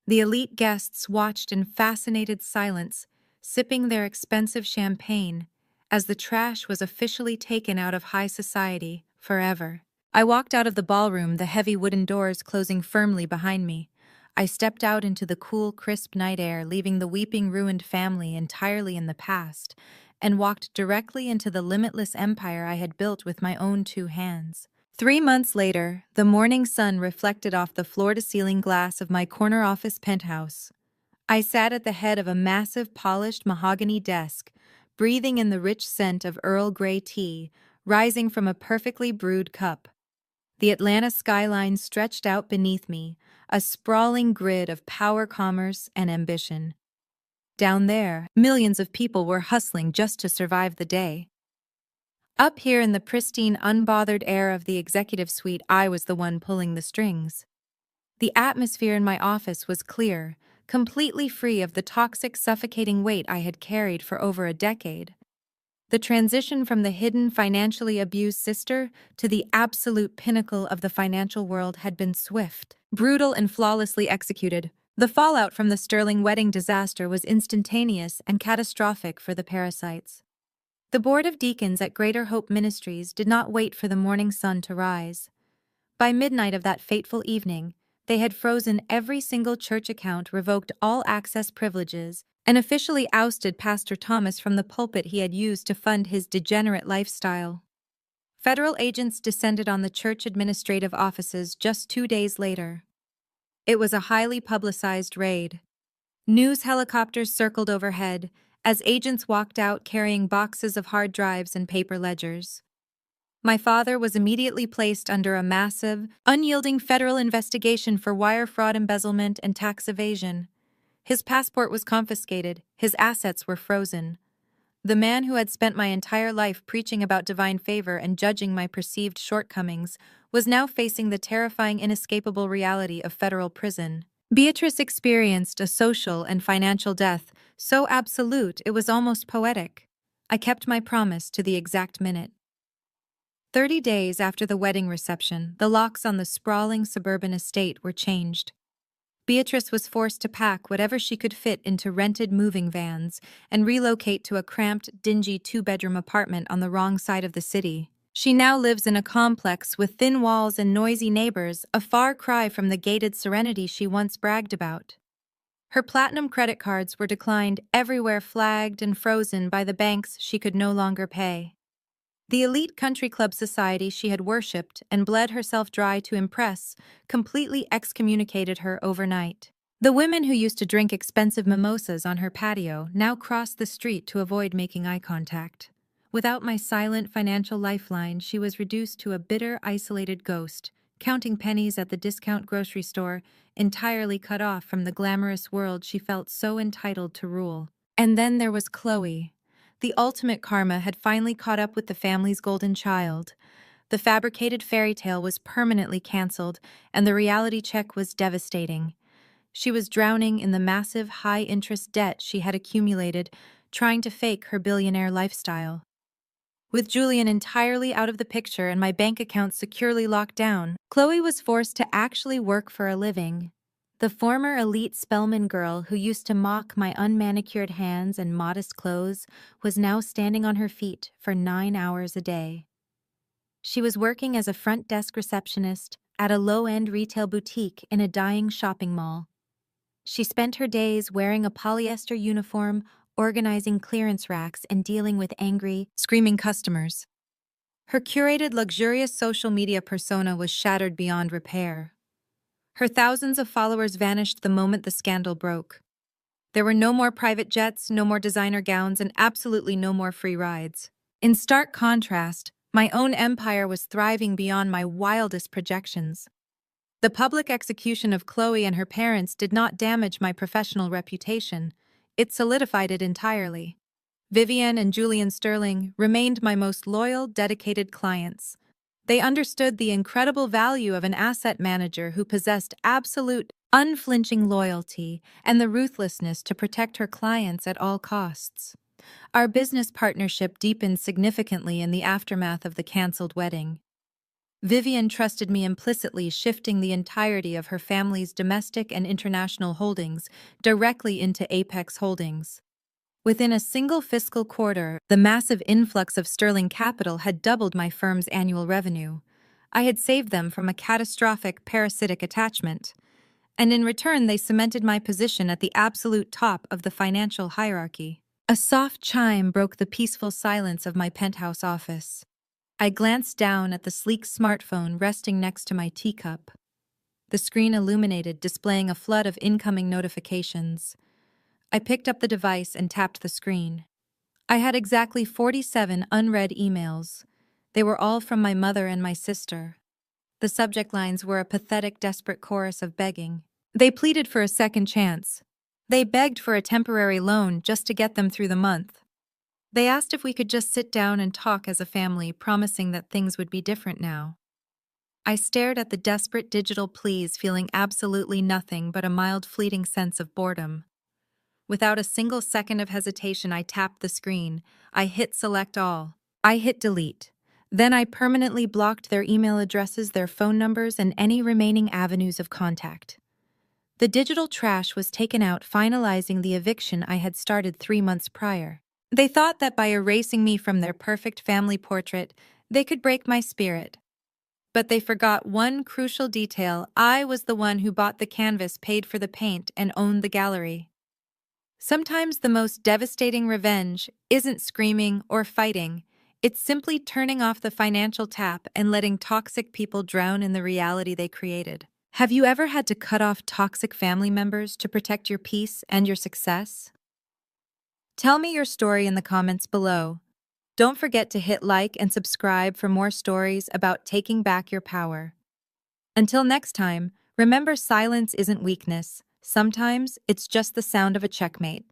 The elite guests watched in fascinated silence, sipping their expensive champagne, as the trash was officially taken out of high society forever. I walked out of the ballroom, the heavy wooden doors closing firmly behind me. I stepped out into the cool, crisp night air, leaving the weeping, ruined family entirely in the past, and walked directly into the limitless empire I had built with my own two hands. 3 months later, the morning sun reflected off the floor-to-ceiling glass of my corner office penthouse. I sat at the head of a massive, polished mahogany desk, breathing in the rich scent of Earl Grey tea, rising from a perfectly brewed cup. The Atlanta skyline stretched out beneath me, a sprawling grid of power, commerce, and ambition. Down there, millions of people were hustling just to survive the day. Up here in the pristine, unbothered air of the executive suite, I was the one pulling the strings. The atmosphere in my office was clear, completely free of the toxic, suffocating weight I had carried for over a decade. The transition from the hidden, financially abused sister to the absolute pinnacle of the financial world had been swift, brutal, and flawlessly executed. The fallout from the Sterling wedding disaster was instantaneous and catastrophic for the parasites. The Board of Deacons at Greater Hope Ministries did not wait for the morning sun to rise. By midnight of that fateful evening, they had frozen every single church account, revoked all access privileges, and officially ousted Pastor Thomas from the pulpit he had used to fund his degenerate lifestyle. Federal agents descended on the church administrative offices just 2 days later. It was a highly publicized raid. News helicopters circled overhead as agents walked out carrying boxes of hard drives and paper ledgers. My father was immediately placed under a massive, unyielding federal investigation for wire fraud, embezzlement, and tax evasion. His passport was confiscated, his assets were frozen. The man who had spent my entire life preaching about divine favor and judging my perceived shortcomings was now facing the terrifying, inescapable reality of federal prison. Beatrice experienced a social and financial death so absolute it was almost poetic. I kept my promise to the exact minute. 30 days after the wedding reception, the locks on the sprawling suburban estate were changed. Beatrice was forced to pack whatever she could fit into rented moving vans and relocate to a cramped, dingy 2-bedroom apartment on the wrong side of the city. She now lives in a complex with thin walls and noisy neighbors, a far cry from the gated serenity she once bragged about. Her platinum credit cards were declined everywhere, flagged and frozen by the banks she could no longer pay. The elite country club society she had worshipped and bled herself dry to impress completely excommunicated her overnight. The women who used to drink expensive mimosas on her patio now crossed the street to avoid making eye contact. Without my silent financial lifeline, she was reduced to a bitter, isolated ghost, counting pennies at the discount grocery store, entirely cut off from the glamorous world she felt so entitled to rule. And then there was Chloe. The ultimate karma had finally caught up with the family's golden child. The fabricated fairy tale was permanently canceled, and the reality check was devastating. She was drowning in the massive, high-interest debt she had accumulated, trying to fake her billionaire lifestyle. With Julian entirely out of the picture and my bank account securely locked down, Chloe was forced to actually work for a living. The former elite Spelman girl who used to mock my unmanicured hands and modest clothes was now standing on her feet for 9 hours a day. She was working as a front desk receptionist at a low-end retail boutique in a dying shopping mall. She spent her days wearing a polyester uniform, organizing clearance racks, and dealing with angry, screaming customers. Her curated, luxurious social media persona was shattered beyond repair. Her thousands of followers vanished the moment the scandal broke. There were no more private jets, no more designer gowns, and absolutely no more free rides. In stark contrast, my own empire was thriving beyond my wildest projections. The public execution of Chloe and her parents did not damage my professional reputation. It solidified it entirely. Vivian and Julian Sterling remained my most loyal, dedicated clients. They understood the incredible value of an asset manager who possessed absolute, unflinching loyalty and the ruthlessness to protect her clients at all costs. Our business partnership deepened significantly in the aftermath of the canceled wedding. Vivian trusted me implicitly, shifting the entirety of her family's domestic and international holdings directly into Apex Holdings. Within a single fiscal quarter, the massive influx of sterling capital had doubled my firm's annual revenue. I had saved them from a catastrophic parasitic attachment, and in return they cemented my position at the absolute top of the financial hierarchy. A soft chime broke the peaceful silence of my penthouse office. I glanced down at the sleek smartphone resting next to my teacup. The screen illuminated, displaying a flood of incoming notifications. I picked up the device and tapped the screen. I had exactly 47 unread emails. They were all from my mother and my sister. The subject lines were a pathetic, desperate chorus of begging. They pleaded for a second chance. They begged for a temporary loan just to get them through the month. They asked if we could just sit down and talk as a family, promising that things would be different now. I stared at the desperate digital pleas, feeling absolutely nothing but a mild, fleeting sense of boredom. Without a single second of hesitation, I tapped the screen. I hit select all. I hit delete. Then I permanently blocked their email addresses, their phone numbers, and any remaining avenues of contact. The digital trash was taken out, finalizing the eviction I had started 3 months prior. They thought that by erasing me from their perfect family portrait, they could break my spirit. But they forgot one crucial detail. I was the one who bought the canvas, paid for the paint, and owned the gallery. Sometimes the most devastating revenge isn't screaming or fighting. It's simply turning off the financial tap and letting toxic people drown in the reality they created. Have you ever had to cut off toxic family members to protect your peace and your success? Tell me your story in the comments below. Don't forget to hit like and subscribe for more stories about taking back your power. Until next time, remember, silence isn't weakness. Sometimes it's just the sound of a checkmate.